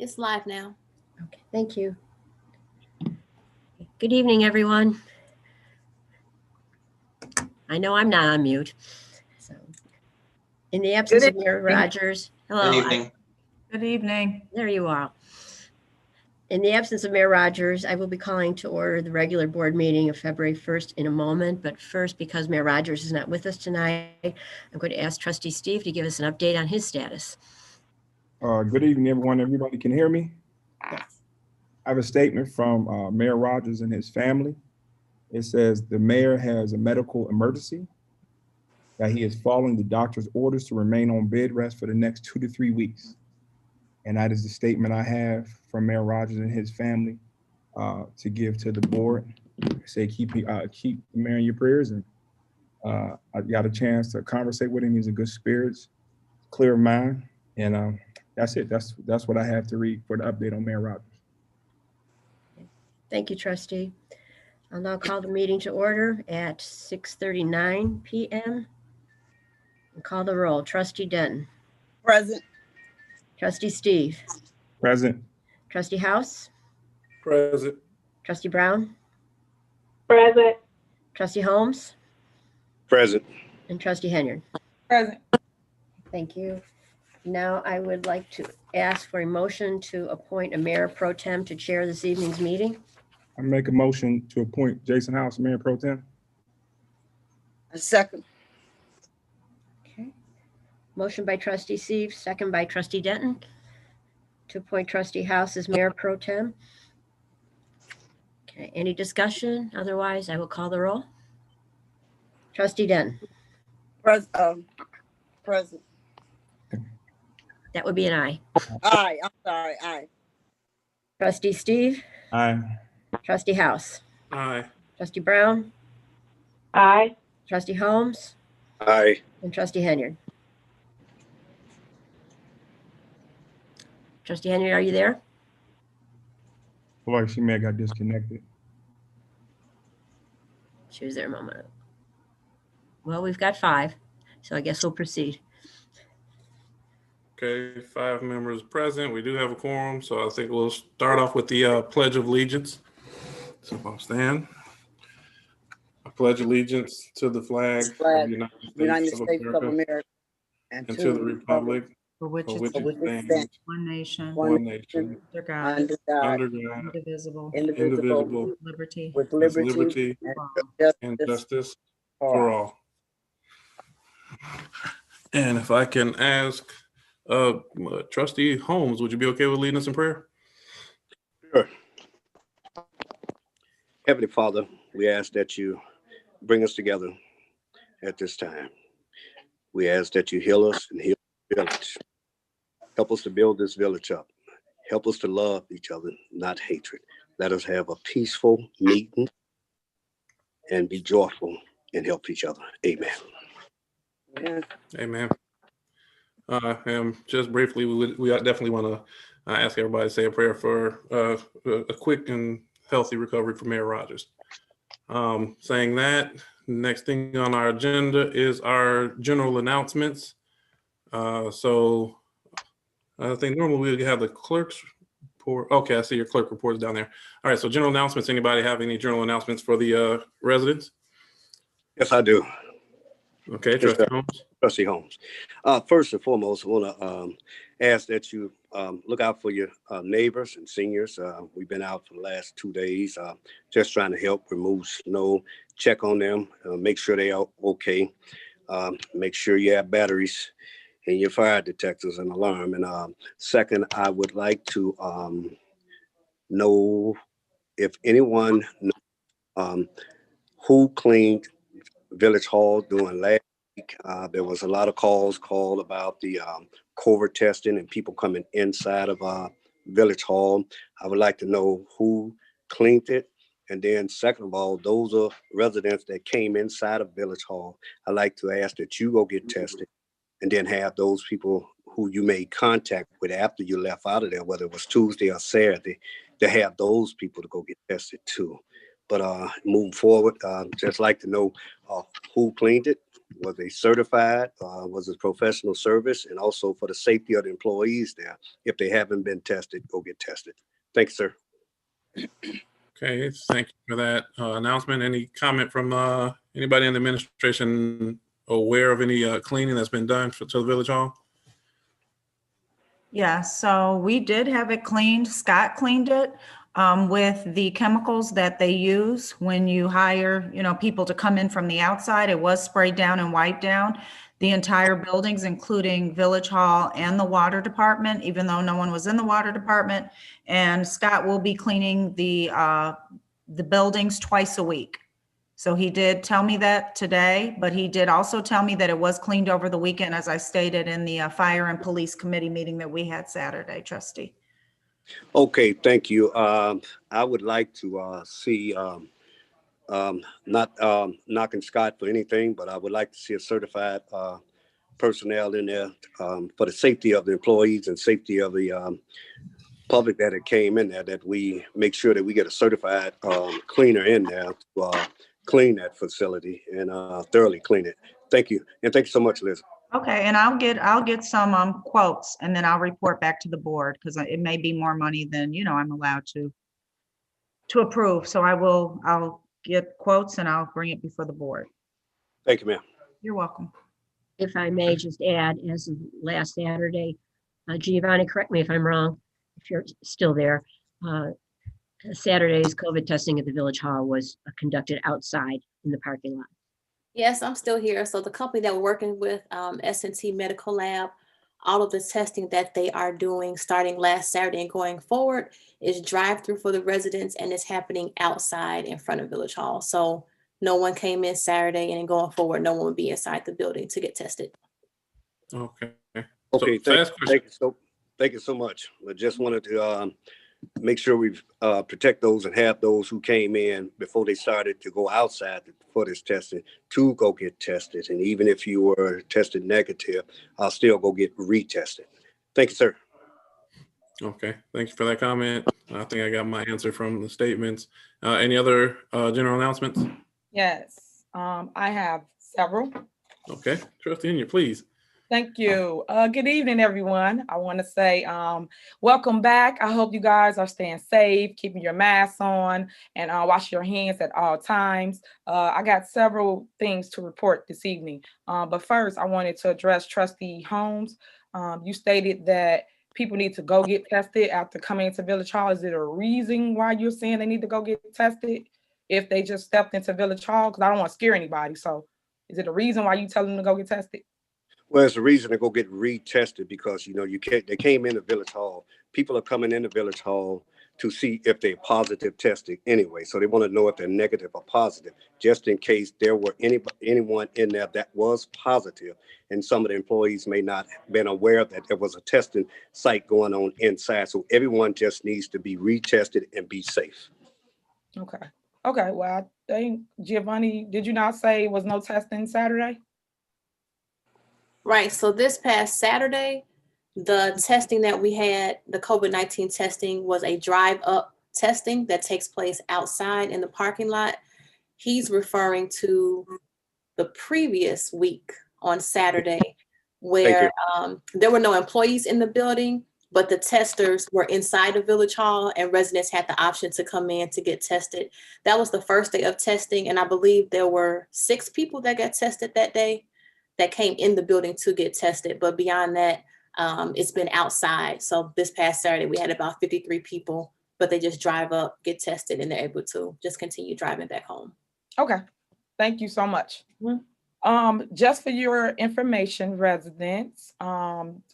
It's live now. Okay, thank you. Good evening, everyone. I know I'm not on mute. So, in the absence of Mayor Rogers, hello. Good evening. Good evening. There you are. In the absence of Mayor Rogers, I will be calling to order the regular board meeting of February 1st in a moment. But first, because Mayor Rogers is not with us tonight, I'm going to ask Trustee Steve to give us an update on his status. Good evening, everyone. Everybody can hear me? Yes. I have a statement from Mayor Rogers and his family. It says the mayor has a medical emergency, that he is following the doctor's orders to remain on bed rest for the next 2 to 3 weeks. And that is the statement I have from Mayor Rogers and his family to give to the board. Say keep the mayor in your prayers. And I got a chance to conversate with him. He's in good spirits, clear of mind. And that's it. That's what I have to read for the update on Mayor Rogers. Thank you, Trustee. I'll now call the meeting to order at 6:39 p.m. and call the roll. Trustee Denton. Present. Trustee Steve. Present. Trustee House. Present. Trustee Brown. Present. Trustee Holmes. Present. And Trustee Henyard. Present. Thank you. Now I would like to ask for a motion to appoint a Mayor Pro Tem to chair this evening's meeting. I make a motion to appoint Jason House, Mayor Pro Tem. A second. Okay. Motion by Trustee Steve, second by Trustee Denton to appoint Trustee House as Mayor Pro Tem. Okay, any discussion? Otherwise, I will call the roll. Trustee Denton. Present. That would be an aye. Aye. I'm sorry. Aye. Trustee Steve. Aye. Trustee House. Aye. Trustee Brown. Aye. Trustee Holmes. Aye. And Trustee Henyard. Trustee Henyard, are you there? Feel like she may have got disconnected. She was there a moment ago. Well, we've got 5, so I guess we'll proceed. Okay, 5 members present. We do have a quorum, so I think we'll start off with the Pledge of Allegiance. So I'll stand. I pledge allegiance to the flag of the United States of America and to the republic For which for it which it stands, stands, one nation, one nation, under God, under God, under God, indivisible, indivisible, liberty, with with liberty and justice for all. And if I can ask Trustee Holmes, would you be okay with leading us in prayer? Sure. Heavenly Father, we ask that you bring us together at this time. We ask that you heal us and heal the village. Help us to build this village up. Help us to love each other, not hatred. Let us have a peaceful meeting and be joyful and help each other. Amen. Yeah. Amen. And just briefly, we definitely want to ask everybody to say a prayer for a quick and healthy recovery for Mayor Rogers. Saying that, next thing on our agenda is our general announcements. So I think normally we have the clerk's report. Okay, I see your clerk reports down there. All right, so general announcements. Anybody have any general announcements for the residents? Yes, I do. Okay, Trustee Holmes. Trustee Holmes. First and foremost, I want to ask that you look out for your neighbors and seniors. We've been out for the last 2 days, just trying to help remove snow, check on them, make sure they are okay. Make sure you have batteries in your fire detectors and alarm. And second, I would like to know if anyone who cleaned Village Hall during last week. There was a lot of calls called about the COVID testing and people coming inside of Village Hall. I would like to know who cleaned it. And then second of all, those are residents that came inside of Village Hall. I'd like to ask that you go get tested and then have those people who you made contact with after you left out of there, whether it was Tuesday or Saturday, to have those people to go get tested too. But moving forward, just like to know who cleaned it Was they certified? Was it professional service? And also for the safety of the employees there, if they haven't been tested, go get tested. Thanks, sir. Okay, thank you for that announcement. Any comment from anybody in the administration aware of any cleaning that's been done to the Village Hall? Yeah, so we did have it cleaned. Scott cleaned it with the chemicals that they use when you hire, people to come in from the outside. It was sprayed down and wiped down the entire buildings, including Village Hall and the water department, even though no one was in the water department. And Scott will be cleaning the buildings twice a week. So he did tell me that today, but he did also tell me that it was cleaned over the weekend, as I stated in the Fire and Police Committee meeting that we had Saturday, Trustee. Okay, thank you. I would like to see, not knocking Scott for anything, but I would like to see a certified personnel in there for the safety of the employees and safety of the public that it came in there, that we make sure that we get a certified cleaner in there to clean that facility and thoroughly clean it. Thank you. And thank you so much, Liz. Okay, and I'll get some quotes, and then I'll report back to the board, because it may be more money than, I'm allowed to approve. So I'll get quotes and I'll bring it before the board. Thank you, ma'am. You're welcome. If I may just add, as of last Saturday, Giovanni, correct me if I'm wrong, if you're still there, Saturday's COVID testing at the Village Hall was conducted outside in the parking lot. Yes, I'm still here. So the company that we're working with, S&T Medical Lab, all of the testing that they are doing starting last Saturday and going forward is drive-through for the residents, and it's happening outside in front of Village Hall. So no one came in Saturday, and going forward, no one would be inside the building to get tested. Okay. Okay, So, thank you so much. I just wanted to make sure we protect those and have those who came in before they started to go outside for this testing to go get tested. And even if you were tested negative, I'll still go get retested. Thank you, sir. Okay, thank you for that comment. I think I got my answer from the statements. Any other general announcements? Yes, I have several. Okay, Trustee Enya, please. Thank you. Good evening, everyone. I want to say welcome back. I hope you guys are staying safe, keeping your masks on, and wash your hands at all times. I got several things to report this evening. But first, I wanted to address Trustee Holmes. You stated that people need to go get tested after coming into Village Hall. Is it a reason why you're saying they need to go get tested if they just stepped into Village Hall? Because I don't want to scare anybody. So is it a reason why you tell them to go get tested? Well, it's a reason to go get retested because, they came into Village Hall. People are coming into Village Hall to see if they're positive tested anyway. So they want to know if they're negative or positive, just in case there were anyone in there that was positive. And some of the employees may not have been aware that there was a testing site going on inside. So everyone just needs to be retested and be safe. Okay. Well, I think, Giovanni, did you not say it was no testing Saturday? Right. So this past Saturday, the testing that we had, the COVID-19 testing, was a drive-up testing that takes place outside in the parking lot. He's referring to the previous week on Saturday, where there were no employees in the building, but the testers were inside of Village Hall, and residents had the option to come in to get tested. That was the first day of testing, and I believe there were 6 people that got tested that day that came in the building to get tested. But beyond that, it's been outside. So this past Saturday, we had about 53 people, but they just drive up, get tested, and they're able to just continue driving back home. Okay. Thank you so much. Just for your information, residents,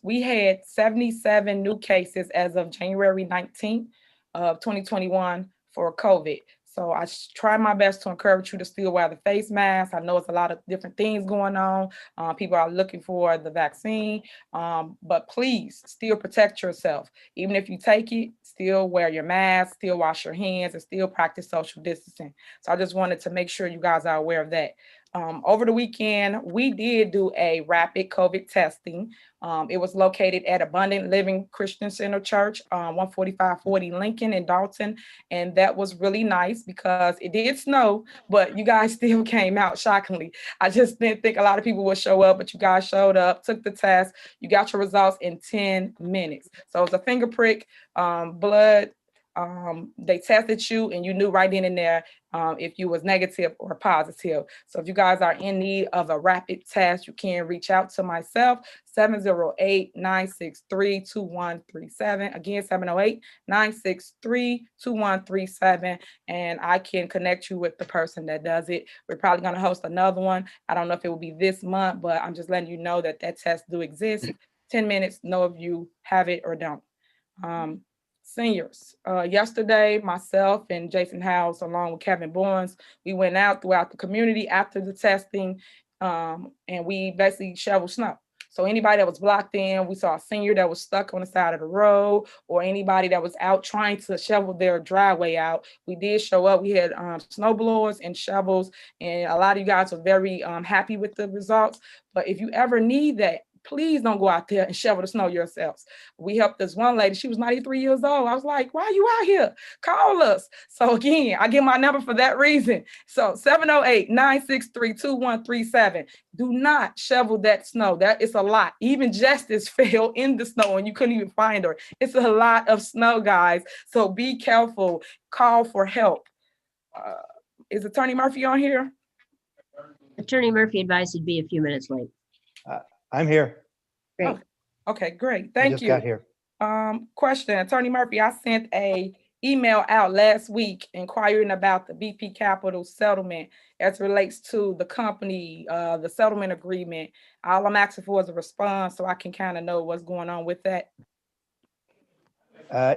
we had 77 new cases as of January 19th of 2021 for COVID. So I try my best to encourage you to still wear the face mask. I know it's a lot of different things going on. People are looking for the vaccine, but please still protect yourself. Even if you take it, still wear your mask, still wash your hands, and still practice social distancing. So I just wanted to make sure you guys are aware of that. over the weekend, we did do a rapid COVID testing. It was located at Abundant Living Christian Center Church, 14540 Lincoln in Dolton. And that was really nice because it did snow, but you guys still came out shockingly. I just didn't think a lot of people would show up, but you guys showed up, took the test. You got your results in 10 minutes. So it was a finger prick, blood. They tested you and you knew right then and there if you was negative or positive. So if you guys are in need of a rapid test, you can reach out to myself, 708-963-2137. Again, 708-963-2137. And I can connect you with the person that does it. We're probably going to host another one. I don't know if it will be this month, but I'm just letting you know that that test do exist. 10 minutes, know if you have it or don't. Seniors. Yesterday, myself and Jason House, along with Kevin Barnes, we went out throughout the community after the testing, and we basically shoveled snow. So anybody that was blocked in, we saw a senior that was stuck on the side of the road, or anybody that was out trying to shovel their driveway out. We did show up. We had snow blowers and shovels, and a lot of you guys were very happy with the results. But if you ever need that, please don't go out there and shovel the snow yourselves. We helped this one lady. She was 93 years old. I was like, why are you out here? Call us. So again, I give my number for that reason. So 708-963-2137. Do not shovel that snow. That is a lot. Even Justice fell in the snow and you couldn't even find her. It's a lot of snow, guys. So be careful. Call for help. Is Attorney Murphy on here? Attorney Murphy advised he'd be a few minutes late. I'm here. Great. Oh, okay, great. I Thank just you. got here. Question, Attorney Murphy, I sent a email out last week inquiring about the BP Capital settlement as relates to the company, the settlement agreement. All I'm asking for is a response so I can kind of know what's going on with that.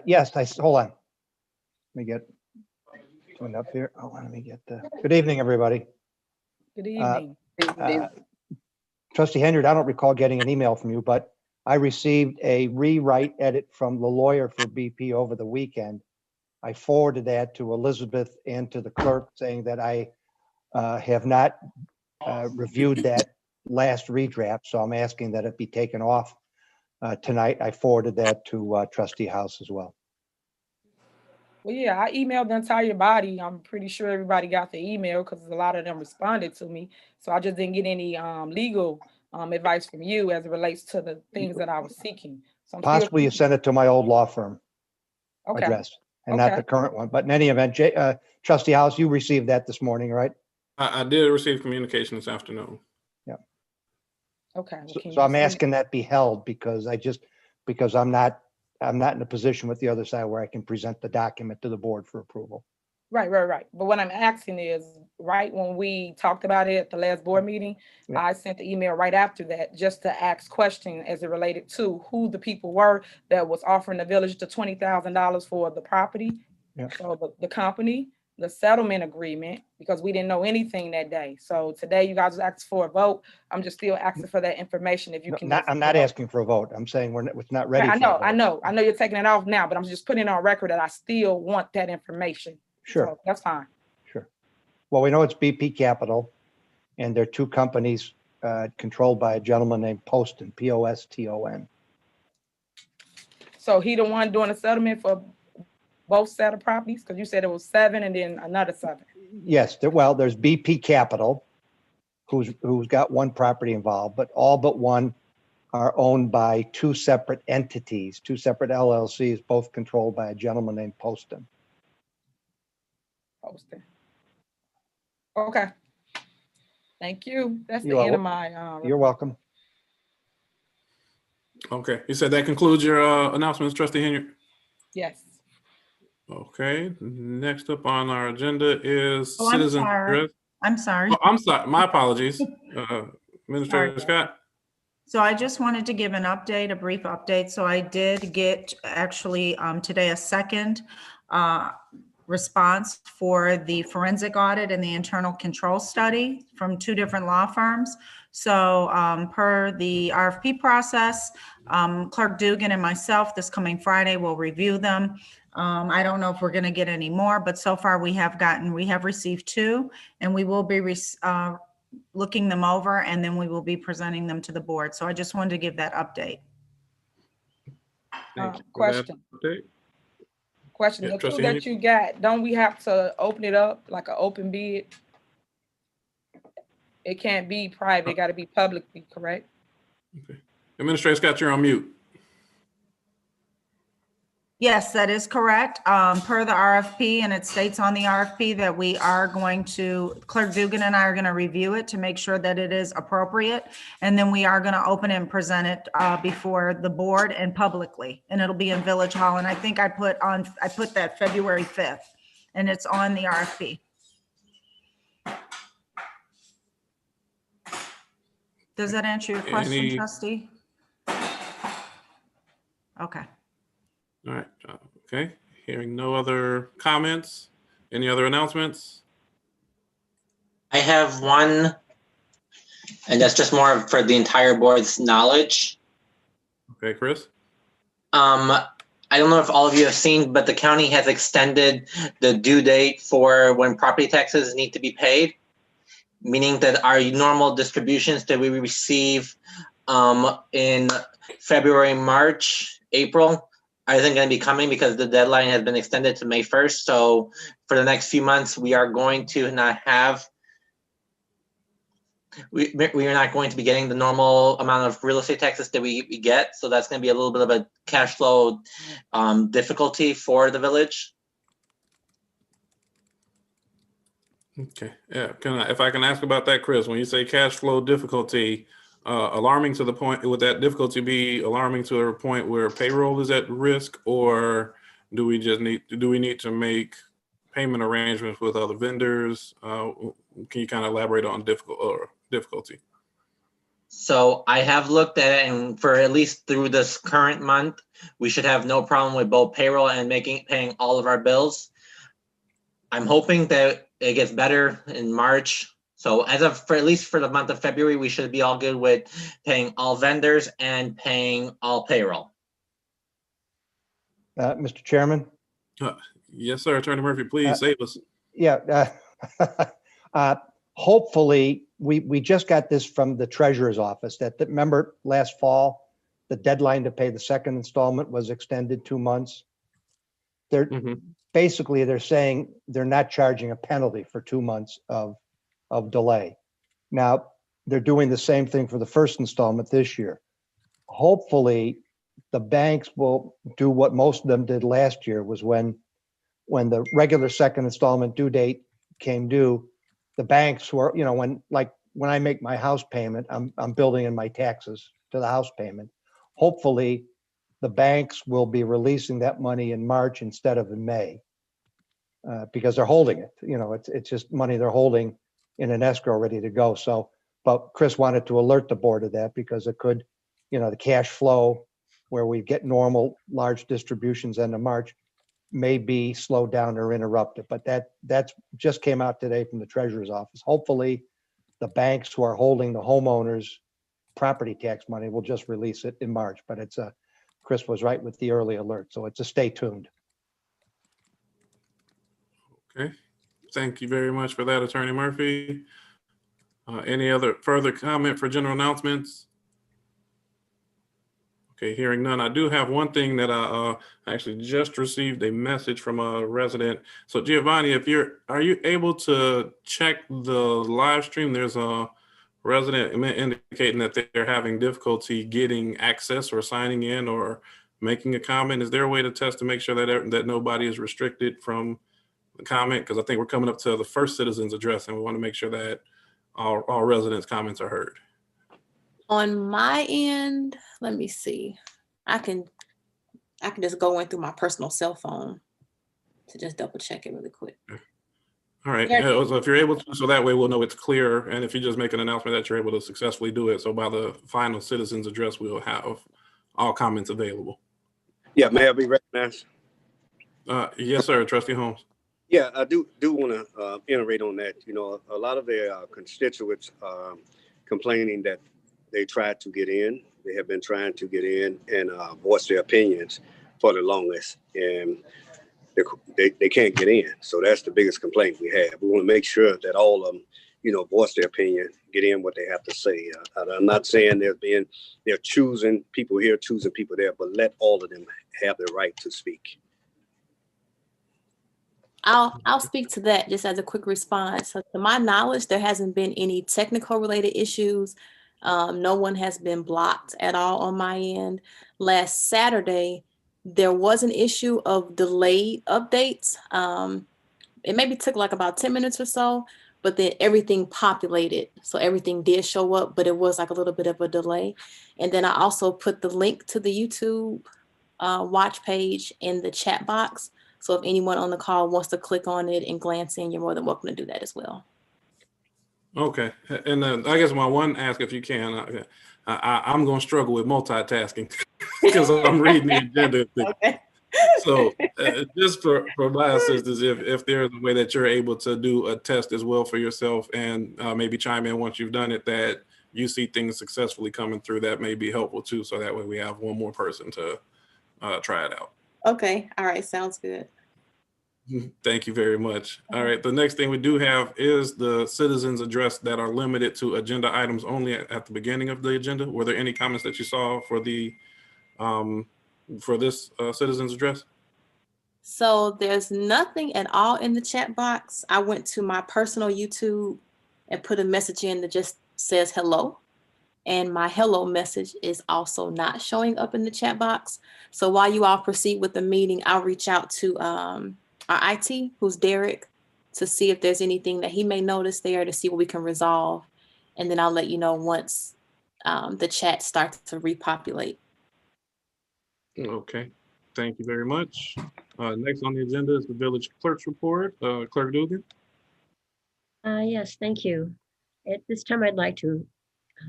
Yes, hold on. Let me get joined up here. Hold on, let me get good evening, everybody. Good evening. Trustee Henry, I don't recall getting an email from you, but I received a rewrite edit from the lawyer for BP over the weekend. I forwarded that to Elizabeth and to the clerk saying that I have not reviewed that last redraft, so I'm asking that it be taken off tonight. I forwarded that to Trustee House as well. Well, yeah, I emailed the entire body. I'm pretty sure everybody got the email because a lot of them responded to me. So I just didn't get any legal advice from you as it relates to the things that I was seeking. So I'm Possibly you sent it to my old law firm address and not the current one. But in any event, Trustee House, you received that this morning, right? I did receive communication this afternoon. Yeah. Okay. Well, so I'm asking that be held because I'm not in a position with the other side where I can present the document to the board for approval. Right. But what I'm asking is, right when we talked about it at the last board meeting, Yeah. I sent the email right after that just to ask questions as it related to who the people were that was offering the village the $20,000 for the property. Yeah. So the company, the settlement agreement, because we didn't know anything that day. So today you guys asked for a vote. I'm just still asking for that information. If you can. I'm not asking for a vote. I'm saying it's not ready. I know you're taking it off now, but I'm just putting it on record that I still want that information. Sure. So that's fine. Sure. Well, we know it's BP Capital, and they're two companies controlled by a gentleman named Poston, Poston. So he the one doing the settlement for both set of properties? Because you said it was 7 and then another 7. Yes. There's BP Capital, who's got one property involved, but all but one are owned by two separate entities, two separate LLCs, both controlled by a gentleman named Poston. Okay. Thank you. That's the end of my. You're welcome. Okay. You said that concludes your announcements, Trustee Henry? Yes. Okay. Next up on our agenda is Oh, citizen address. I'm sorry. Oh, I'm sorry. My apologies. Administrator Scott. So I just wanted to give an update, a brief update. So I did get actually today a second response for the forensic audit and the internal control study from 2 different law firms. So per the RFP process, Clerk Dugan and myself this coming Friday will review them. I don't know if we're going to get any more, but so far we have received 2, and we will be looking them over, and then we will be presenting them to the board. So I just wanted to give that update. Thank you for that update. Question, Yeah, the two Trustee that you got, don't we have to open it up like an open bid? It can't be private, it gotta be publicly, correct? Okay. Administrator Scott, you're on mute. Yes, that is correct. Per the RFP, and it states on the RFP that we are going to, Clerk Dugan and I are going to review it to make sure that it is appropriate. And then we are going to open it and present it before the board and publicly. And it'll be in Village Hall. And I think I put that February 5th, and it's on the RFP. Does that answer your question, trustee? Okay. All right. Okay. Hearing no other comments. Any other announcements? I have one, and that's just more for the entire board's knowledge. Okay, Chris. I don't know if all of you have seen, but the county has extended the due date for when property taxes need to be paid, meaning that our normal distributions that we receive in February, March, April, I think going to be coming because the deadline has been extended to May 1st. So for the next few months, we are going to not have, we are not going to be getting the normal amount of real estate taxes that we get. So that's going to be a little bit of a cash flow difficulty for the village. Okay. Yeah. If I can ask about that, Chris, when you say cash flow difficulty, alarming to the point, would that difficulty be alarming to a point where payroll is at risk, or do we need to make payment arrangements with other vendors? Can you kind of elaborate on difficulty? So I have looked at it, and for at least through this current month, we should have no problem with both payroll and paying all of our bills. I'm hoping that it gets better in March. So for at least for the month of February, we should be all good with paying all vendors and paying all payroll. Mr. Chairman? Yes, sir. Attorney Murphy, please save us. Yeah. Hopefully, we just got this from the treasurer's office remember last fall, the deadline to pay the second installment was extended 2 months. Basically, they're saying they're not charging a penalty for 2 months of delay. Now, they're doing the same thing for the first installment this year. Hopefully, the banks will do what most of them did last year, was when the regular second installment due date came due, the banks were, when I make my house payment, I'm building in my taxes to the house payment. Hopefully, the banks will be releasing that money in March instead of in May, because they're holding it. It's just money they're holding in an escrow ready to go. So, but Chris wanted to alert the board of that because it could, the cash flow where we get normal large distributions end of March may be slowed down or interrupted. But that's just came out today from the treasurer's office. Hopefully, the banks who are holding the homeowners' property tax money will just release it in March. But Chris was right with the early alert, so it's a stay tuned. Okay. Thank you very much for that, Attorney Murphy. Any other further comment for general announcements? Okay, hearing none. I do have one thing that I actually just received a message from a resident. So Giovanni, are you able to check the live stream? There's a resident indicating that they're having difficulty getting access or signing in or making a comment. Is there a way to test to make sure that nobody is restricted from the comment? Because I think we're coming up to the first citizen's address and we want to make sure that all residents' comments are heard. On my end, let me see. I can just go in through my personal cell phone to just double check it really quick. All right. Yeah, so if you're able to, so that way we'll know it's clear. And if you just make an announcement that you're able to successfully do it, so by the final citizen's address, we'll have all comments available. Yeah, may I be recognized? Yes, sir. Trustee Holmes. Yeah, I do want to iterate on that. A lot of their constituents complaining that they tried to get in. They have been trying to get in and voice their opinions for the longest, and they can't get in. So that's the biggest complaint we have. We want to make sure that all of them voice their opinion, get in what they have to say. I'm not saying they're choosing people here, choosing people there, but let all of them have the right to speak. I'll speak to that just as a quick response. So to my knowledge, there hasn't been any technical related issues. No one has been blocked at all on my end. Last Saturday, there was an issue of delayed updates. It maybe took like about 10 minutes or so, but then everything populated. So everything did show up, but it was like a little bit of a delay. And then I also put the link to the YouTube watch page in the chat box. So if anyone on the call wants to click on it and glance in, you're more than welcome to do that as well. Okay, and I guess my one ask, if you can, I'm going to struggle with multitasking because I'm reading the agenda. Okay. So just for my assistance, if there's a way that you're able to do a test as well for yourself and maybe chime in once you've done it, that you see things successfully coming through, that may be helpful too. So that way we have one more person to try it out. Okay. All right. Sounds good. Thank you very much. All right. The next thing we do have is the citizens address that are limited to agenda items only at the beginning of the agenda. Were there any comments that you saw for the for this citizens address? So there's nothing at all in the chat box. I went to my personal YouTube and put a message in that just says hello. And my hello message is also not showing up in the chat box. So while you all proceed with the meeting, I'll reach out to our IT, who's Derek, to see if there's anything that he may notice there to see what we can resolve. And then I'll let you know once the chat starts to repopulate. Okay. Thank you very much. Next on the agenda is the village clerk's report. Clerk Dugan. Yes, thank you. At this time, I'd like to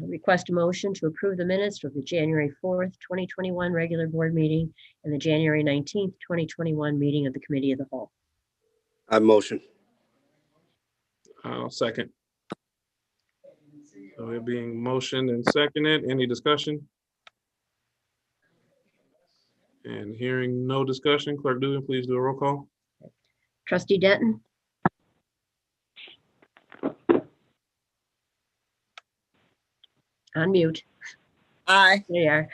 request a motion to approve the minutes for the January 4th, 2021 regular board meeting and the January 19th, 2021 meeting of the Committee of the Whole. I motion. I'll second. So it being motioned and seconded, any discussion? And hearing no discussion, Clerk Dugan, please do a roll call. Trustee Denton? Unmute. Aye. There you are.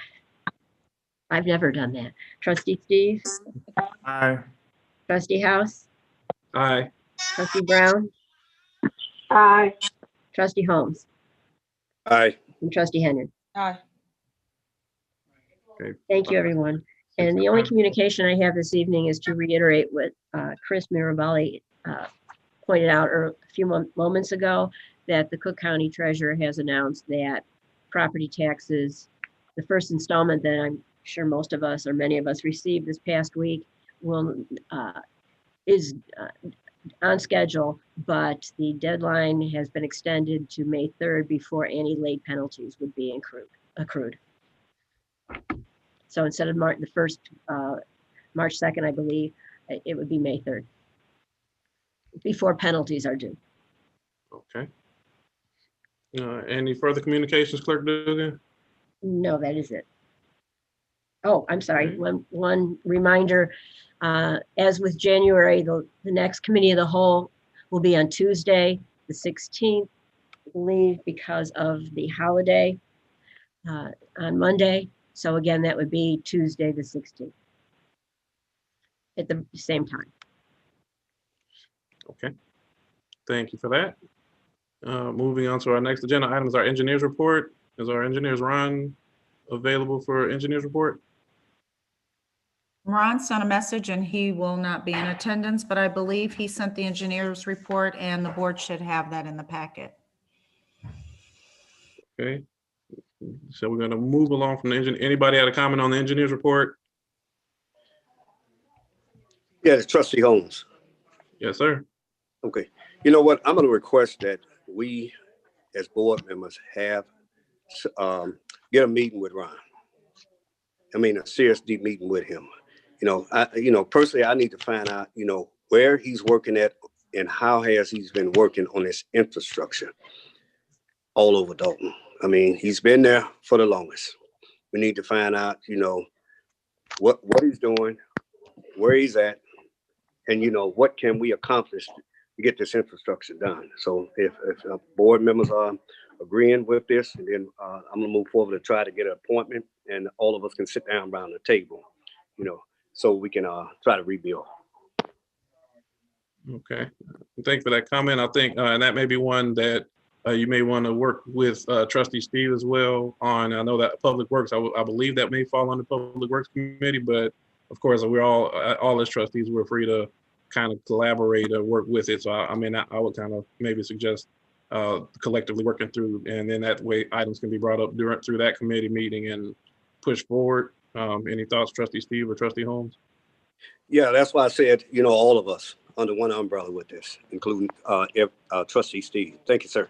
I've never done that. Trustee Steve? Aye. Trustee House? Aye. Trustee Brown? Aye. Trustee Holmes? Aye. And Trustee Henry? Aye. Okay. Thank you, everyone. And the only communication I have this evening is to reiterate what Chris Mirabelli pointed out a few moments ago, that the Cook County Treasurer has announced that property taxes, the first installment that I'm sure most of us or many of us received this past week, is on schedule, but the deadline has been extended to May 3rd before any late penalties would be accrued. So instead of March 2nd, I believe, it would be May 3rd before penalties are due. Okay. Any further communications, Clerk Dugan? No, that is it. Oh, I'm sorry. One reminder, as with January, the next Committee of the Whole will be on Tuesday, the 16th, I believe, because of the holiday on Monday. So again, that would be Tuesday, the 16th at the same time. Okay. Thank you for that. Moving on to our next agenda item is our engineer's report. Is our engineer's Ron available for engineer's report? Ron sent a message and he will not be in attendance, but I believe he sent the engineer's report and the board should have that in the packet. Okay. So we're going to move along from the engineer. Anybody had a comment on the engineer's report? Yeah, Trustee Holmes. Yes, sir. Okay. You know what? I'm going to request that we, as board members, have get a meeting with Ron. I mean, a serious, deep meeting with him. Personally, I need to find out, where he's working at and how has he's been working on this infrastructure all over Dolton. I mean, he's been there for the longest. We need to find out, what he's doing, where he's at, and, what can we accomplish get this infrastructure done. So if board members are agreeing with this, and then I'm gonna move forward to try to get an appointment, and all of us can sit down around the table, so we can try to rebuild. Okay, thanks for that comment. I think, and that may be one that you may want to work with Trustee Steve as well on. I know that Public Works, I believe that may fall on the Public Works Committee, but of course, we're all as trustees, we're free to kind of collaborate or work with it. So I would kind of maybe suggest collectively working through, and then that way items can be brought up through that committee meeting and push forward. Any thoughts, Trustee Steve or Trustee Holmes? Yeah, that's why I said, all of us under one umbrella with this, including Trustee Steve. Thank you, sir.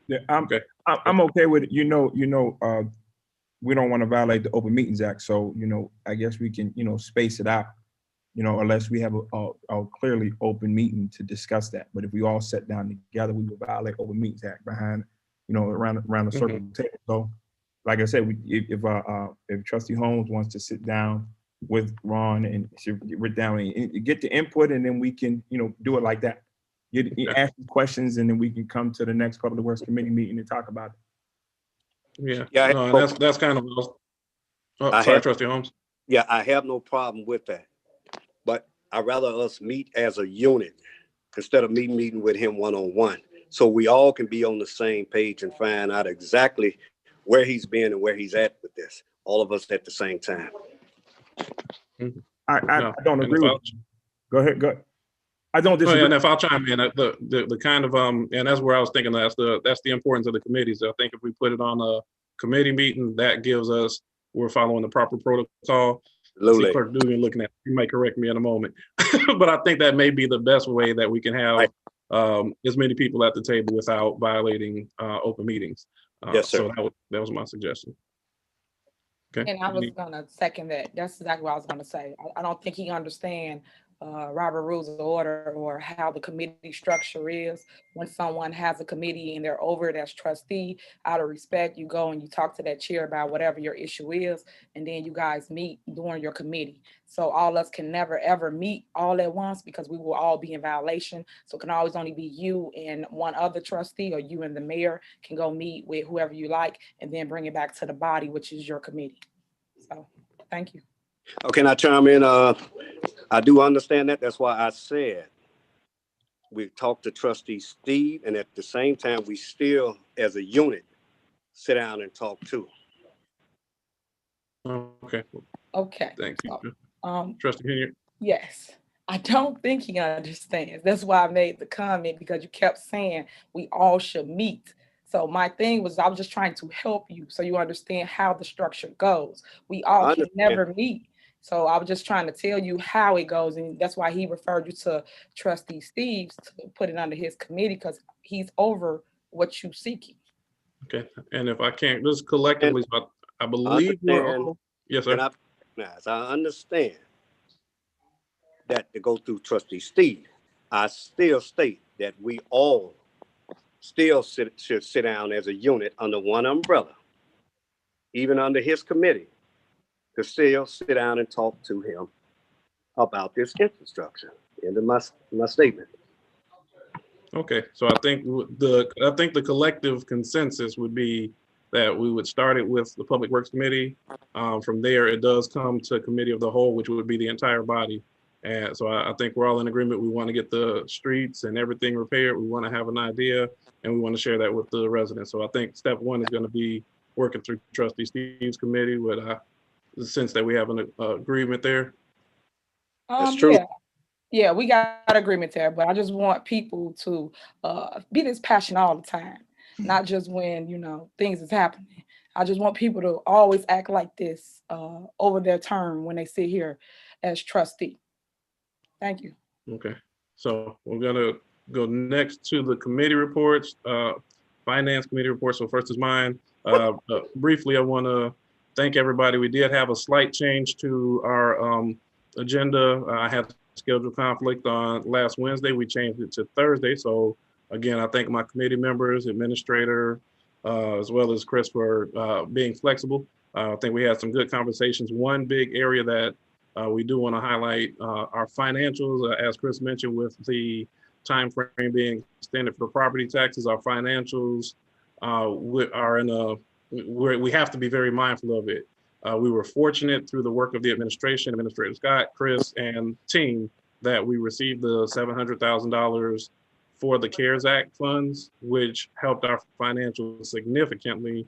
Yeah, I'm okay with it. We don't want to violate the Open Meetings Act, so I guess we can space it out, unless we have a clearly open meeting to discuss that. But if we all sat down together, we would violate Open Meetings Act behind, around the circle table. So, like I said, if Trustee Holmes wants to sit down with Ron and sit down and get the input, and then we can do it like that. Ask questions, and then we can come to the next Public Works Committee meeting and talk about it. Yeah, no, that's kind of. Sorry, Trustee Holmes. Yeah, I have no problem with that, but I'd rather us meet as a unit instead of meeting with him one-on-one, so we all can be on the same page and find out exactly where he's been and where he's at with this. All of us at the same time. I don't agree with you. Go ahead. I don't disagree. And if I'll chime in, the kind of and that's where I was thinking that's the importance of the committees. I think if we put it on a committee meeting, that gives us, we're following the proper protocol. Absolutely. Clerk Dugan looking at, you might correct me in a moment, but I think that may be the best way that we can have as many people at the table without violating open meetings. Yes, sir. So that was my suggestion. Okay. And I was gonna second that. That's exactly what I was gonna say. I don't think he understands Robert Rules of Order or how the committee structure is. When someone has a committee and they're over it as trustee, out of respect, you go and you talk to that chair about whatever your issue is, and then you guys meet during your committee. So all of us can never ever meet all at once because we will all be in violation. So it can always only be you and one other trustee, or you and the mayor can go meet with whoever you like and then bring it back to the body, which is your committee. So thank you. Okay, now chime in. I do understand that. That's why I said we talked to Trustee Steve, and at the same time, we still, as a unit, sit down and talk too. Okay. Okay. Thank you. So, Trustee Henry. yes. I don't think he understands. That's why I made the comment, because you kept saying we all should meet. So my thing was, I was just trying to help you so you understand how the structure goes. We all can never meet. So I was just trying to tell you how it goes. And that's why he referred you to Trustee Steve to put it under his committee, because he's over what you're seeking. Okay. And if I can't, just collectively, I believe we're all, yes, sir. And I understand that to go through Trustee Steve. I still state that we all still should sit down as a unit under one umbrella, even under his committee, to still sit down and talk to him about this infrastructure. End of my statement. Okay, so I think the collective consensus would be that we would start it with the Public Works Committee. From there, it does come to Committee of the Whole, which would be the entire body. And so I think we're all in agreement. We want to get the streets and everything repaired. We want to have an idea, and we want to share that with the residents. So I think step one is going to be working through Trustee Steve's committee with the sense that we have an agreement there. That's true. Yeah, we got agreement there, but I just want people to be this passionate all the time, not just when, things is happening. I just want people to always act like this over their term when they sit here as trustee. Thank you. Okay, so we're gonna go next to the committee reports, Finance Committee reports. So first is mine. Briefly, I want to thank everybody. We did have a slight change to our agenda. I had scheduled conflict on last Wednesday. We changed it to Thursday. So again, I thank my committee members, administrator, as well as Chris for being flexible. I think we had some good conversations. One big area that we do want to highlight our financials, as Chris mentioned, with the time frame being extended for property taxes, our financials we have to be very mindful of it. We were fortunate through the work of the administration, Administrator Scott, Chris, and team, that we received the $700,000 for the CARES Act funds, which helped our financials significantly.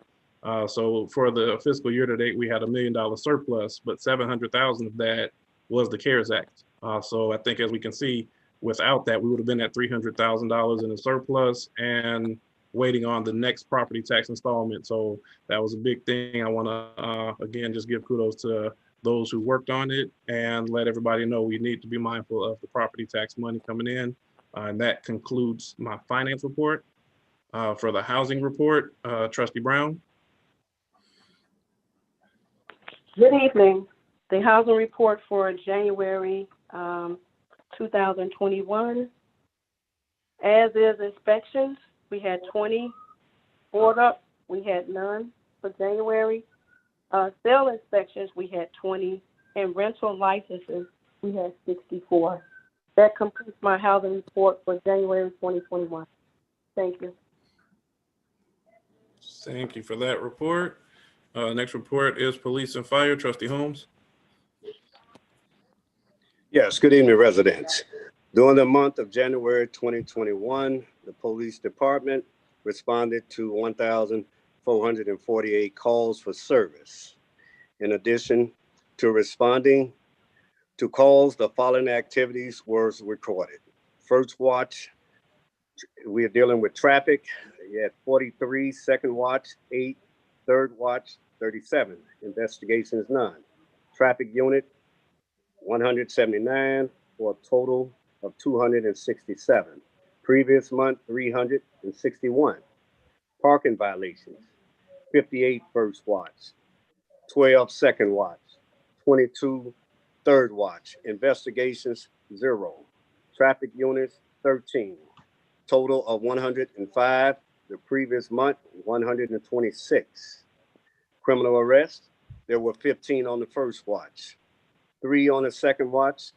So for the fiscal year to date, we had $1 million surplus, but 700,000 of that was the CARES Act. So I think, as we can see, without that, we would have been at $300,000 in a surplus and waiting on the next property tax installment. So that was a big thing. I want to, again, just give kudos to those who worked on it and let everybody know we need to be mindful of the property tax money coming in. And that concludes my finance report. For the housing report, Trustee Brown. Good evening. The housing report for January 2021. As is inspections, we had 20. Board up, we had none for January. Sale inspections, we had 20. And rental licenses, we had 64. That completes my housing report for January 2021. Thank you. Thank you for that report. Next report is police and fire. Trustee Holmes. Yes, good evening, residents. During the month of January 2021, the police department responded to 1,448 calls for service. In addition to responding to calls, the following activities were recorded. First watch, we are dealing with traffic. You had 43, second watch, 8, third watch, 37. Investigations, none. Traffic unit, 179 for a total of 267. Previous month, 361. Parking violations, 58 first watch, 12 second watch, 22 third watch. Investigations, 0. Traffic units, 13. Total of 105. The previous month, 126. Criminal arrests, there were 15 on the first watch, 3 on the second watch.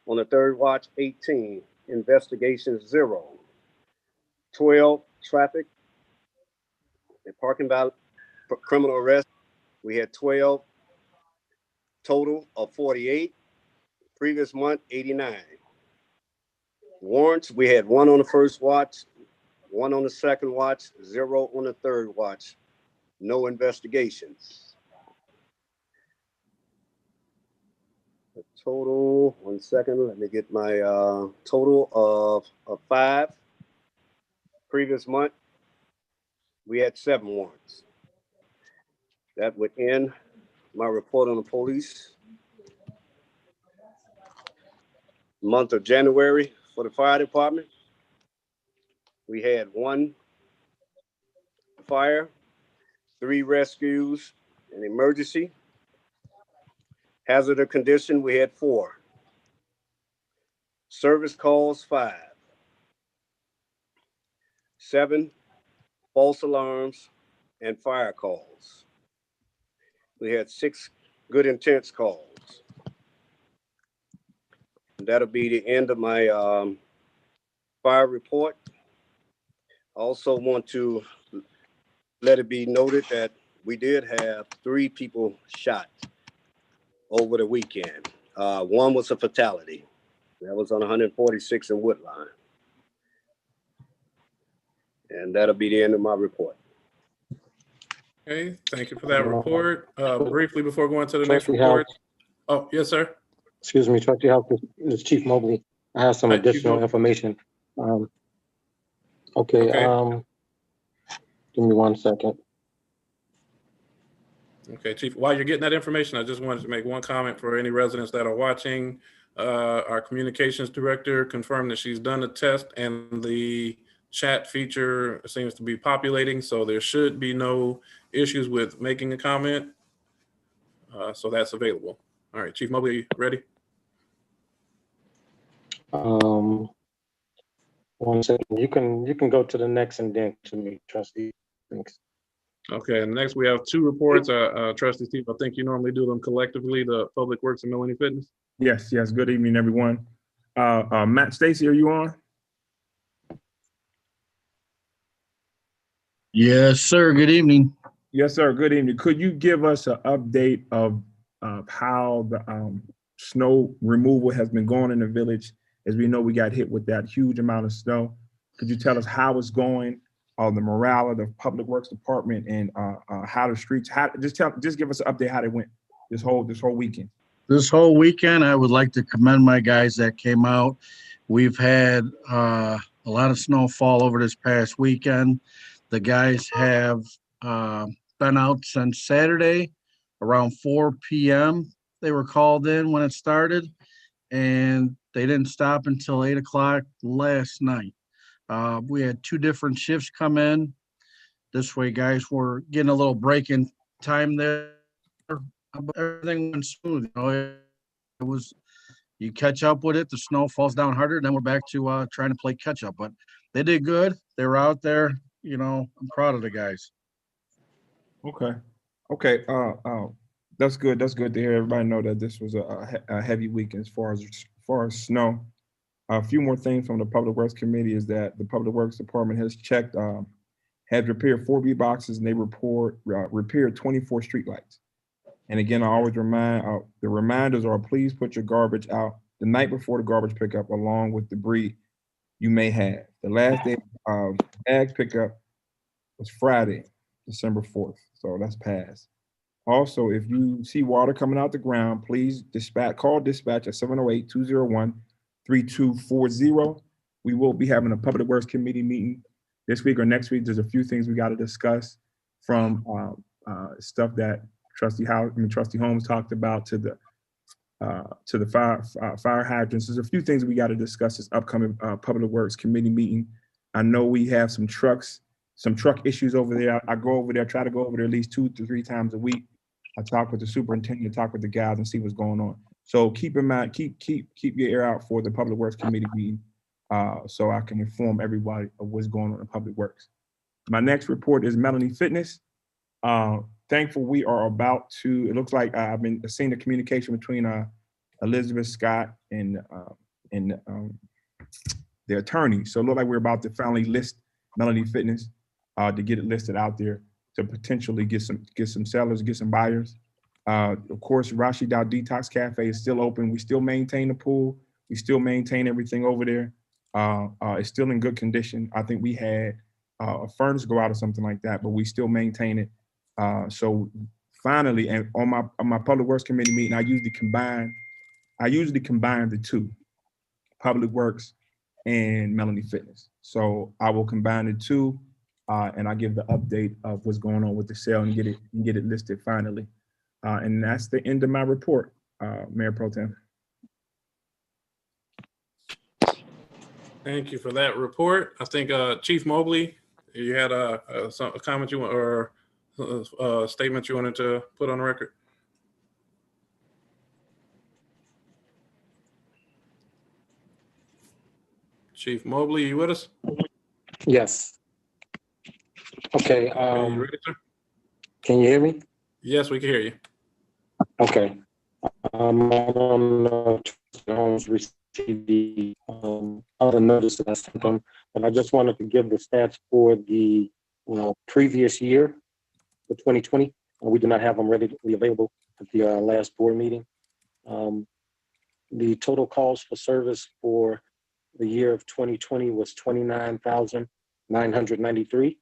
On the third watch, 18. Investigations, 0. 12 traffic and parking criminal arrest. We had 12. Total of 48. Previous month, 89. Warrants, we had 1 on the first watch, 1 on the second watch, 0 on the third watch. No investigations. The total, 1 second, let me get my total of 5. Previous month, we had 7 warrants. That would end my report on the police. Month of January for the fire department, we had 1 fire, 3 rescues, an emergency. Hazardous condition, we had 4. Service calls, 5. 7 false alarms and fire calls. We had 6 good intents calls. That'll be the end of my fire report. I also want to let it be noted that we did have 3 people shot over the weekend. 1 was a fatality. That was on 146 in Woodline. And that'll be the end of my report. Okay, thank you for that report. Briefly before going to the next report. Oh, yes, sir. Excuse me, Trustee House, this is Chief Mobley. I have some additional information. Okay. Give me 1 second. Okay, Chief, while you're getting that information, I just wanted to make one comment for any residents that are watching. Our communications director confirmed that she's done a test and the chat feature seems to be populating, so there should be no issues with making a comment. So that's available. All right, Chief Mobley, ready? 1 second. You can go to the next and then to me, Trustee. Thanks. Okay, and next we have 2 reports. Trustee Steve, I think you normally do them collectively, the Public Works and Millennium Fitness. Yes, yes. Good evening, everyone. Matt Stacy, are you on? Yes, sir. Good evening. Yes, sir. Good evening. Could you give us an update of how the snow removal has been going in the village? As we know, we got hit with that huge amount of snow. Could you tell us how it's going, the morale of the Public Works Department, and how the streets? Just give us an update how they went this whole weekend. This whole weekend, I would like to commend my guys that came out. We've had a lot of snowfall over this past weekend. The guys have been out since Saturday around 4 p.m. They were called in when it started, and they didn't stop until 8 o'clock last night. We had 2 different shifts come in. This way, guys were getting a little break in time there. But everything went smooth. You know, it was, you catch up with it, the snow falls down harder, and then we're back to trying to play catch up. But they did good. They were out there. You know, I'm proud of the guys. Okay. That's good. That's good to hear. Everybody know that this was a heavy weekend as far as snow. A few more things from the Public Works Committee is that the Public Works Department has checked, has repaired 4 B boxes, and they repaired 24 streetlights. And again, I always remind, the reminders are, please put your garbage out the night before the garbage pickup, along with debris you may have. The last day of ag pickup was Friday, December 4th. So that's passed. Also, if you see water coming out the ground, please call dispatch at 708-201-3240. We will be having a Public Works Committee meeting this week or next week. There's a few things we got to discuss, from stuff that Trustee Holmes talked about to the fire hydrants. There's a few things we got to discuss this upcoming Public Works Committee meeting. I know we have some truck issues over there. I go over there, try to go over there at least 2 to 3 times a week. I talk with the superintendent, talk with the guys, and see what's going on. So keep in mind, keep your ear out for the Public Works Committee meeting, so I can inform everybody of what's going on in Public Works. My next report is Melanie Fitness. Thankful we are about to, it looks like I've been seeing the communication between Elizabeth Scott and the attorney. So it looks like we're about to finally list Melanie Fitness, to get it listed out there to potentially get some sellers, get some buyers. Of course, Rashid Dow Detox Cafe is still open. We still maintain the pool. We still maintain everything over there. It's still in good condition. I think we had a furnace go out or something like that, but we still maintain it. So finally, and on my Public Works Committee meeting, I usually combine the 2, Public Works and Melanie Fitness. So I will combine the 2, and I'll give the update of what's going on with the sale and get it listed finally. And that's the end of my report, Mayor Pro Tem. Thank you for that report. I think Chief Mobley, you had a comment or a statement you wanted to put on the record. Chief Mobley, are you with us? Yes. Okay. You ready, sir? Can you hear me? Yes, we can hear you. Okay. I don't know if Holmes received the other notice that I sent them, but I just wanted to give the stats for the previous year, for 2020. We do not have them readily available at the last board meeting. The total calls for service for the year of 2020 was 29,993.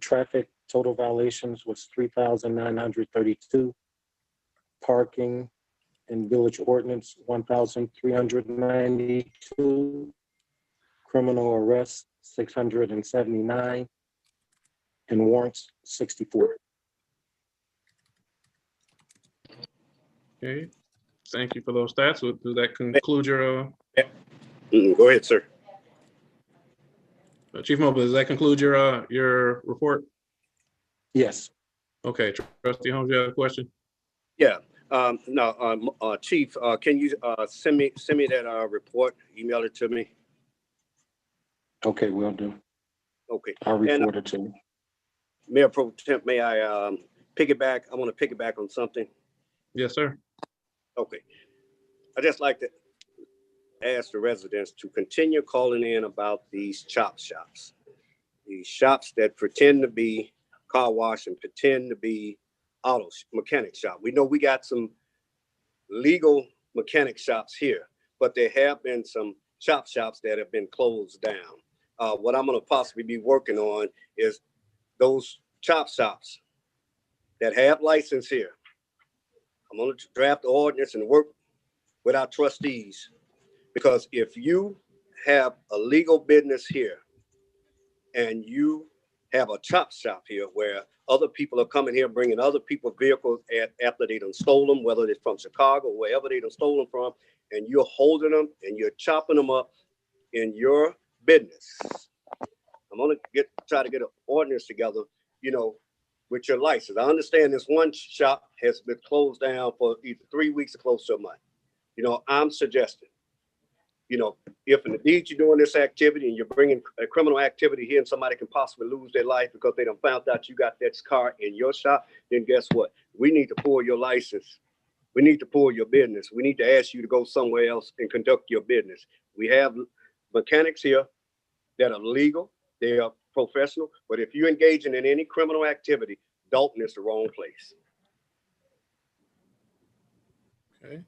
Traffic total violations was 3,932. Parking and village ordinance 1,392. Criminal arrests 679. And warrants 64. Okay, thank you for those stats. Does that conclude your? Go ahead, sir. Chief Mobley, does that conclude your report? Yes. Okay, Trustee Holmes, you have a question? Yeah. No, Chief, can you send me that report? Email it to me. Okay, will do. Okay. I'll report it to you. Mayor Pro Tem, may I piggyback? I want to piggyback on something. Yes, sir. Okay. I just like to ask the residents to continue calling in about these chop shops. the shops that pretend to be car wash and pretend to be auto mechanic shop. We know we got some legal mechanic shops here, but there have been some shops that have been closed down. What I'm going to possibly be working on is those shops that have license here. I'm going to draft the ordinance and work with our trustees, because if you have a legal business here and you have a chop shop here where other people are coming here bringing other people's vehicles after they done stole them, whether it's from Chicago, wherever they done stole them from, and you're holding them and you're chopping them up in your business. I'm gonna try to get an ordinance together, with your license. I understand this one shop has been closed down for either 3 weeks or close to a month. I'm suggesting, if indeed you're doing this activity and you're bringing a criminal activity here and somebody can possibly lose their life because they done found out you got that car in your shop, then guess what? We need to pull your license. We need to pull your business. We need to ask you to go somewhere else and conduct your business. We have mechanics here that are legal. They are professional. But if you're engaging in any criminal activity, Dolton is the wrong place. Okay.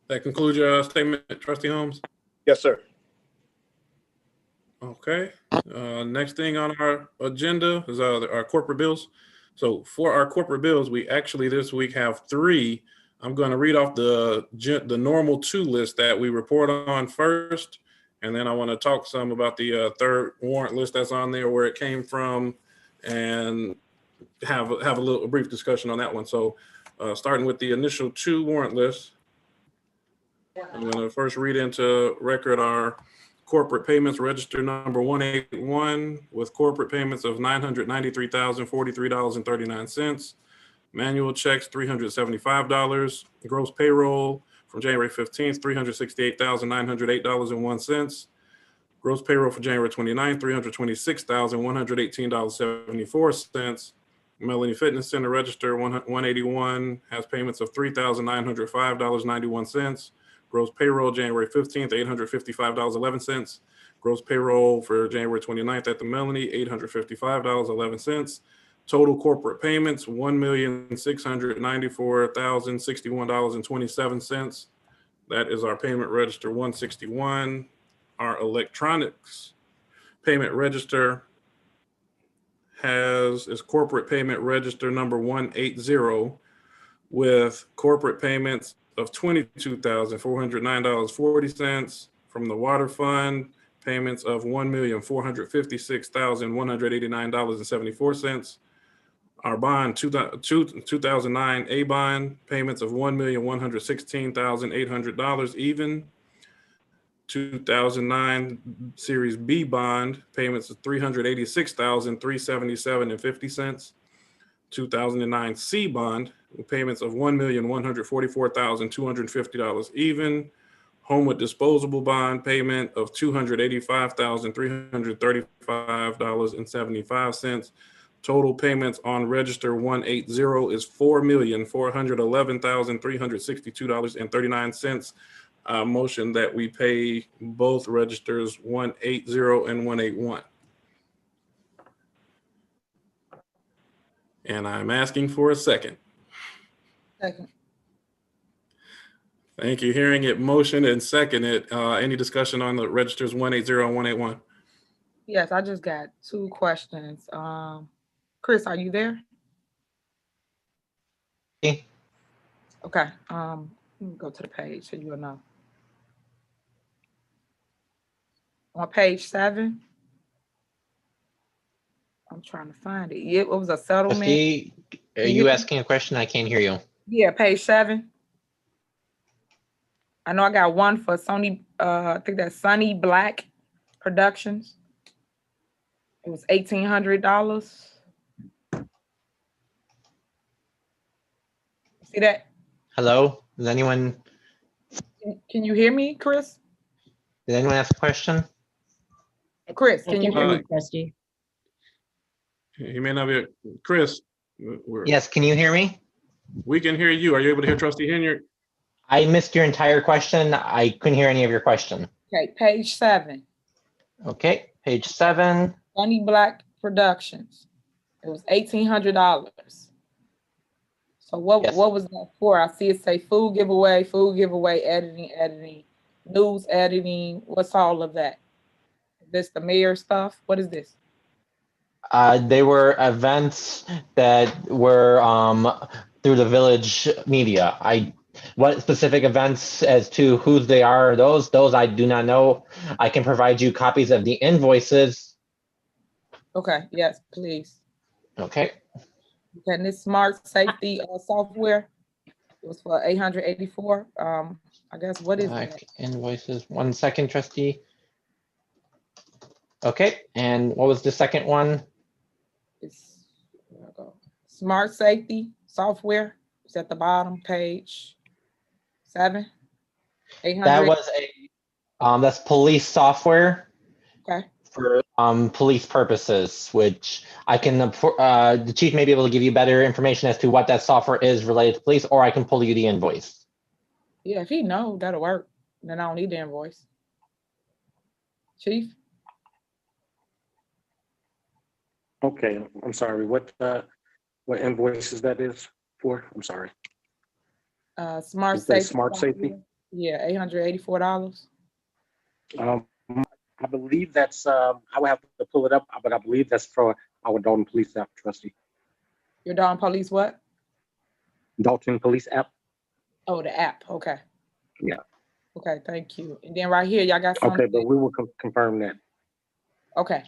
That concludes your statement, Trustee Holmes? Yes, sir. Okay. Next thing on our agenda is our corporate bills. So for our corporate bills, we actually this week have 3. I'm going to read off the normal 2 list that we report on first, and then I want to talk some about the third warrant list that's on there, where it came from, and have a brief discussion on that one. So starting with the initial 2 warrant lists, I'm going to first read into record our corporate payments register number 181 with corporate payments of $993,043.39. Manual checks, $375. Gross payroll from January 15th, $368,908.01. Gross payroll for January 29th, $326,118.74. Melanie Fitness Center register 181 has payments of $3,905.91. Gross payroll January 15th, $855.11. Gross payroll for January 29th at the Melanie, $855.11. Total corporate payments, $1,694,061.27. That is our payment register 161. Our electronics payment register is corporate payment register number 180 with corporate payments of $22,409.40 from the water fund, payments of $1,456,189.74. Our bond 2009 A bond payments of $1,116,800 even. 2009 Series B bond payments of $386,377.50. 2009 C bond payments of $1,144,250 even. Homewood disposable bond payment of $285,335.75. Total payments on register 180 is $4,411,362.39. Motion that we pay both registers 180 and 181. And I'm asking for a second. Second. Thank you. Hearing it motion and second it. Any discussion on the registers 180 and 181? Yes, I just got 2 questions. Chris, are you there? Yeah. Okay. Let me go to the page so you'll know. On page 7. I'm trying to find it. Yeah, it was a settlement. Trustee, are you asking a question? I can't hear you. Yeah, page 7. I know I got one for Sony, I think that's Sunny Black Productions. It was $1,800. See that? Hello? Does anyone? Can you hear me, Chris? Did anyone ask a question? Chris, can you hear me? Trustee? He may not be. Chris. Yes, can you hear me? We can hear you. Are you able to hear Trustee Henyard? I missed your entire question. I couldn't hear any of your question. Okay, page 7. Okay, page 7. Funny Black Productions. It was $1,800. So what Yes. was that for? I see it say food giveaway, editing, news editing. What's all of that? This the mayor stuff? What is this? They were events that were through the village media. What specific events as to whose they are, those I do not know. I can provide you copies of the invoices. Okay, yes, please. Okay. And this smart safety software, it was for 884. I guess what is that? Invoices. 1 second, trustee. Okay, and what was the second one? It's where I go. Smart safety software. It's at the bottom, page 7. 800. That was that's police software. Okay. For police purposes, which I can, the chief may be able to give you better information as to what that software is related to police, or I can pull you the invoice. Yeah, if he knows that'll work, then I don't need the invoice. Chief? Okay, I'm sorry. What invoices that is for? I'm sorry. Smart You said safety. smart safety? Yeah, $884. I believe that's, I would have to pull it up, but I believe that's for our Dalton Police app, trustee. Your Dalton Police what? Dalton Police app? Oh, the app. Okay. Yeah. Okay, thank you. And then right here, y'all got something. Okay, but we will confirm that. Okay.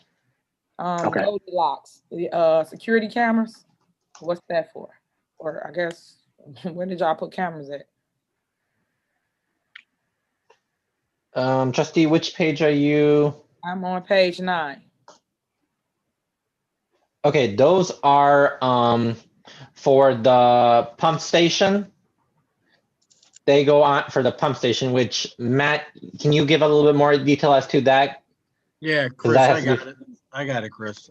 Okay. Goldilocks, the security cameras. What's that for? Or I guess, where did y'all put cameras at? Trustee, which page are you? I'm on page 9. Okay, those are for the pump station. They go on for the pump station, which Matt, can you give a little bit more detail as to that? Yeah, Chris, I got it. I got it, Chris.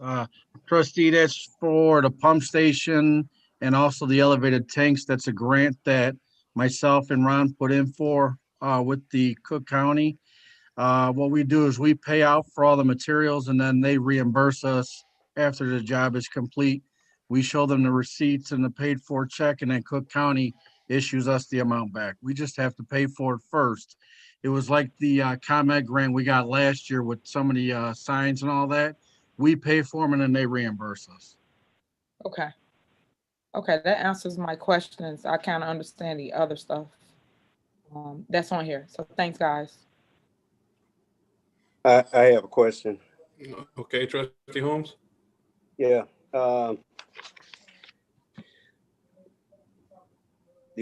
Trustee, that's for the pump station and also the elevated tanks. That's a grant that myself and Ron put in for with the Cook County. What we do is we pay out for all the materials and then they reimburse us after the job is complete. We show them the receipts and the paid for check, and then Cook County issues us the amount back. We just have to pay for it first. It was like the ComEd grant we got last year with some of the signs and all that. We pay for them and then they reimburse us. Okay. Okay, that answers my questions. I kind of understand the other stuff that's on here. So thanks, guys. I have a question. Okay, trustee Holmes. Yeah. The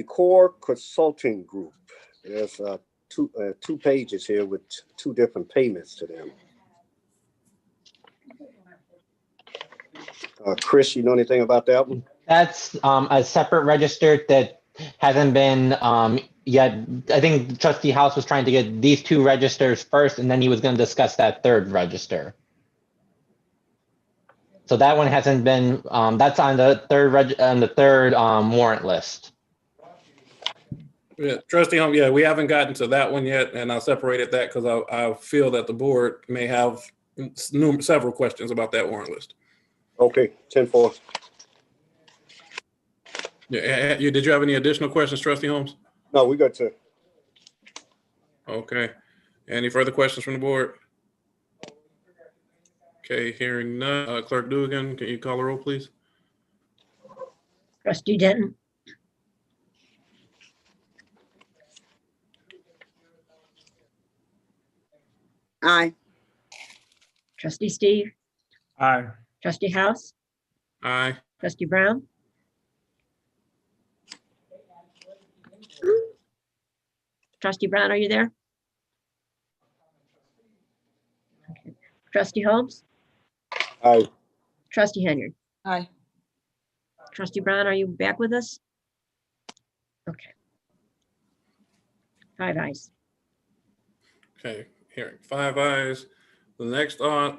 Core Consulting Group, there's two pages here with 2 different payments to them. Chris, you know anything about that one? That's a separate register that hasn't been yet. I think Trustee House was trying to get these 2 registers first, and then he was going to discuss that 3rd register. So that one hasn't been. That's on the third warrant list. Yeah, trustee Holmes. Yeah, we haven't gotten to that one yet, and I separated that because I feel that the board may have several questions about that warrant list. Okay, 10-4. Yeah, did you have any additional questions, trustee Holmes? No, we got 2. Okay. Any further questions from the board? Okay, hearing none. Clerk Dugan, can you call the roll, please? Trustee Denton. Aye. Trustee Steve. Aye. Trustee House. Aye. Trustee Brown. Trustee Brown, are you there? Okay. Trustee Holmes. Aye. Trustee Henyard. Aye. Trustee Brown, are you back with us? Okay. 5 ayes. Okay, hearing 5 ayes. The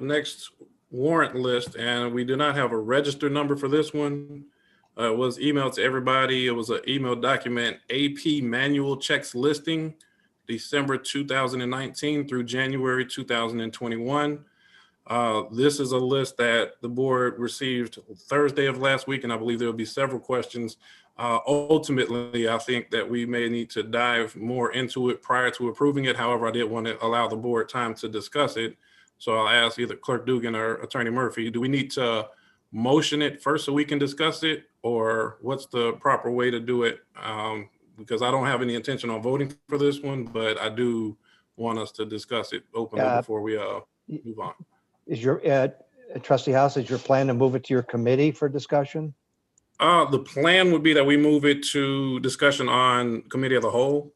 next warrant list, and we do not have a register number for this one. It was emailed to everybody. It was an email document, AP manual checks listing, December 2019 through January 2021. This is a list that the board received Thursday of last week, and I believe there will be several questions. Ultimately, I think that we may need to dive more into it prior to approving it. However, I did want to allow the board time to discuss it. So I'll ask either Clerk Dugan or Attorney Murphy, do we need to motion it first so we can discuss it, or what's the proper way to do it? Because I don't have any intention on voting for this one, but I do want us to discuss it openly before we move on. Is your, Trustee House, is your plan to move it to your committee for discussion? The plan would be that we move it to discussion on committee of the whole,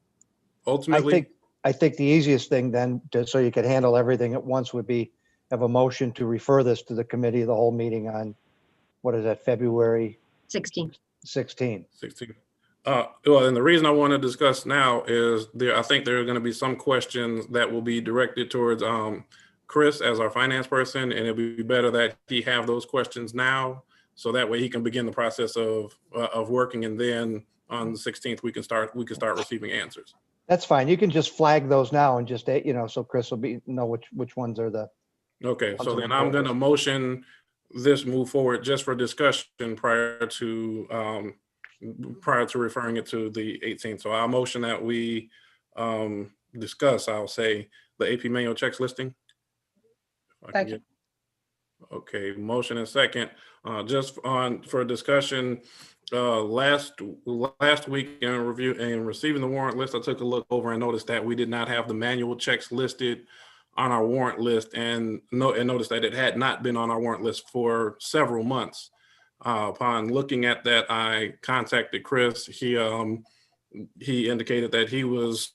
ultimately. I think the easiest thing then, so you could handle everything at once, would be have a motion to refer this to the committee of the whole meeting on, what is that, February 16. 16. 16. Well, and the reason I want to discuss now is I think there are going to be some questions that will be directed towards Chris as our finance person, and it'll be better that he have those questions now, so that way he can begin the process of working, and then on the 16th we can start receiving answers. That's fine. You can just flag those now and just, so Chris will know which ones are the. Okay, so then I'm going to motion this move forward just for discussion prior to referring it to the 18th. So I'll motion that we discuss, I'll say, the AP manual checks listing. Second. Okay, motion and second. Just for discussion, last week in receiving the warrant list, I took a look over and noticed that we did not have the manual checks listed on our warrant list, and noticed that it had not been on our warrant list for several months. Upon looking at that, I contacted Chris. He indicated that he was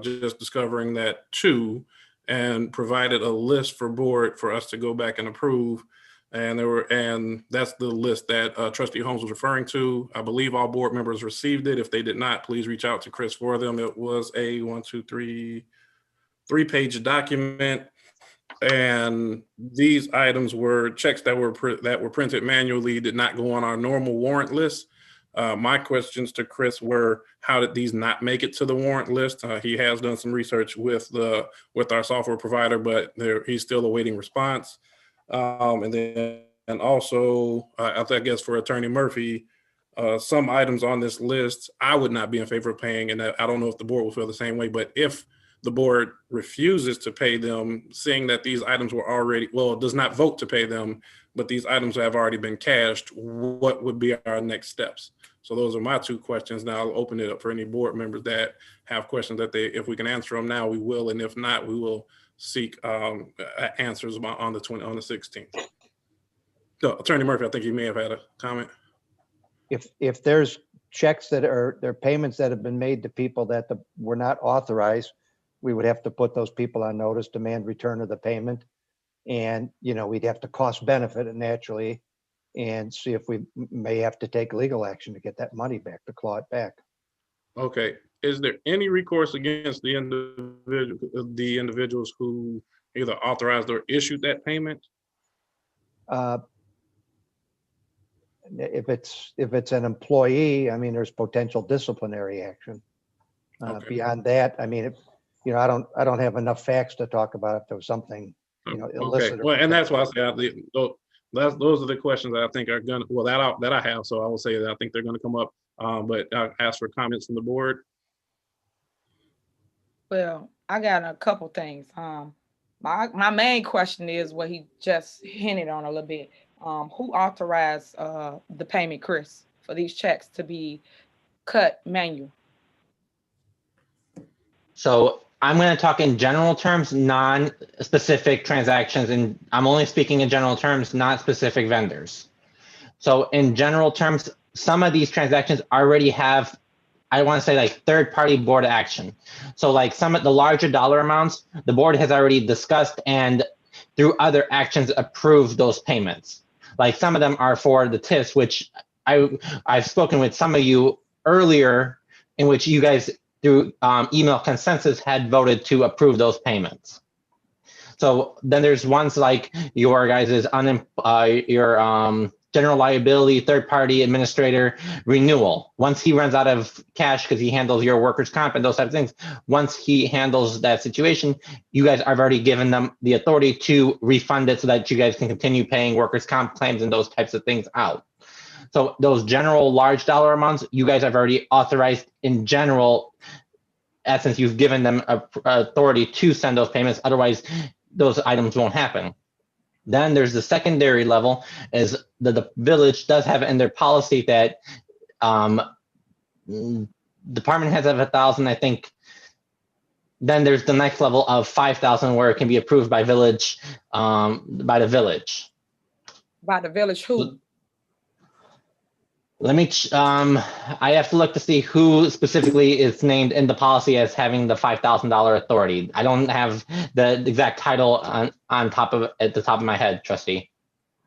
just discovering that too, and provided a list for board for us to go back and approve. And that's the list that Trustee Holmes was referring to. I believe all board members received it. If they did not, please reach out to Chris for them. It was a 3-page document, and these items were checks that were printed manually, did not go on our normal warrant list. My questions to Chris were, how did these not make it to the warrant list? He has done some research with our software provider, but he's still awaiting response. And also, I guess for Attorney Murphy, some items on this list I would not be in favor of paying, and I don't know if the board will feel the same way, but if the board refuses to pay them, seeing that these items were already, does not vote to pay them, but these items have already been cashed, what would be our next steps? So those are my two questions. Now I'll open it up for any board members that have questions that if we can answer them now, we will, and if not, we will seek answers on the 16th. So Attorney Murphy, I think you may have had a comment. If there's checks there are payments that have been made to people that were not authorized, we would have to put those people on notice, demand return of the payment. And, we'd have to cost benefit it naturally and see if we may have to take legal action to get that money back, to claw it back. Okay. Is there any recourse against the individuals who either authorized or issued that payment? If it's an employee, there's potential disciplinary action. Okay. Beyond that, I don't have enough facts to talk about if there was something, illicit. Okay. Well, and that's why I say those are the questions that I think are gonna, that I have. So I will say that I think they're gonna come up. But I'll ask for comments from the board. Well, I got a couple things. My main question is what he just hinted on a little bit. Who authorized the payment, Chris, for these checks to be cut manual? So I'm going to talk in general terms, non-specific transactions, and I'm only speaking in general terms, not specific vendors. So in general terms, some of these transactions already have, I want to say, like third-party board action. So like some of the larger dollar amounts, the board has already discussed and through other actions approved those payments. Like some of them are for the TIFs, which I've spoken with some of you earlier, in which you guys through email consensus had voted to approve those payments. So then there's ones like your guys's your general liability, third-party administrator renewal. Once he runs out of cash because he handles your workers' comp and those types of things, once he handles that situation, you guys have already given them the authority to refund it so that you guys can continue paying workers' comp claims and those types of things out. So those general large dollar amounts, you guys have already authorized in general, since you've given them authority to send those payments. Otherwise, those items won't happen. Then there's the secondary level, is the village does have in their policy that department heads have 1,000, I think. Then there's the next level of 5,000 where it can be approved by village, by the village. By the village who? Let me, I have to look to see who specifically is named in the policy as having the $5,000 authority. I don't have the exact title on top of at the top of my head, trustee.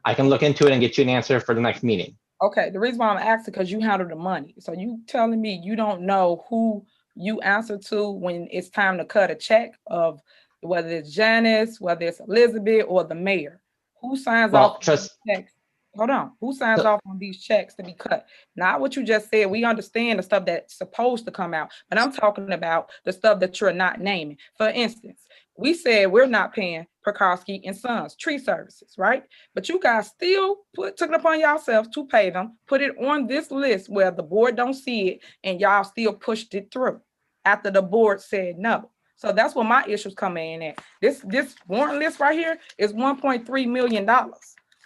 I can look into it and get you an answer for the next meeting. Okay, the reason why I'm asking, because you handle the money. So you telling me you don't know who you answer to when it's time to cut a check, of whether it's Janice, whether it's Elizabeth, or the mayor. Who signs off on these checks? Hold on. Who signs off on these checks to be cut? Not what you just said. We understand the stuff that's supposed to come out, but I'm talking about the stuff that you're not naming. For instance, we said we're not paying Prokowski and Sons tree services, right? But you guys still took it upon yourselves to pay them, put it on this list where the board don't see it, and y'all still pushed it through after the board said no. So that's where my issues come in at. This warrant list right here is $1.3 million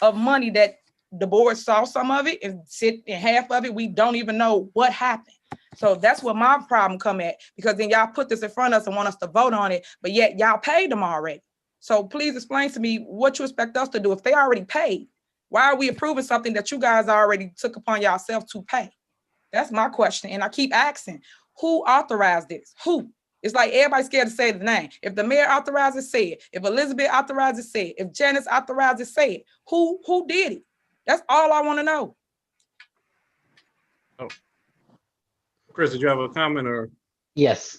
of money that the board saw some of it and sit in half of it. We don't even know what happened. So that's where my problem come at, because then y'all put this in front of us and want us to vote on it, but yet y'all paid them already. So please explain to me what you expect us to do. If they already paid, why are we approving something that you guys already took upon yourself to pay? That's my question. And I keep asking, who authorized this? Who? It's like everybody's scared to say the name. If the mayor authorized it, say it. If Elizabeth authorized it, say it. If Janice authorized it, say it. Who did it? That's all I want to know. Oh, Chris, did you have a comment or? Yes,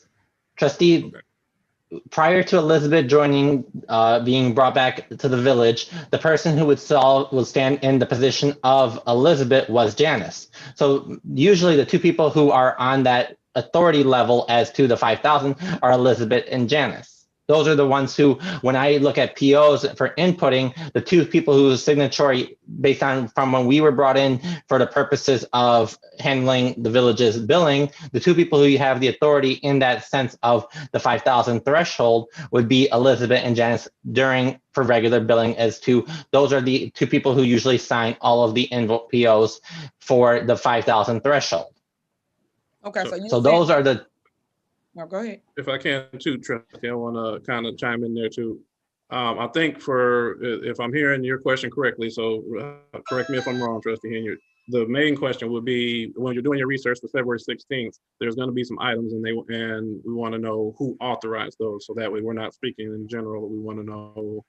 trustee. Okay. Prior to Elizabeth joining, being brought back to the village, the person who would stand in the position of Elizabeth was Janice. So usually the two people who are on that authority level as to the 5,000 are Elizabeth and Janice. Those are the ones who, when I look at POs for inputting, the two people whose signatory based on from when we were brought in for the purposes of handling the village's billing, the two people who you have the authority in that sense of the 5,000 threshold would be Elizabeth and Janice for regular billing, as to those are the two people who usually sign all of the POs for the 5,000 threshold. Okay, so those are the. No, go ahead. If I can too, Trustee, I want to kind of chime in there too. I think if I'm hearing your question correctly, so correct me if I'm wrong, Trustee Henry, the main question would be, when you're doing your research for February 16th, there's going to be some items and we want to know who authorized those. So that way we're not speaking in general. We want to know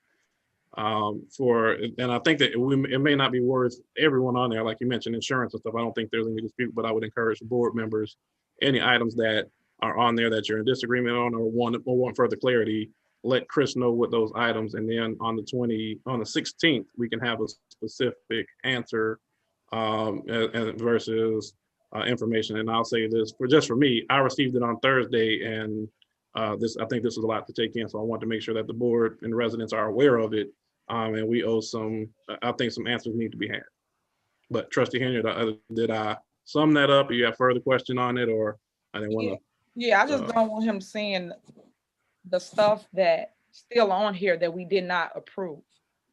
and I think that it may not be worth everyone on there. Like you mentioned, insurance and stuff. I don't think there's any dispute, but I would encourage board members, any items that are on there that you're in disagreement on or want further clarity, let Chris know what those items, and then on the 16th, we can have a specific answer versus information. And I'll say this, for me, I received it on Thursday, and I think this is a lot to take in, so I want to make sure that the board and the residents are aware of it, and we owe I think some answers need to be had. But Trustee Henry, did I sum that up? Or you have further question on it, or I didn't want to? Yeah, I just don't want him seeing the stuff that still on here that we did not approve.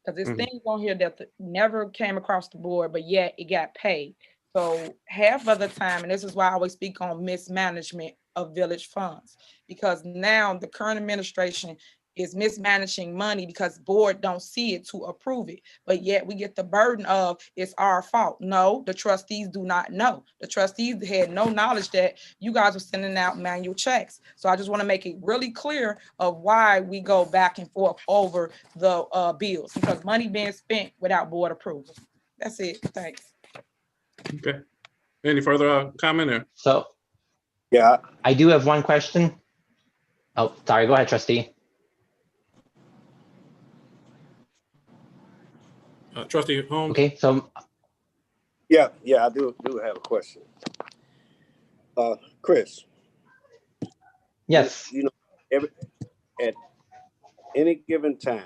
Because there's things on here that never came across the board, but yet it got paid. So half of the time, and this is why I always speak on mismanagement of village funds, because now the current administration is mismanaging money because board don't see it to approve it, but yet we get the burden of it's our fault. No, the trustees do not know. The trustees had no knowledge that you guys were sending out manual checks. So I just want to make it really clear of why we go back and forth over the bills, because money being spent without board approval. That's it. Thanks. Okay. Any further comment there? So, yeah, I do have one question. Oh, sorry. Go ahead, trustee. Trustee Holmes. Okay, so Yeah, I do have a question. Chris. Yes. You know, at any given time,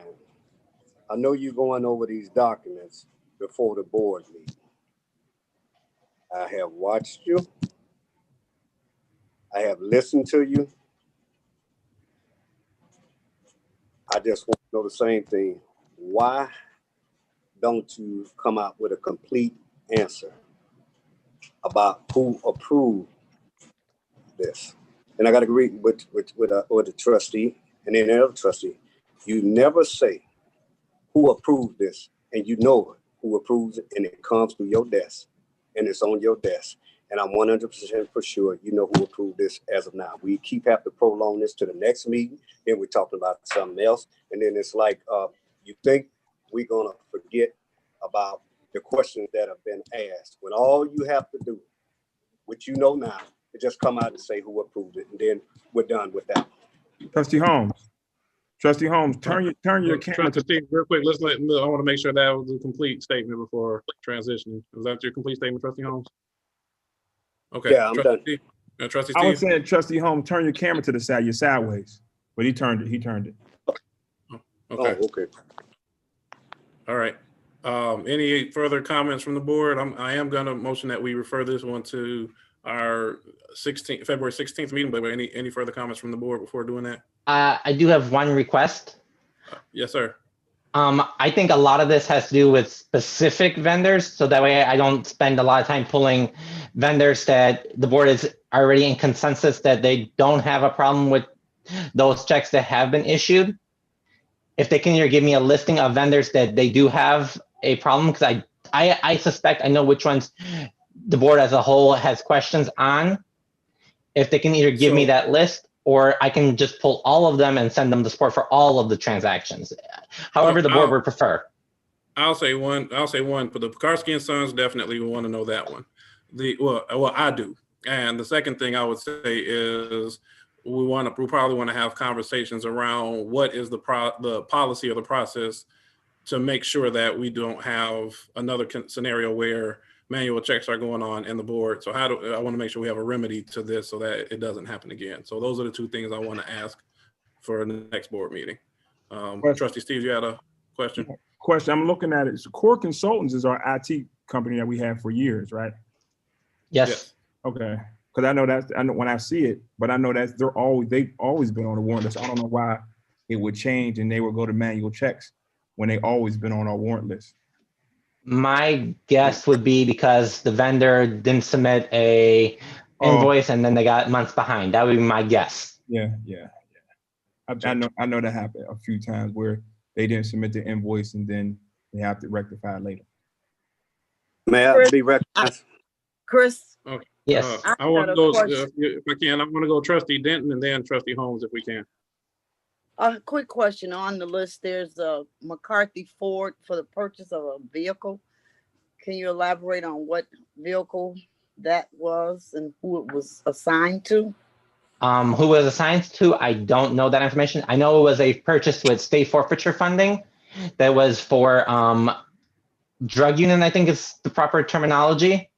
I know you're going over these documents before the board meeting. I have watched you. I have listened to you. I just want to know the same thing. Why don't you come out with a complete answer about who approved this? And I got to agree with the trustee and then the other trustee. You never say who approved this, and you know who approves it, and it comes to your desk, and it's on your desk. And I'm 100% for sure you know who approved this as of now. We keep having to prolong this to the next meeting, then we're talking about something else, and then it's like you think we're gonna forget about the questions that have been asked, when all you have to do, which you know now, is just come out and say who approved it, and then we're done with that. Trustee Holmes, turn your camera Trustee to. Steve, real quick, I want to make sure that was a complete statement before transitioning. Was that your complete statement, Trustee Holmes? Okay. Yeah, I'm done. Trustee I was Steve? saying, Trustee Holmes, turn your camera to the side. You're sideways, but he turned it. Okay. Oh, okay. All right. Any further comments from the board? I am going to motion that we refer this one to our February 16th meeting, but any further comments from the board before doing that? I do have one request. Yes, sir. I think a lot of this has to do with specific vendors, so that way I don't spend a lot of time pulling vendors that the board is already in consensus that they don't have a problem with those checks that have been issued. If they can either give me a listing of vendors that they do have a problem, because I suspect I know which ones the board as a whole has questions on. If they can either give me that list, or I can just pull all of them and send them the support for all of the transactions. However, the board would prefer. I'll say one, but the Pekarsky and Sons definitely want to know that one. Well, I do. And the second thing I would say is we probably want to have conversations around what is the policy or the process to make sure that we don't have another scenario where manual checks are going on in the board. So I want to make sure we have a remedy to this so that it doesn't happen again. So those are the two things I want to ask for the next board meeting. Trustee Steve, you had a question? I'm looking at it. So Core Consultants is our IT company that we have for years, right? Yes. Okay. Because I know when I see it, but I know that they've always been on the warrant list. I don't know why it would change and they would go to manual checks when they always been on our warrant list. My guess would be because the vendor didn't submit a invoice and then they got months behind. That would be my guess. Yeah. I know that happened a few times where they didn't submit the invoice and then they have to rectify it later. May I be recognized? Chris? Okay. Yes. I want to go, if I can, I want to go Trustee Denton and then Trustee Holmes if we can. A quick question. On the list, there's McCarthy Ford for the purchase of a vehicle. Can you elaborate on what vehicle that was and who it was assigned to? Who was assigned to? I don't know that information. I know it was a purchase with state forfeiture funding that was for drug union, I think is the proper terminology.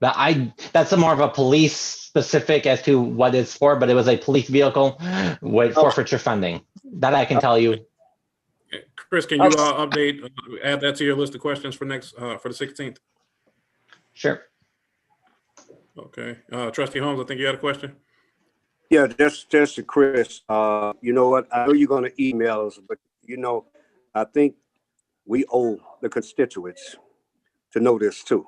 But that's more of a police specific as to what it's for, but it was a police vehicle with forfeiture funding. That I can tell you. Okay. Chris, can you update, add that to your list of questions for the 16th? Sure. Okay. Trustee Holmes, I think you had a question. Yeah, just to Chris. You know what? I know you're going to email us, but I think we owe the constituents to know this too.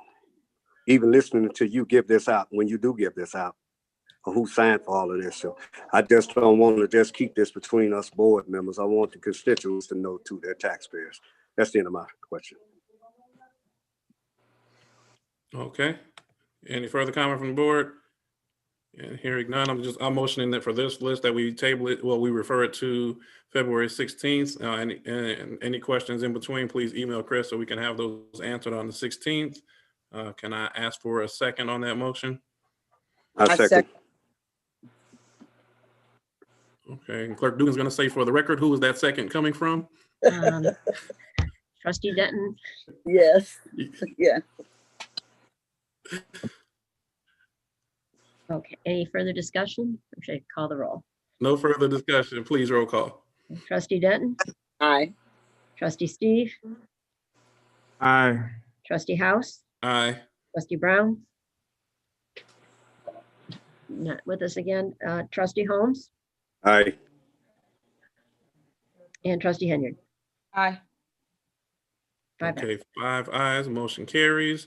Even listening to you give this out, when you do give this out, who signed for all of this. So I just don't want to just keep this between us board members. I want the constituents to know too, their taxpayers. That's the end of my question. Okay. Any further comment from the board? And hearing none, I'm motioning that for this list that we table it, we refer it to February 16th. And any questions in between, please email Chris so we can have those answered on the 16th. Can I ask for a second on that motion? I second. Okay, and Clerk Dugan's going to say for the record, who is that second coming from? Trustee Denton. Yes. Yeah. Okay, any further discussion? Or should I call the roll? No further discussion. Please roll call. Trustee Denton, Aye. trustee Steve, Aye. trustee House, Aye. trustee Brown. Not with us again. Trustee Holmes Aye. and trustee Henyard. Aye. 5 Okay, 5 ayes, motion carries.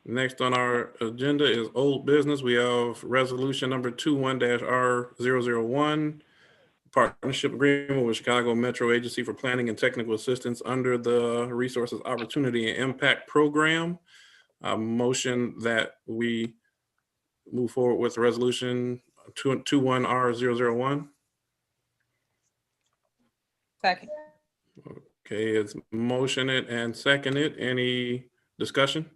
Next on our agenda is old business. We have resolution number 21-R001, partnership agreement with Chicago Metro Agency for Planning and Technical Assistance under the Resources Opportunity and Impact Program. A motion that we move forward with resolution 21-R001. Second. Okay, it's motioned and seconded. Any discussion?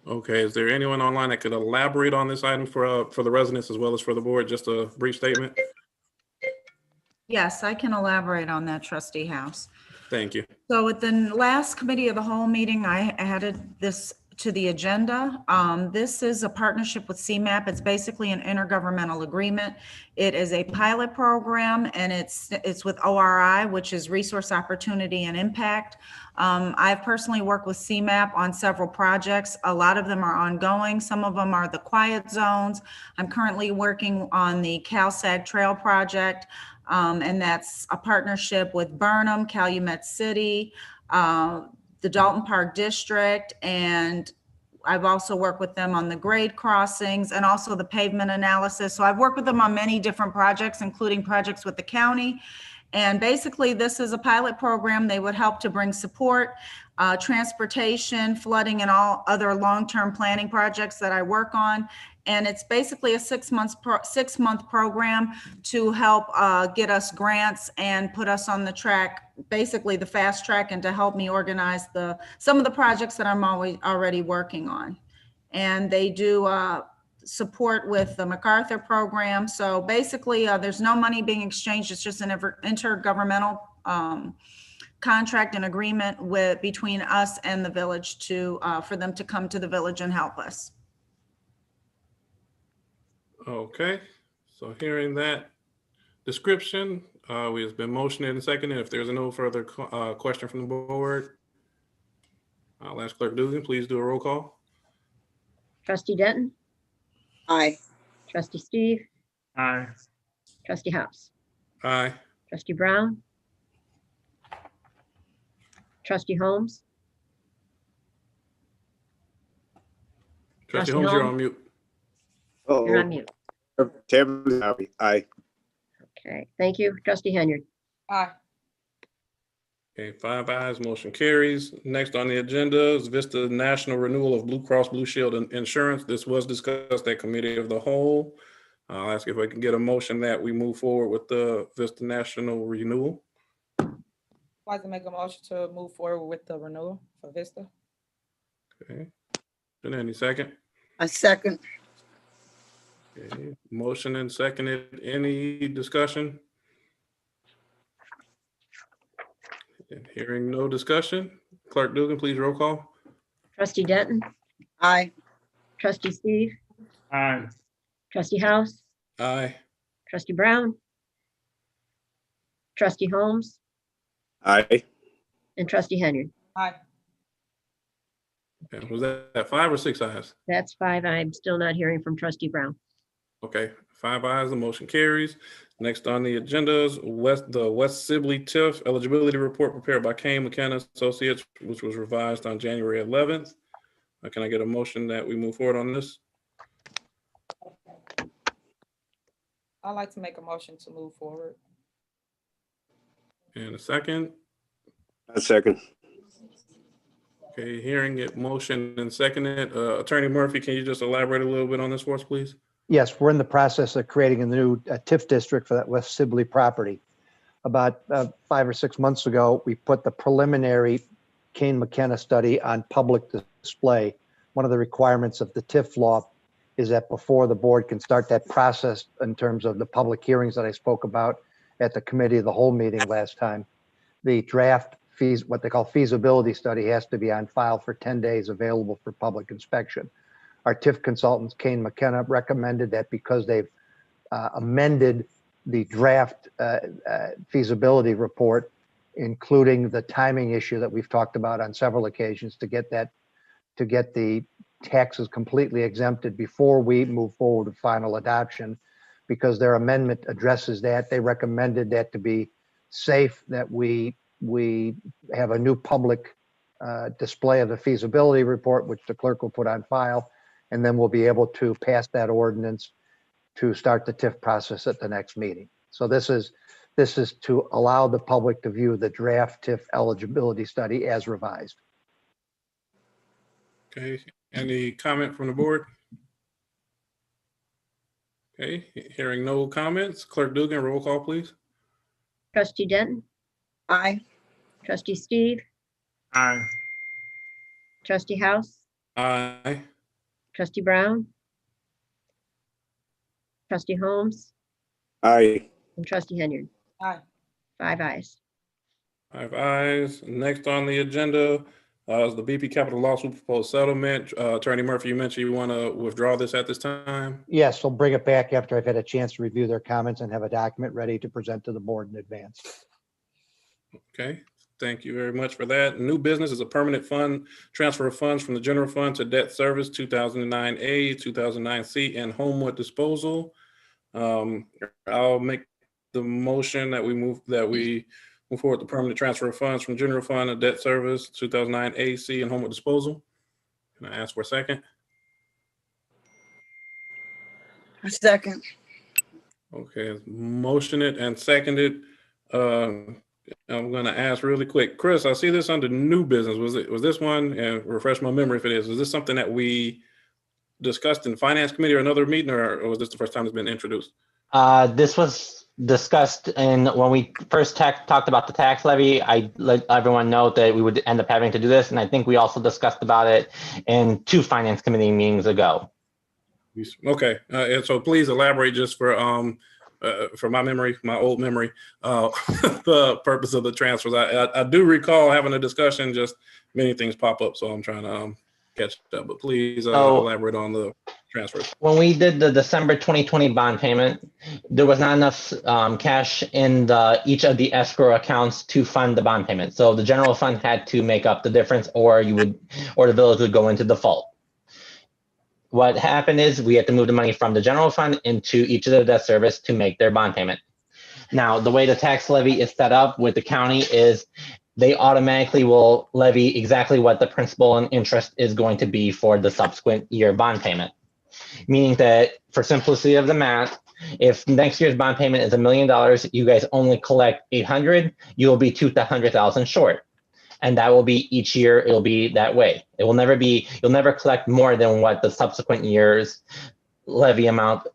Okay, is there anyone online that could elaborate on this item for the residents as well as for the board? Just a brief statement. Yes, I can elaborate on that, trustee House. Thank you. So at the last committee of the whole meeting, I added this to the agenda. This is a partnership with CMAP. It's basically an intergovernmental agreement. It is a pilot program, and it's with ORI, which is Resource Opportunity and Impact. I've personally worked with CMAP on several projects. A lot of them are ongoing. Some of them are the quiet zones. I'm currently working on the CalSag Trail project, and that's a partnership with Burnham, Calumet City, the Dolton Park District, and I've also worked with them on the grade crossings and also the pavement analysis. So I've worked with them on many different projects, including projects with the county. And basically, this is a pilot program. They would help to bring support, transportation, flooding, and all other long-term planning projects that I work on. And it's basically a 6-month program to help get us grants and put us on the track, basically the fast track, and to help me organize some of the projects that I'm already working on. And they do support with the MacArthur program. So basically, there's no money being exchanged. It's just an intergovernmental contract and agreement between us and the village for them to come to the village and help us. Okay, so hearing that description, we have been motioned and seconded. If there's no further question from the board, I'll ask Clerk Dugan, please do a roll call. Trustee Denton, Aye. trustee Steve, Aye. trustee House, Aye. trustee Brown, trustee Holmes, Trustee Trustee Holmes, you're Holmes? on mute. you're on mute. Aye. Okay, thank you. Trustee Henyard. Aye. Okay, 5 ayes, motion carries. Next on the agenda is Vista National Renewal of Blue Cross Blue Shield Insurance. This was discussed at Committee of the Whole. I'll ask if I can get a motion that we move forward with the Vista National renewal. I'd like to make a motion to move forward with the renewal for Vista. Okay, and any second? A second. Okay, motion and seconded. Any discussion? And hearing no discussion, Clerk Dugan, please roll call. Trustee Denton, Aye. trustee Steve, Aye. trustee House, Aye. trustee Brown, trustee Holmes, Aye. and trustee Henyard. Aye. Okay, was that 5 or 6 ayes? That's 5. I'm still not hearing from trustee Brown. Okay, 5 ayes, the motion carries. Next on the agenda is the West Sibley TIF eligibility report prepared by Kane McKenna Associates, which was revised on January 11th. Can I get a motion that we move forward on this? I'd like to make a motion to move forward. And a second? A second. Okay, hearing it, motion and seconded. Attorney Murphy, can you just elaborate a little bit on this for us, please? Yes, we're in the process of creating a new TIF district for that West Sibley property. About 5 or 6 months ago, we put the preliminary Kane McKenna study on public display. One of the requirements of the TIF law is that before the board can start that process in terms of the public hearings that I spoke about at the Committee of the Whole meeting last time, the draft what they call feasibility study has to be on file for 10 days, available for public inspection. Our TIF consultants, Kane McKenna, recommended that because they've amended the draft feasibility report, including the timing issue that we've talked about on several occasions, to get the taxes completely exempted before we move forward with final adoption, because their amendment addresses that. They recommended that to be safe, that we have a new public display of the feasibility report, which the clerk will put on file, and then we'll be able to pass that ordinance to start the TIF process at the next meeting. So this is to allow the public to view the draft TIF eligibility study as revised. Okay, any comment from the board? Okay, hearing no comments, Clerk Dugan, roll call, please. Trustee Denton, Aye. trustee Steve, Aye. trustee House, Aye. trustee Brown, trustee Holmes, Aye. and trustee Henyard. Aye. 5 ayes. 5 ayes. Next on the agenda is the BP Capital Lawsuit proposed settlement. Attorney Murphy, you mentioned you want to withdraw this at this time. Yes, we'll bring it back after I've had a chance to review their comments and have a document ready to present to the board in advance. Okay, thank you very much for that. New business is a permanent fund transfer of funds from the general fund to debt service 2009A, 2009C, and homeward disposal. I'll make the motion that we move forward the permanent transfer of funds from general fund to debt service 2009A, C, and homeward disposal. Can I ask for a second? A second. Okay, motion it and second it. I'm going to ask really quick, Chris. I see this under new business. Was this one? And refresh my memory if it is. Was this something that we discussed in finance committee or another meeting, or was this the first time it's been introduced? This was discussed when we first talked about the tax levy. I let everyone know that we would end up having to do this, and I think we also discussed about it in 2 finance committee meetings ago. Okay, and so please elaborate just for my memory, my old memory, the purpose of the transfers. I do recall having a discussion, just many things pop up, so I'm trying to catch up, but please elaborate on the transfers. When we did the December 2020 bond payment, there was not enough cash in each of the escrow accounts to fund the bond payment. So the general fund had to make up the difference, or the village would go into default. What happened is we had to move the money from the general fund into each of the debt service to make their bond payment. Now, the way the tax levy is set up with the county is they automatically will levy exactly what the principal and interest is going to be for the subsequent year bond payment. Meaning that, for simplicity of the math, if next year's bond payment is $1 million, you guys only collect 800, you will be 200,000 short. And that will be each year, it'll be that way. It will never be, you'll never collect more than what the subsequent year's levy amount,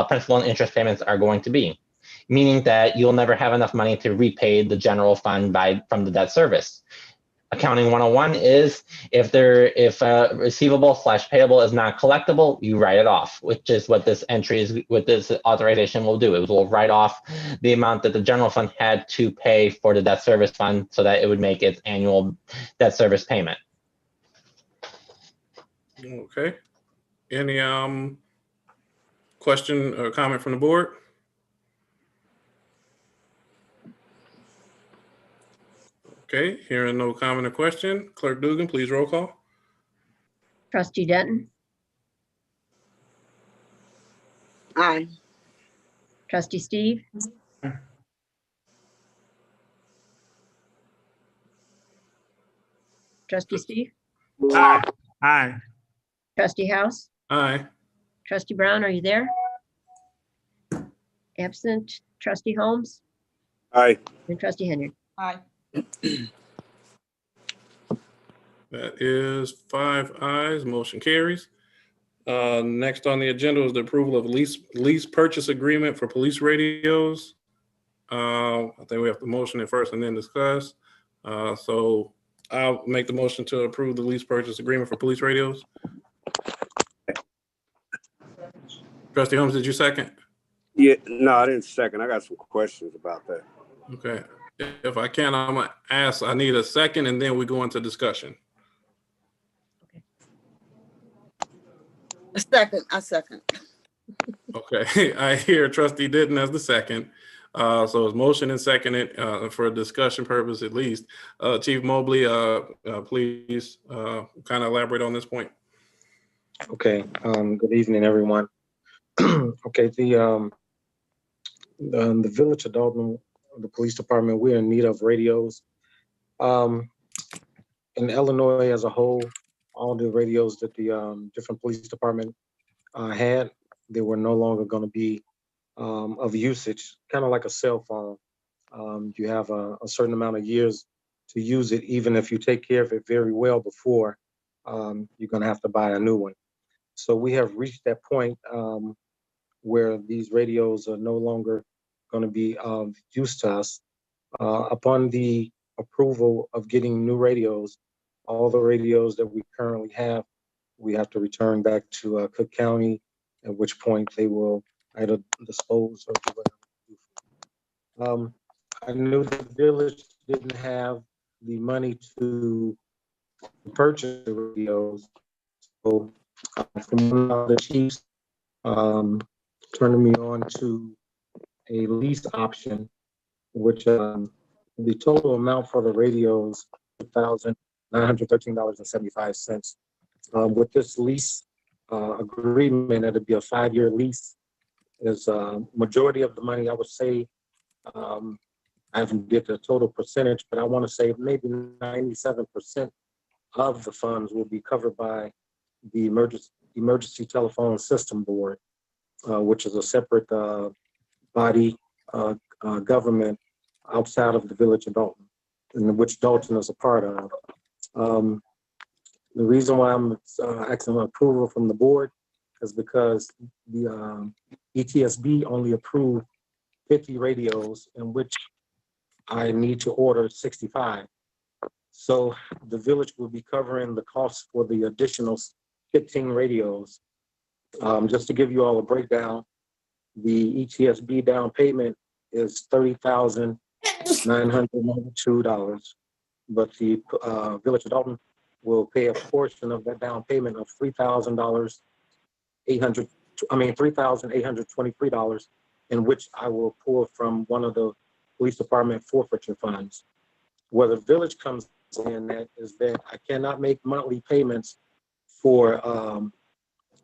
principal and interest payments are going to be. Meaning that you'll never have enough money to repay the general fund from the debt service. Accounting 101 is if a receivable / payable is not collectible, you write it off, which is what this entry is, what this authorization will do. It will write off the amount that the general fund had to pay for the debt service fund so that it would make its annual debt service payment. Okay. Any question or comment from the board? Okay, hearing no comment or question, Clerk Dugan, please roll call. Trustee Denton, Aye. trustee Steve, trustee Steve, Aye. Aye. trustee House, Aye. trustee Brown, are you there? Absent, trustee Holmes, Aye. and trustee Henyard. Aye. That is 5 ayes, motion carries. Next on the agenda is the approval of lease purchase agreement for police radios. I think we have to motion it first and then discuss. So I'll make the motion to approve the lease purchase agreement for police radios. Trustee Holmes, did you second? Yeah, no, I didn't second. I got some questions about that. Okay. if I can, I'm gonna ask, I need a second and then we go into discussion. I second. Okay, I hear Trustee Denton as the second. So it's motion and seconded for a discussion purpose at least. Chief Mobley, please kind of elaborate on this point. Okay, good evening, everyone. Okay, the Village of Dolton, the police department, we're in need of radios. In Illinois as a whole, all the radios that the different police department had, they were no longer going to be of usage, kind of like a cell phone. You have a certain amount of years to use it, even if you take care of it very well before, you're going to have to buy a new one. So we have reached that point where these radios are no longer going to be of use to us. Upon the approval of getting new radios, all the radios that we currently have, we have to return back to Cook County, at which point they will either dispose or do whatever. I knew the village didn't have the money to purchase the radios, so from one of the chiefs turning me on to a lease option, which the total amount for the radios $1,913.75. With this lease agreement, it'll be a 5-year lease. Is majority of the money, I would say, I haven't did the total percentage, but I want to say maybe 97% of the funds will be covered by the emergency telephone system board, which is a separate body government outside of the Village of Dolton, in which Dolton is a part of. The reason why I'm asking approval from the board is because the ETSB only approved 50 radios, in which I need to order 65. So the village will be covering the cost for the additional 15 radios. Just to give you all a breakdown, the ETSB down payment is $30,992, but the Village of Dolton will pay a portion of that down payment of $3,823, in which I will pull from one of the police department forfeiture funds. Where the village comes in, that is that I cannot make monthly payments for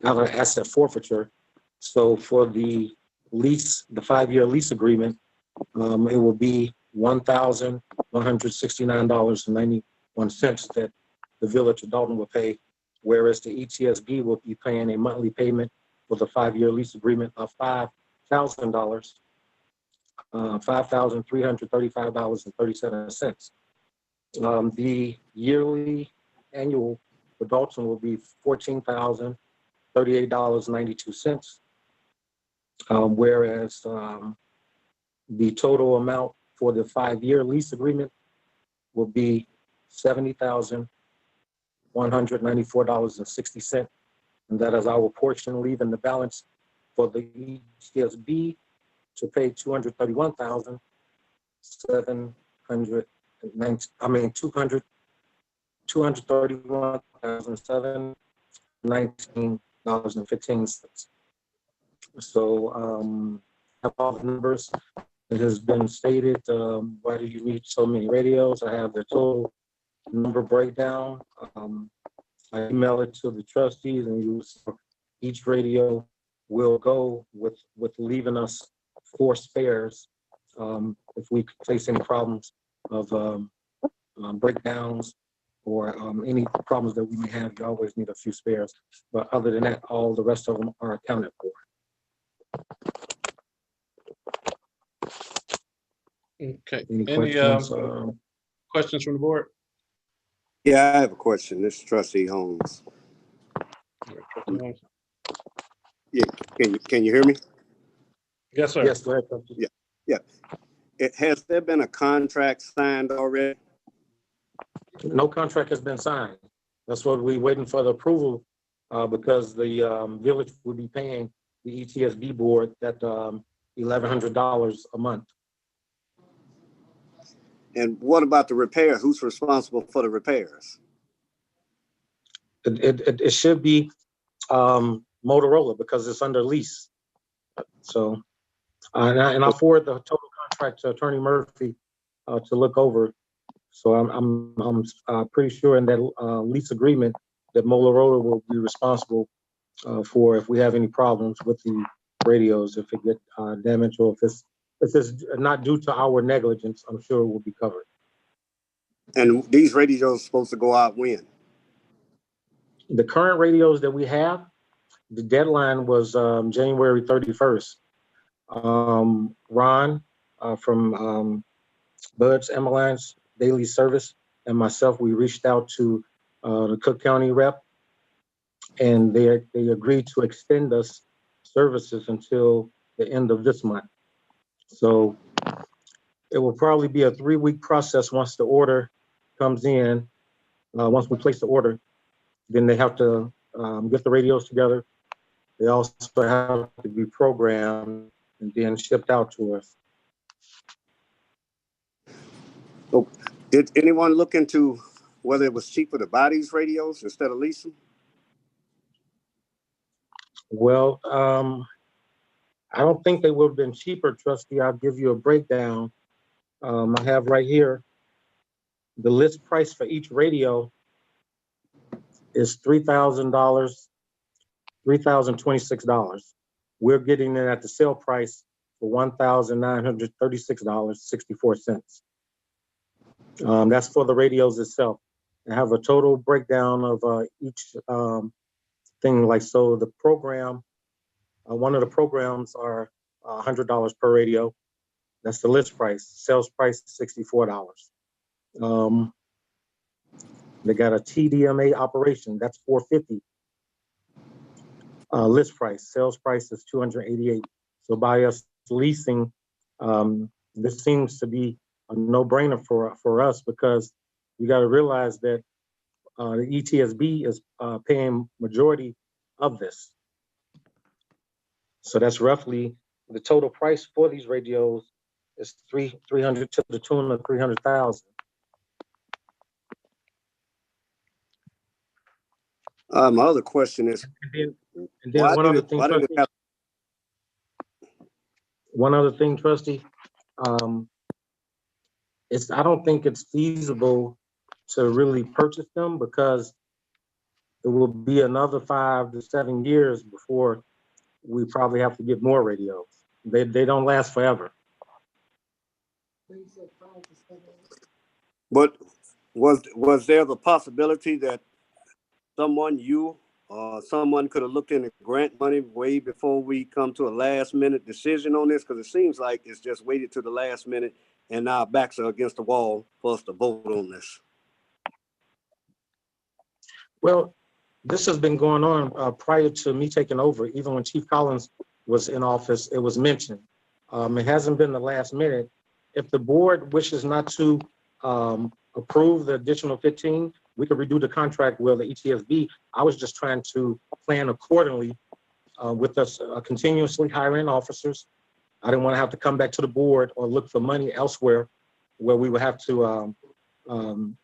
other asset forfeiture. So for the lease, the 5-year lease agreement, it will be $1,169.91 that the Village of Dolton will pay, whereas the ETSB will be paying a monthly payment for the 5-year lease agreement of $5,000, $5,335.37. The yearly annual for Dolton will be $14,038.92, whereas the total amount for the 5-year lease agreement will be $70,194.60, and that is our portion, leaving the balance for the ETSB to pay $231,719.15. So have all the numbers. It has been stated, why do you need so many radios? I have the total number breakdown. I email it to the trustees, and each radio will go with leaving us 4 spares. If we face any problems of breakdowns or any problems that we may have, you always need a few spares. But other than that, all the rest of them are accounted for. Okay. Any Any questions? questions from the board? Yeah, I have a question. This is Trustee Holmes. Yeah, can you hear me? Yes, sir. Yes, go ahead, Trustee. Yeah. Has there been a contract signed already? No contract has been signed. That's what we're waiting for the approval, because the village will be paying the ETSB board that $1,100 a month. And what about the repair? Who's responsible for the repairs? It should be Motorola because it's under lease. So, and I forward the total contract to Attorney Murphy to look over. So I'm pretty sure in that lease agreement that Motorola will be responsible for if we have any problems with the radios, if it get damaged, or if it's not due to our negligence. I'm sure it will be covered. And these radios are supposed to go out when? The current radios that we have, the deadline was January 31st. Ron from Bud's Ambulance Daily Service and myself, we reached out to the Cook County rep, and they agreed to extend us services until the end of this month. So it will probably be a 3-week process once the order comes in. Once we place the order, then they have to get the radios together. They also have to be programmed and then shipped out to us. So, did anyone look into whether it was cheaper to buy these radios instead of leasing? Well, I don't think they would have been cheaper, Trustee. I'll give you a breakdown. I have right here, the list price for each radio is $3,000, $3,026. We're getting it at the sale price for $1,936.64. That's for the radios itself. I have a total breakdown of each thing. Like, so the program, one of the programs are $100 per radio. That's the list price. Sales price is $64. They got a TDMA operation. That's $450. List price. Sales price is $288. So by us leasing, this seems to be a no-brainer for us, because you got to realize that the ETSB is paying majority of this. So that's roughly the total price for these radios is $300 to the tune of $300,000. My other question is, and then one other thing, Trustee. I don't think it's feasible to really purchase them, because it will be another 5 to 7 years before we probably have to get more radios. They don't last forever. but was there the possibility that someone could have looked into grant money way before we come to a last minute decision on this? Because it seems like it's just waited to the last minute and now our backs are against the wall for us to vote on this. Well, this has been going on prior to me taking over. Even when Chief Collins was in office, it was mentioned. It hasn't been the last minute. If the board wishes not to approve the additional 15, we could redo the contract with the ETSB. I was just trying to plan accordingly with us continuously hiring officers. I didn't want to have to come back to the board or look for money elsewhere where we would have to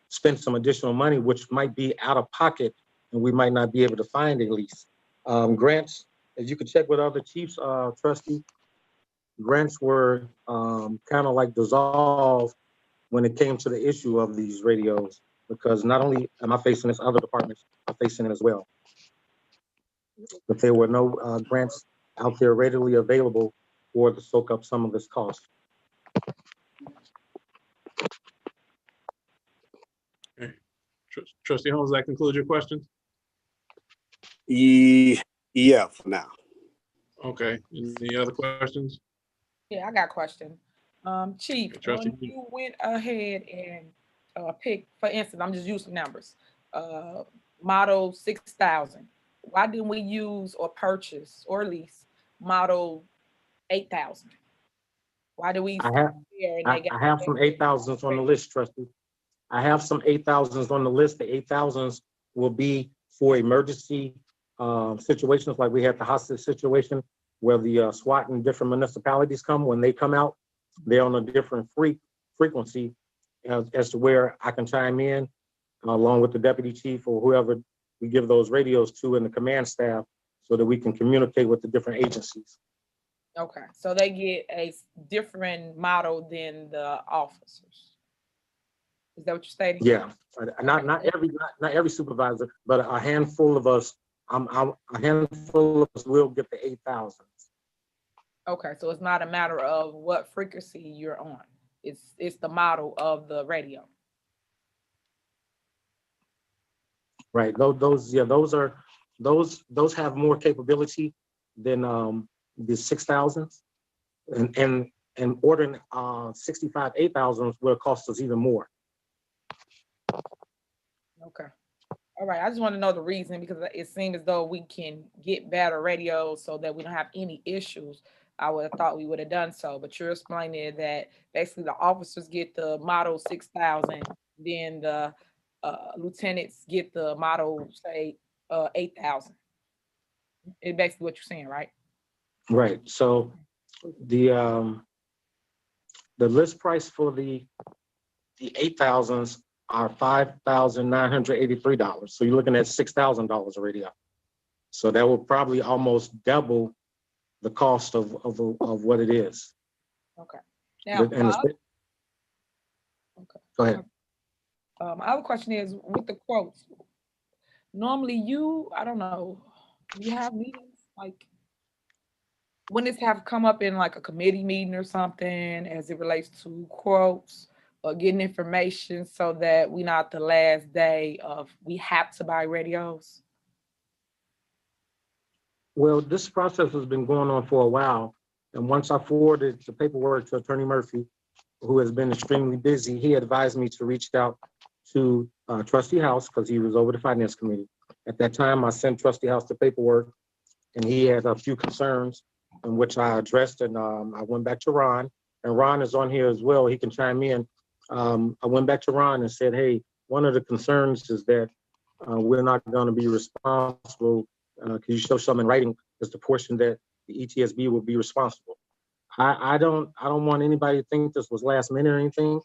spend some additional money, which might be out of pocket, and we might not be able to find at least. Grants, as you could check with other chiefs, Trustee, grants were kind of like dissolved when it came to the issue of these radios, because not only am I facing this, other departments are facing it as well. But there were no grants out there readily available for to soak up some of this cost. Okay. Trustee Holmes, does that conclude your questions? Yeah, for now. Okay. Any other questions? Yeah, I got a question. Chief, Trustee. when you went ahead and picked, for instance, I'm just using numbers, model 6000, why didn't we use or purchase or lease model 8000? Why do we? I have some 8000s on the list, Trustee. I have some 8000s on the list. The 8000s will be for emergency situations, like we had the hostage situation where the SWAT and different municipalities come. When they come out, they're on a different frequency as to where I can chime in, along with the deputy chief or whoever we give those radios to in the command staff, so that we can communicate with the different agencies. Okay, so they get a different model than the officers. Is that what you're stating? Yeah, not every supervisor, but a handful of us. A handful of us will get the 8,000. Okay, so it's not a matter of what frequency you're on. It's the model of the radio. Right. Those have more capability than the 6,000s, and ordering 65 8,000s will cost us even more. Okay. All right. I just want to know the reason, because it seems as though we can get better radios so that we don't have any issues. I would have thought we would have done so, but you're explaining that basically the officers get the model 6,000, then the lieutenants get the model, say, 8,000. It's basically what you're saying, right? Right. So the list price for the 8,000s are $5,983. So you're looking at $6,000 a radio. So that will probably almost double the cost of what it is. Okay. Now, Okay. Go ahead. My other question is with the quotes. Normally, I don't know, you have meetings like when this have come up in like a committee meeting or something as it relates to quotes or getting information so that we're not the last day of we have to buy radios? Well, this process has been going on for a while. And once I forwarded the paperwork to Attorney Murphy, who has been extremely busy, he advised me to reach out to Trustee House because he was over the Finance Committee. At that time, I sent Trustee House the paperwork, and he had a few concerns in which I addressed, and I went back to Ron, and Ron is on here as well. He can chime in. I went back to Ron and said, hey, one of the concerns is that we're not going to be responsible. Can you show some in writing as the portion that the ETSB will be responsible? I don't want anybody to think this was last minute or anything.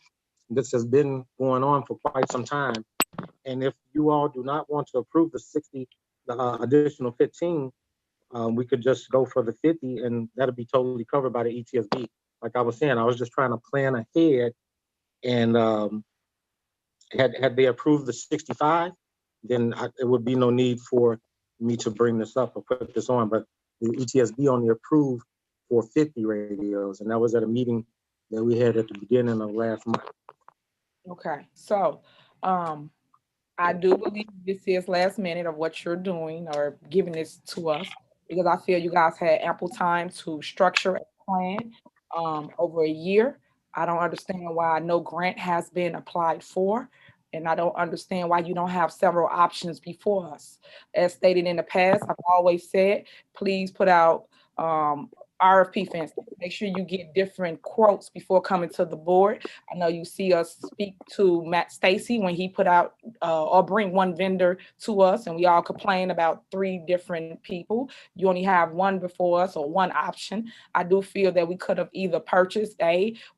This has been going on for quite some time. And if you all do not want to approve the 60, the additional 15, we could just go for the 50 and that'll be totally covered by the ETSB. Like I was saying, I was just trying to plan ahead, and had they approved the 65, then there would be no need for me to bring this up or put this on, but the ETSB only approved for 50 radios, and that was at a meeting that we had at the beginning of last month. Okay, so I do believe this is last minute of what you're doing or giving this to us, because I feel you guys had ample time to structure a plan over a year. I don't understand why no grant has been applied for, and I don't understand why you don't have several options before us. As stated in the past, I've always said, please put out RFP fence. Make sure you get different quotes before coming to the board. I know you see us speak to Matt Stacy when he put out or bring one vendor to us, and we all complain about 3 different people. You only have one before us or one option. I do feel that we could have either purchased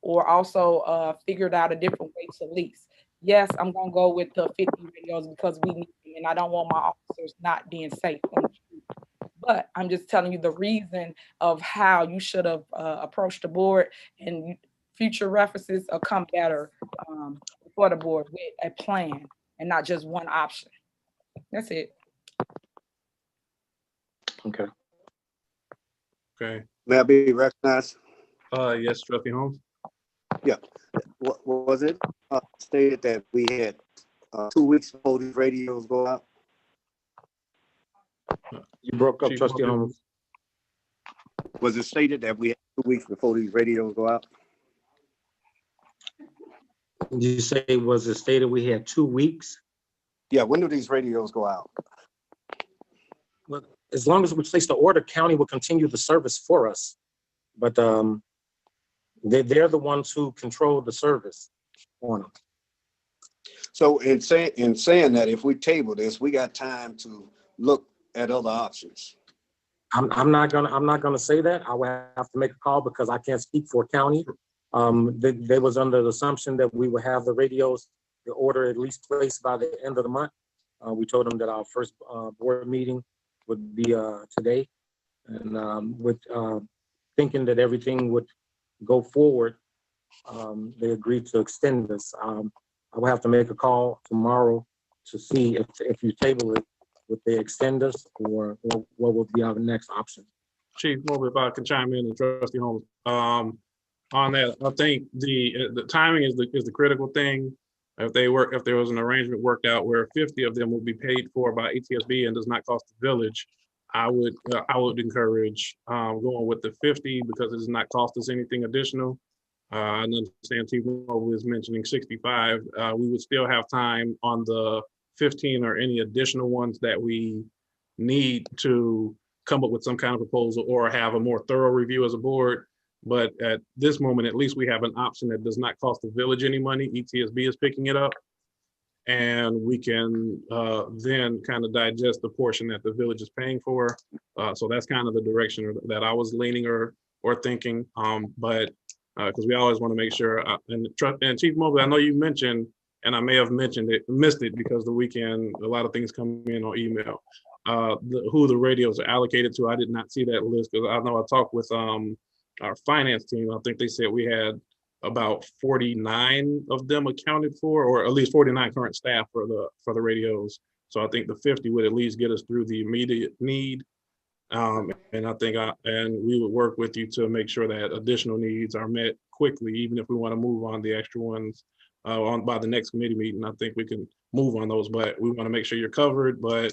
or also figured out a different way to lease. Yes, I'm gonna go with the 50 radios because we need them, and I don't want my officers not being safe. But I'm just telling you the reason of how you should have approached the board, and future references will come better before the board with a plan and not just one option. That's it. Okay. Okay. May I be recognized? Yes, Trustee Holmes. Yeah. What was it stated that we had 2 weeks before these radios go out? You broke up, Trustee Holmes. Was it stated that we had 2 weeks before these radios go out? Did you say, was it stated we had 2 weeks? Yeah, when do these radios go out? Well, as long as we place the order, county will continue the service for us. But they're the ones who control the service on them. So in saying that, if we table this, we got time to look at other options. I'm not gonna say that. I will have to make a call because I can't speak for county. They was under the assumption that we would have the radios, the order at least placed by the end of the month. We told them that our first board meeting would be today. And with thinking that everything would go forward, they agreed to extend this. I will have to make a call tomorrow to see if you table it, would they extend us or what would be our next option? Chief Mobley, if I can chime in, and Trustee Holmes, on that, I think the timing is the critical thing. If there was an arrangement worked out where 50 of them will be paid for by ETSB and does not cost the village, I would encourage going with the 50 because it does not cost us anything additional. I understand Chief Mobley is mentioning 65. We would still have time on the 15 or any additional ones that we need to come up with some kind of proposal or have a more thorough review as a board. But at this moment, at least we have an option that does not cost the village any money. ETSB is picking it up. And we can then kind of digest the portion that the village is paying for. So that's kind of the direction that I was leaning or thinking. But because we always want to make sure, and Chief Mobley, I know you mentioned, and I may have missed it because the weekend, a lot of things come in on email. Who the radios are allocated to, I did not see that list because I know I talked with our finance team. I think they said we had about 49 of them accounted for, or at least 49 current staff for the radios. So I think the 50 would at least get us through the immediate need. And I think and we would work with you to make sure that additional needs are met quickly, even if we want to move on the extra ones by the next committee meeting. I think we can move on those, but we want to make sure you're covered. But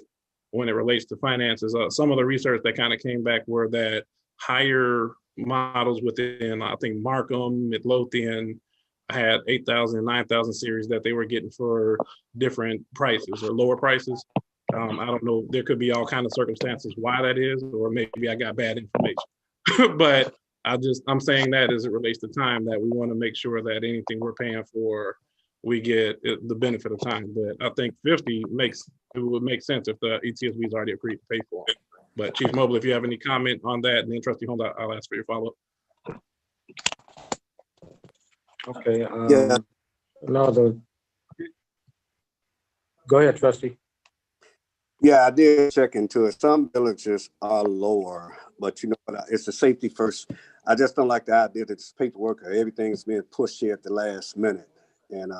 when it relates to finances, some of the research that kind of came back were that higher models within, I think Markham, Midlothian had 8,000 and 9,000 series that they were getting for different prices or lower prices. I don't know, there could be all kinds of circumstances why that is, or maybe I got bad information. But I'm saying that as it relates to time, that we want to make sure that anything we're paying for, we get the benefit of time. But I think 50 would make sense if the ETSB is already agreed to pay for it. But Chief Mobley, if you have any comment on that, and then Trustee Holmes, I'll ask for your follow-up. Okay. Yeah. Go ahead, Trustee. Yeah, I did check into it. Some villages are lower, but you know what? It's the safety first. I just don't like the idea that it's paperwork or everything is being pushed here at the last minute. And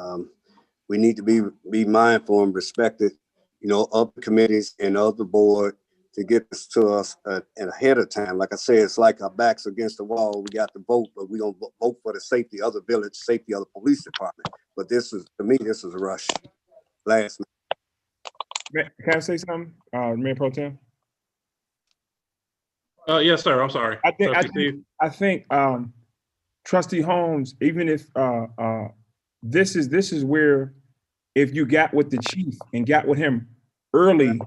we need to be mindful and respected, you know, of the committees and of the board to get this to us ahead of time. Like I said, it's like our backs against the wall. We got to vote, but we don't vote for the safety of the village, safety of the police department. But this is, to me, this is a rush. Last minute. Can I say something, Mayor Pro Tem? Yes, sir. I'm sorry. I think Trustee Holmes, even if this is where, if you got with the chief and got with him early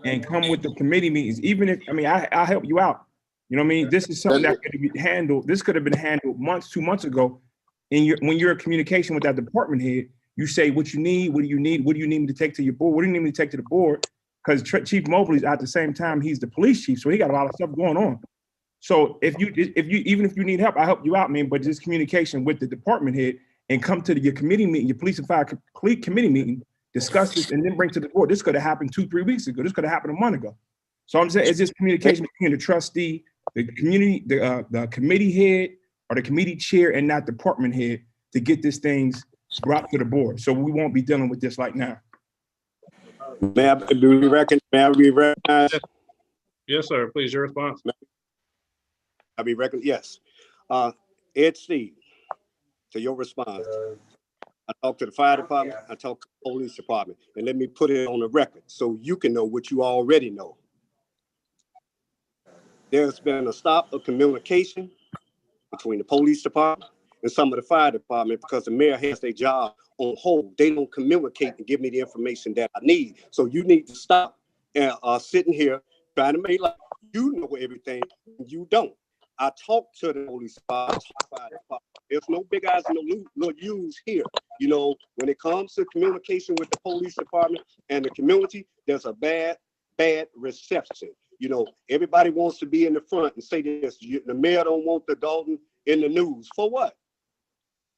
and come with the committee meetings, even if, I mean, I'll help you out. You know what I mean? This is something that could be handled. This could have been handled 2 months ago. And when you're in communication with that department head, you say what you need, what do you need me to take to your board? What do you need me to take to the board? Because Chief Mobley's at the same time, he's the police chief, so he got a lot of stuff going on. So even if you need help, I help you out, man. But just communication with the department head and come to your committee meeting, your police and fire committee meeting, discuss this, and then bring to the board. This could have happened 2-3 weeks ago. This could have happened a month ago. So I'm saying it's just communication between the trustee, the community, the committee head, or the committee chair, and not department head to get these things brought to the board. So we won't be dealing with this like now. May I be recognized? Yes, sir. Please, your response. I'll be recognized. Yes. Ed Steve, to your response. I talked to the fire department, I talked to the police department, and let me put it on the record so you can know what you already know. There's been a stop of communication between the police department and some of the fire department because the mayor has their job on hold. They don't communicate and give me the information that I need. So you need to stop sitting here trying to make like you know everything. You don't. I talked to the police department. There's no big eyes and no little U's here. You know, when it comes to communication with the police department and the community, there's a bad reception. You know, everybody wants to be in the front and say this. The mayor don't want the Dolton in the news. For what?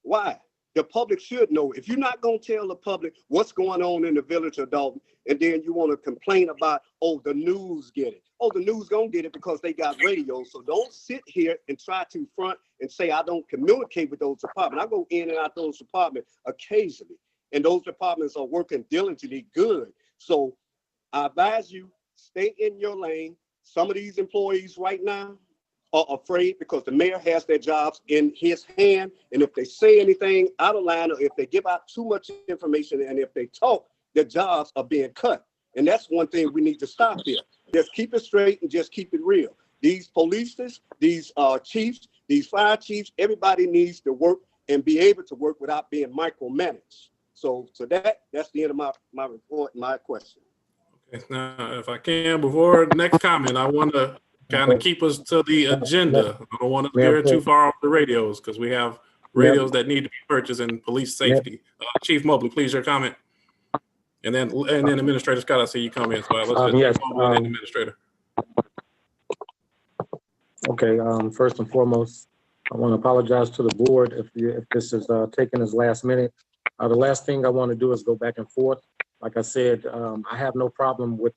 Why? The public should know. If you're not going to tell the public what's going on in the village of Dolton, and then you want to complain about, oh, the news get it. Oh, the news going to get it because they got radio. So don't sit here and try to front and say, I don't communicate with those departments. I go in and out those departments occasionally, and those departments are working diligently good. So I advise you, stay in your lane. Some of these employees right now are afraid because the mayor has their jobs in his hand. And if they say anything out of line, or if they give out too much information, and if they talk, their jobs are being cut. And that's one thing we need to stop here. Just keep it straight and just keep it real. These police, these chiefs, these fire chiefs, everybody needs to work and be able to work without being micromanaged. So that's the end of my report, my question. Okay, now, if I can, before next comment, I want to kind of keep us to the agenda. I don't want to veer too far off the radios because we have radios that need to be purchased in police safety. Chief Mobley, please, your comment. And then Administrator Scott, I see you come in. So let's get Yes, Mobley and Administrator. Okay, first and foremost, I want to apologize to the board if this is taking as last minute. The last thing I want to do is go back and forth. Like I said, I have no problem with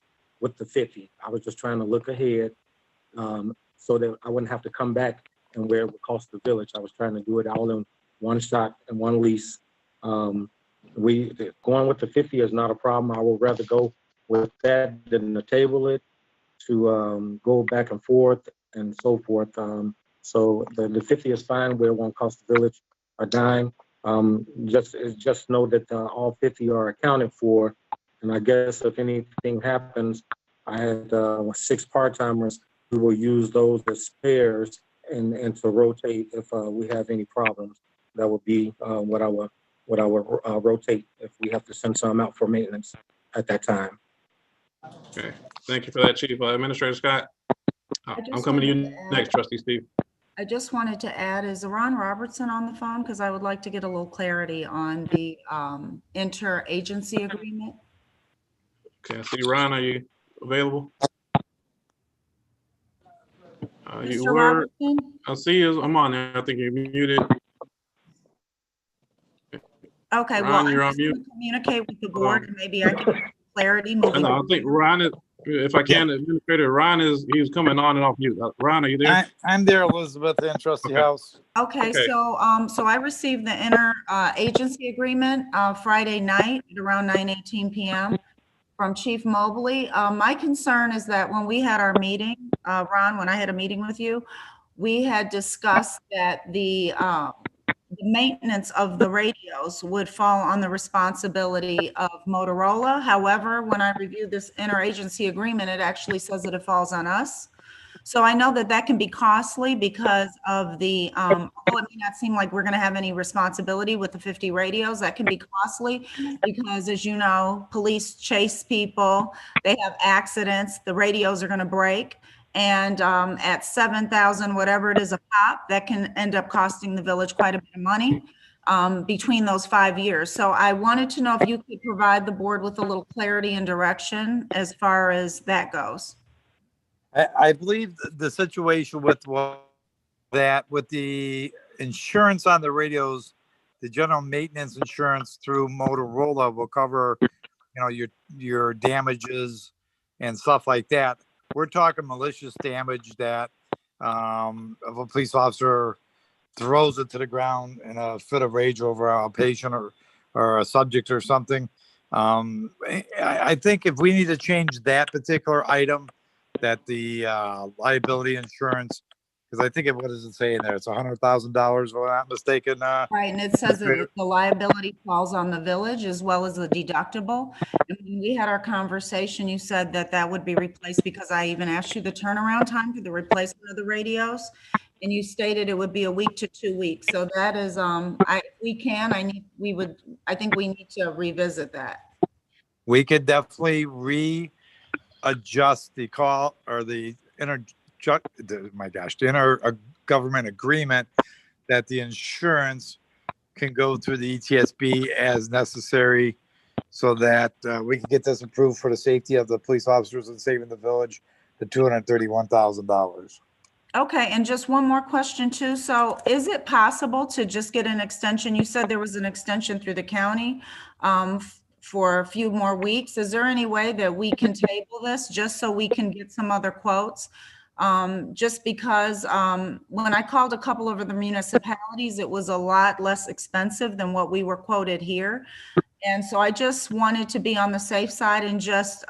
the 50. I was just trying to look ahead so that I wouldn't have to come back and where it would cost the village. I was trying to do it all in one shot and one lease. Going with the 50 is not a problem. I would rather go with that than to table it, to go back and forth and so forth. So the 50 is fine where it won't cost the village a dime. Just know that all 50 are accounted for. And I guess if anything happens, I had 6 part-timers who will use those as spares and to rotate if we have any problems. That would be what I would rotate if we have to send some out for maintenance at that time. Okay, thank you for that, Chief. Administrator Scott, I'm coming to you next, Trustee Steve. I just wanted to add, is Ron Robertson on the phone? Because I would like to get a little clarity on the interagency agreement. Okay, I see Ron, are you available? Mr. Robertson? I see you, I'm on there. I think you're muted. Okay, Ron, well, you're I'm on mute. communicate with the board and maybe I can get clarity moving. I think Ron is, if I can, Administrator, he's coming on and off mute. Ron, are you there? I'm there, Elizabeth, and Trustee House. Okay, so so I received the interagency agreement Friday night at around 9:18 p.m. from Chief Mobley. My concern is that when we had our meeting, Ron, when I had a meeting with you, we had discussed that the maintenance of the radios would fall on the responsibility of Motorola. However, when I reviewed this interagency agreement, it actually says that it falls on us. So I know that that can be costly because of the, although it may not seem like we're going to have any responsibility with the 50 radios, that can be costly because, as you know, police chase people, they have accidents, the radios are going to break. And at $7,000, whatever it is a pop, that can end up costing the village quite a bit of money between those 5 years. So I wanted to know if you could provide the board with a little clarity and direction as far as that goes. I believe the situation with the insurance on the radios, the general maintenance insurance through Motorola will cover, your damages and stuff like that. We're talking malicious damage that if a police officer throws it to the ground in a fit of rage over a patient or a subject or something. I think if we need to change that particular item, that the liability insurance, because I think what does it say in there? It's $100,000, if I'm not mistaken. Right, and it says that the liability falls on the village as well as the deductible. And when we had our conversation, you said that that would be replaced because I even asked you the turnaround time for the replacement of the radios. And you stated it would be a week to 2 weeks. So that is, I think we need to revisit that. We could definitely readjust the call or the intergovernment agreement that the insurance can go through the ETSB as necessary so that we can get this approved for the safety of the police officers and saving the village the $231,000. Okay, and just one more question too. So is it possible to just get an extension? You said there was an extension through the county for a few more weeks. Is there any way that we can table this just so we can get some other quotes? Just because when I called a couple of the municipalities, it was a lot less expensive than what we were quoted here. And so I just wanted to be on the safe side and just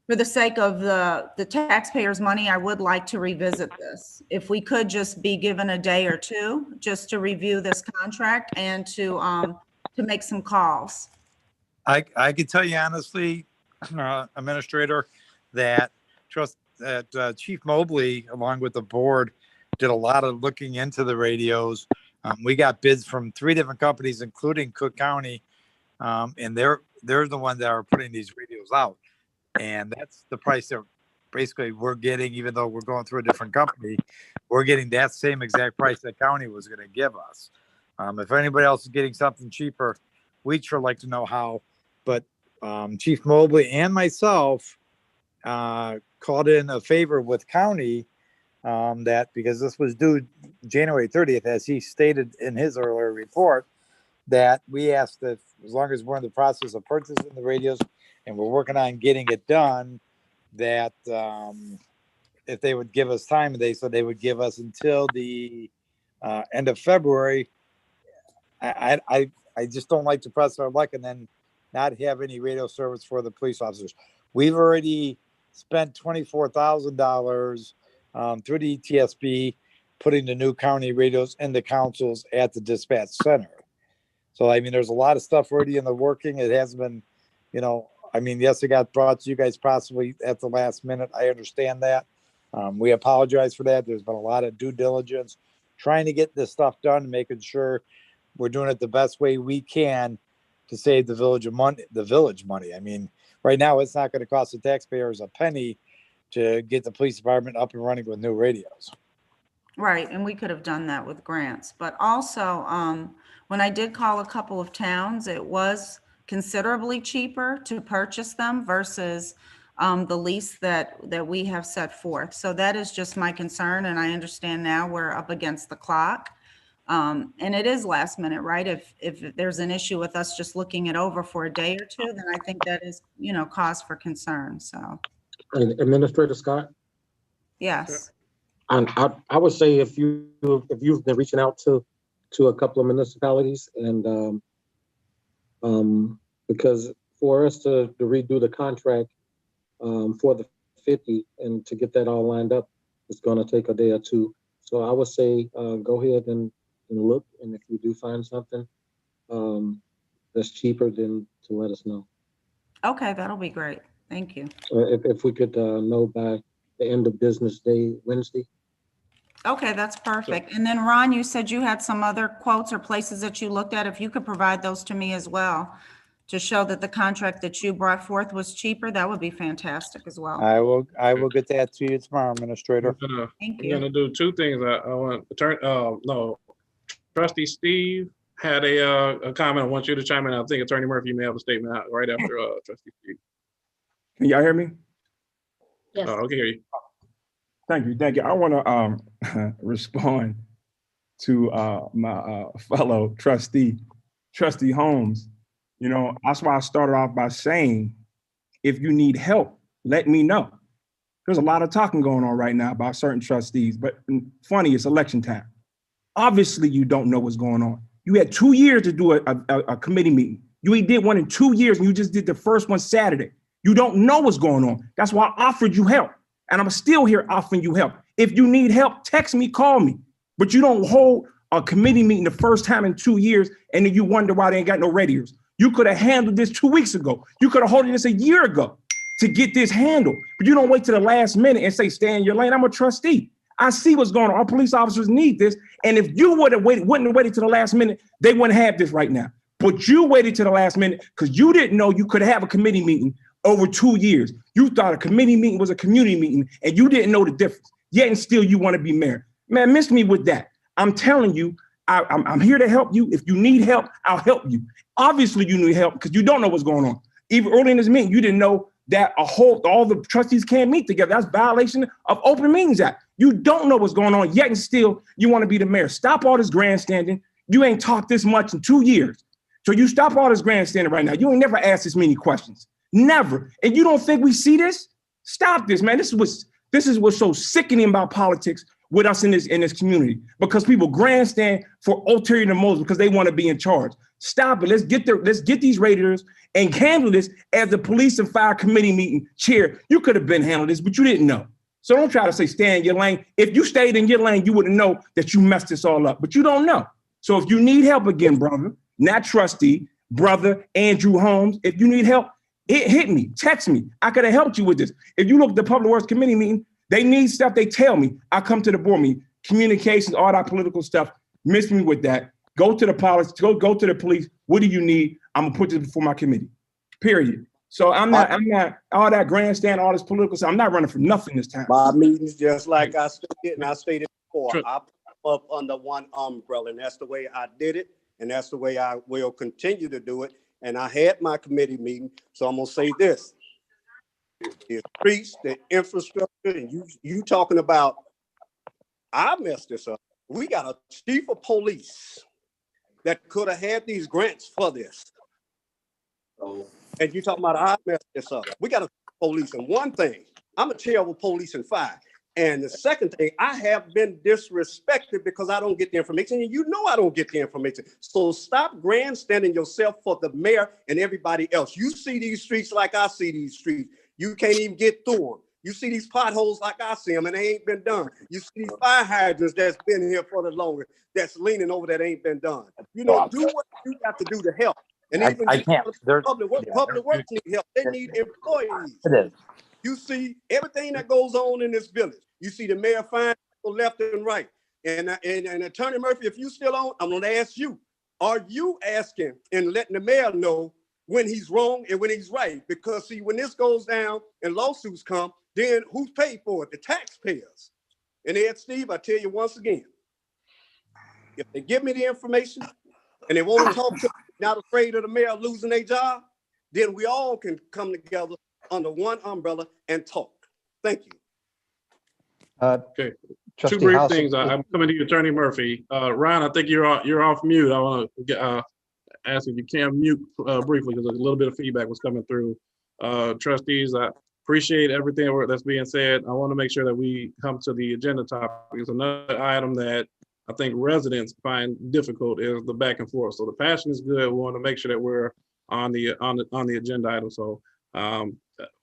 for the sake of the taxpayers' money, I would like to revisit this. If we could just be given a day or two just to review this contract and to make some calls. I can tell you honestly, Administrator, that Chief Mobley, along with the board, did a lot of looking into the radios. We got bids from 3 different companies, including Cook County, and they're the ones that are putting these radios out. And that's the price that basically we're getting, even though we're going through a different company, we're getting that same exact price that county was going to give us. If anybody else is getting something cheaper, we'd sure like to know how. But Chief Mobley and myself called in a favor with county that because this was due January 30th, as he stated in his earlier report, that we asked if, as long as we're in the process of purchasing the radios and we're working on getting it done, that if they would give us time, they said they would give us until the end of February. I just don't like to press our luck and then not have any radio service for the police officers. We've already spent $24,000 through the ETSB, putting the new county radios in the councils at the dispatch center. So, I mean, there's a lot of stuff already in the working. It hasn't been, I mean, yes, it got brought to you guys possibly at the last minute. I understand that. We apologize for that. There's been a lot of due diligence trying to get this stuff done and making sure we're doing it the best way we can to save the village money. I mean, right now it's not going to cost the taxpayers a penny to get the police department up and running with new radios. Right, and we could have done that with grants. But also, when I did call a couple of towns, it was considerably cheaper to purchase them versus the lease that we have set forth. So that is just my concern, and I understand now we're up against the clock. And it is last minute, right? If there's an issue with us just looking it over for a day or two, then I think that is, cause for concern. So, Administrator Scott? Yes. I would say if you've been reaching out to a couple of municipalities and because for us to redo the contract for the 50 and to get that all lined up, it's going to take a day or two. So I would say go ahead and look, and if you do find something that's cheaper, then to let us know. Okay, that'll be great. Thank you. If we could know by the end of business day, Wednesday. Okay, that's perfect. And then Ron, you said you had some other quotes or places that you looked at. If you could provide those to me as well to show that the contract that you brought forth was cheaper, that would be fantastic as well. I will get that to you tomorrow, Administrator. Thank I'm you. gonna do 2 things. I want Trustee Steve had a comment. I want you to chime in. I think Attorney Murphy may have a statement out right after Trustee Steve. Can y'all hear me? Yes. I can hear you. Thank you. I want to respond to my fellow trustee Holmes. That's why I started off by saying, if you need help, let me know. There's a lot of talking going on right now about certain trustees, but funny, it's election time. Obviously, you don't know what's going on. You had 2 years to do a committee meeting. You did one in 2 years, and you just did the first one Saturday. You don't know what's going on. That's why I offered you help. And I'm still here offering you help. If you need help, text me, call me. But you don't hold a committee meeting the first time in 2 years, and then you wonder why they ain't got no radios. You could have handled this 2 weeks ago. You could have held this a year ago to get this handled. But you don't wait to the last minute and say, stay in your lane. I'm a trustee. I see what's going on. Our police officers need this. And if you wouldn't have waited to the last minute, they wouldn't have this right now. But you waited to the last minute because you didn't know you could have a committee meeting over 2 years. You thought a committee meeting was a community meeting and you didn't know the difference. Yet and still you want to be mayor. Man, miss me with that. I'm telling you, I'm here to help you. If you need help, I'll help you. Obviously you need help because you don't know what's going on. Even early in this meeting, you didn't know that all the trustees can't meet together. That's violation of Open Meetings Act. You don't know what's going on, yet and still you want to be the mayor. Stop all this grandstanding. You ain't talked this much in 2 years. So you stop all this grandstanding right now. You ain't never asked this many questions. Never. And you don't think we see this? Stop this, man. This is what's so sickening about politics with us in this community, because people grandstand for ulterior motives because they want to be in charge. Stop it. Let's get these raiders and handle this as the police and fire committee meeting chair. You could have been handled this, but you didn't know. So don't try to say stay in your lane. If you stayed in your lane, you wouldn't know that you messed this all up, but you don't know. So if you need help again, brother, not trustee, brother Andrew Holmes, if you need help, hit me, text me. I could have helped you with this. If you look at the Public Works Committee meeting, they need stuff, they tell me. I come to the board meeting, communications, all that political stuff, miss me with that. Go to the police, go to the police. What do you need? I'm gonna put this before my committee, period. So I'm not all that grandstand, all this political stuff. I'm not running for nothing this time. My meetings, just like I stated, and I stated before, I put them up under one umbrella, and that's the way I did it, and that's the way I will continue to do it. And I had my committee meeting, so I'm gonna say this: the streets, the infrastructure, and you talking about, I messed this up. We got a chief of police that could have had these grants for this. And you talking about I messed this up. We got a police, and one thing, I'm a chair of police and fire. And the second thing, I have been disrespected because I don't get the information, and you know I don't get the information. So stop grandstanding yourself for the mayor and everybody else. You see these streets like I see these streets. You can't even get through them. You see these potholes like I see them, and they ain't been done. You see these fire hydrants that's been here for the longest, that's leaning over that ain't been done. You know, do what you got to do to help. And even I can't. public works need help. They need employees. It is. You see everything that goes on in this village. You see the mayor fine people left and right. And Attorney Murphy, if you still on, I'm gonna ask you, are you asking and letting the mayor know when he's wrong and when he's right? Because see, when this goes down and lawsuits come, then who's paid for it? The taxpayers. And Ed Steve, I tell you once again, if they give me the information and they want to talk to me, not afraid of the mayor losing their job, then we all can come together under one umbrella and talk. Thank you. Okay. Trustee Two brief House, things. I'm coming to you, Attorney Murphy. Ryan, I think you're off mute. I want to ask if you can mute briefly because a little bit of feedback was coming through. Trustees, I appreciate everything that's being said. I want to make sure that we come to the agenda topic. It's another item that I think residents find difficult is the back and forth. So the passion is good. We want to make sure that we're on the agenda item. So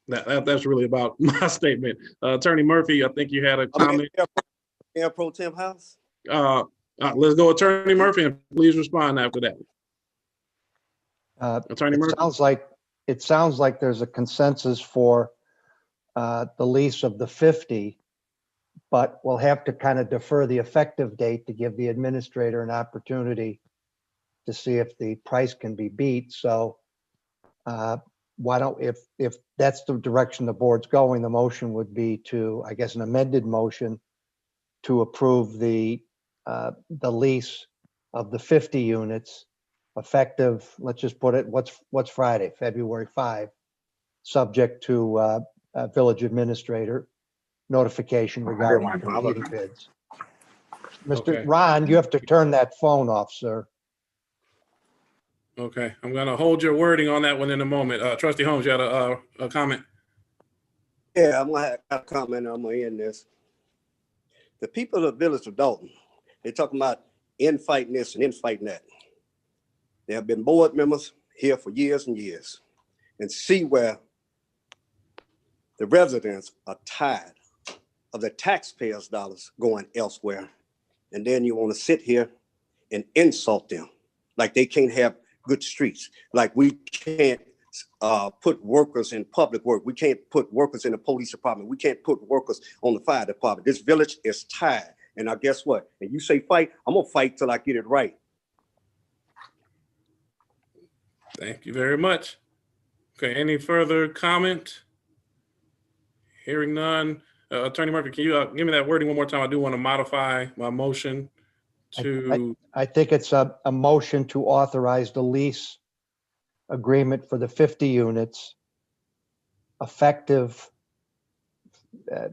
that's really about my statement. Attorney Murphy, I think you had a comment. Mayor Pro Tem House. Let's go, Attorney Murphy, and please respond after that. Attorney Murphy. It sounds like there's a consensus for the lease of the 50, but we'll have to kind of defer the effective date to give the administrator an opportunity to see if the price can be beat. So why don't, if that's the direction the board's going, the motion would be to, I guess, an amended motion to approve the lease of the 50 units effective, let's just put it, what's Friday, February 5, subject to village administrator notification regarding competing bids. Mr. Ron, you have to turn that phone off, sir. Okay, I'm gonna hold your wording on that one in a moment. Trustee Holmes, you had a comment? Yeah, I'm gonna have a comment. I'm gonna end this. The people of the village of Dolton, they're talking about infighting this and infighting that. There have been board members here for years and years, and see where the residents are tired of the taxpayers' dollars going elsewhere. And then you want to sit here and insult them like they can't have good streets, like we can't put workers in public work. We can't put workers in the police department. We can't put workers on the fire department. This village is tired. And now guess what? And you say fight, I'm gonna fight till I get it right. Thank you very much. Okay, any further comment? Hearing none. Attorney Murphy, can you give me that wording one more time? I do want to modify my motion to. I think it's a motion to authorize the lease agreement for the 50 units effective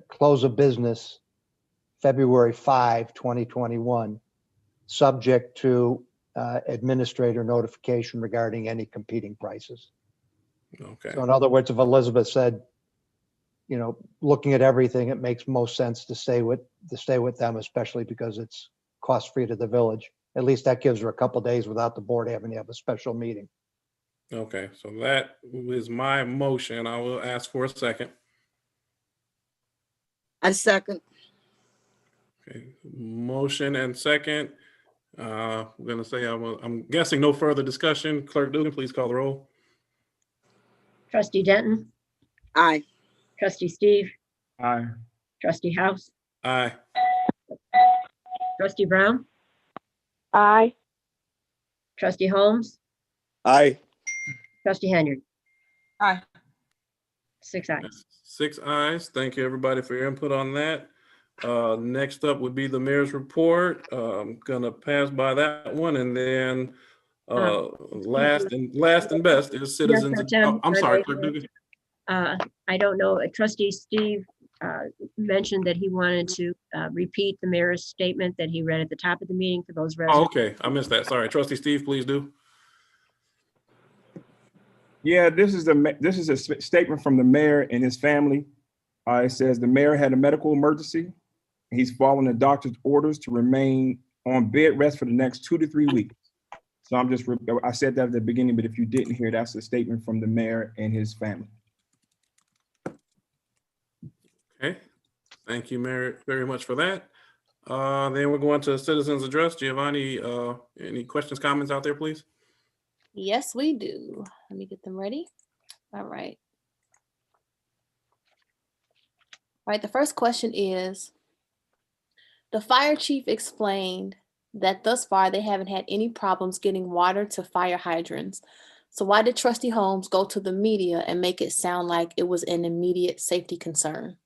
close of business February 5, 2021, subject to administrator notification regarding any competing prices. Okay. So in other words, if Elizabeth said, you know, looking at everything, it makes most sense to stay with them, especially because it's cost-free to the village. At least that gives her a couple days without the board having to have a special meeting. Okay, so that is my motion. I will ask for a second. I second. Okay, motion and second. I'm gonna say I'm guessing no further discussion. Clerk Dugan, please call the roll. Trustee Denton, Aye. trustee Steve, Aye. trustee House, Aye. trustee Brown, Aye. trustee Holmes, Aye. trustee Henry. Aye. 6 ayes. 6 ayes. Thank you, everybody, for your input on that. Next up would be the mayor's report. Gonna pass by that one, and then last and best is citizens. Pro Tem, I'm I sorry, know Clerk you- Dugan. I don't know, trustee Steve mentioned that he wanted to repeat the mayor's statement that he read at the top of the meeting for those Oh, residents. okay, I missed that. Sorry, Trustee Steve, please do. Yeah, this is a statement from the mayor and his family. It says the mayor had a medical emergency. He's following the doctor's orders to remain on bed rest for the next 2 to 3 weeks. So I said that at the beginning, but if you didn't hear, that's a statement from the mayor and his family. Okay, thank you, Mayor, very much for that. Then we're going to citizens address. Giovanni, any questions, comments out there, please? Yes, we do. Let me get them ready. All right. All right, the first question is, the fire chief explained that thus far they haven't had any problems getting water to fire hydrants. So why did Trustee Holmes go to the media and make it sound like it was an immediate safety concern?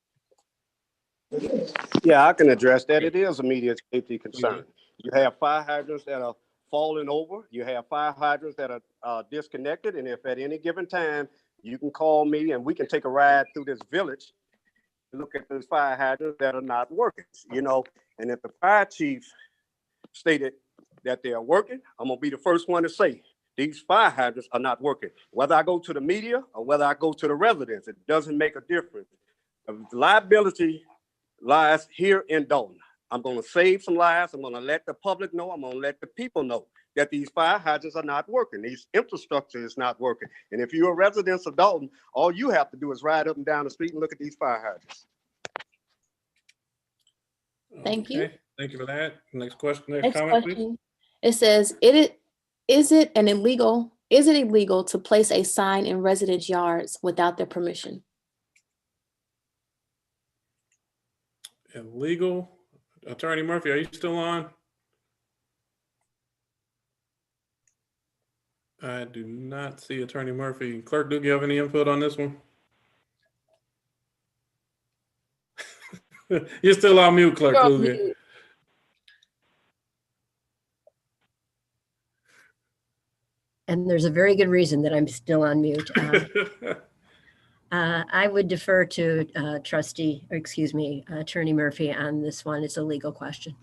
Yeah, I can address that. It is a immediate safety concern. You have fire hydrants that are falling over. You have fire hydrants that are disconnected. And if at any given time, you can call me and we can take a ride through this village, look at those fire hydrants that are not working, you know. And if the fire chief stated that they are working, I'm gonna be the first one to say, these fire hydrants are not working. Whether I go to the media or whether I go to the residents, it doesn't make a difference. The liability lies here in Dolton. I'm going to save some lives. I'm going to let the public know. I'm going to let the people know that these fire hydrants are not working. These infrastructure is not working. And if you're a resident of Dolton, all you have to do is ride up and down the street and look at these fire hydrants. Thank you. Thank you for that. Next question, next Next comment, question. please. It says, is it illegal to place a sign in residents' yards without their permission? Illegal. Attorney Murphy, are you still on? I do not see Attorney Murphy. Clerk, do you have any input on this one? You're still on mute, Clerk You're on Lugan. mute. And there's a very good reason that I'm still on mute. I would defer to Attorney Murphy on this one. It's a legal question.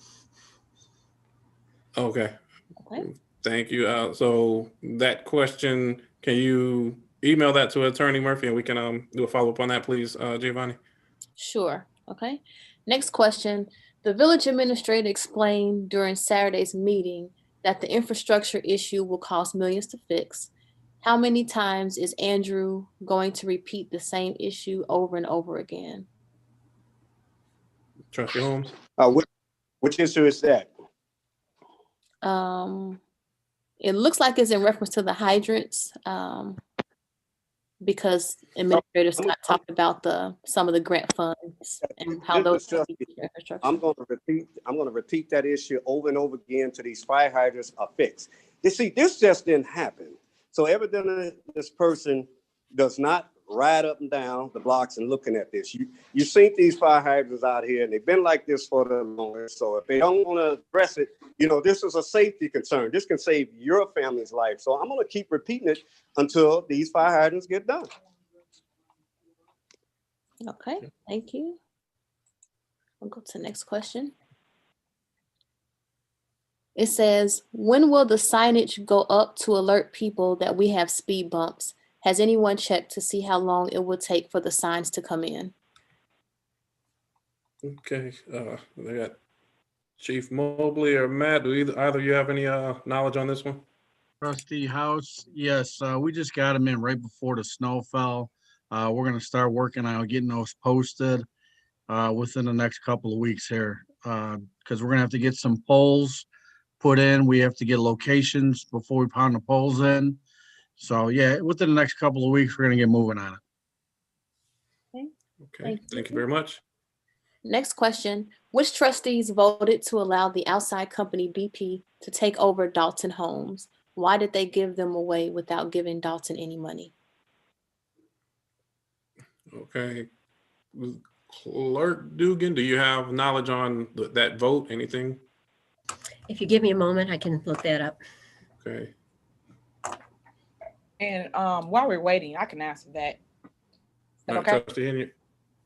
Okay. Okay. Thank you. So that question, can you email that to Attorney Murphy and we can do a follow-up on that, please, Giovanni? Sure. Okay. Next question. The village administrator explained during Saturday's meeting that the infrastructure issue will cost millions to fix. How many times is Andrew going to repeat the same issue over and over again? Trustee Holmes? Which issue is that? It looks like it's in reference to the hydrants, because Administrator Scott talked about some of the grant funds and how those infrastructure. I'm going to repeat that issue over and over again till these fire hydrants are fixed. You see, this just didn't happen. So evidently this person does not ride up and down the blocks and looking at this. You seen these fire hydrants out here and they've been like this for the longest. So if they don't want to address it, you know, this is a safety concern. This can save your family's life. So I'm going to keep repeating it until these fire hydrants get done. Okay, thank you. We'll go to the next question. It says, when will the signage go up to alert people that we have speed bumps? Has anyone checked to see how long it will take for the signs to come in? Okay, they got Chief Mobley or Matt. Do either of you have any knowledge on this one? Trustee House, yes, we just got them in right before the snow fell. We're gonna start working on getting those posted within the next couple of weeks here. Because we're gonna have to get some poles put in. We have to get locations before we pound the poles in. So yeah, within the next couple of weeks, we're gonna get moving on it. Okay, thank you very much. Next question. Which trustees voted to allow the outside company BP to take over Dolton Homes? Why did they give them away without giving Dolton any money? Okay. Clerk Dugan, do you have knowledge on that vote? Anything? If you give me a moment, I can look that up. Okay. And while we're waiting, I can answer that. Is that okay? Trustee Henry.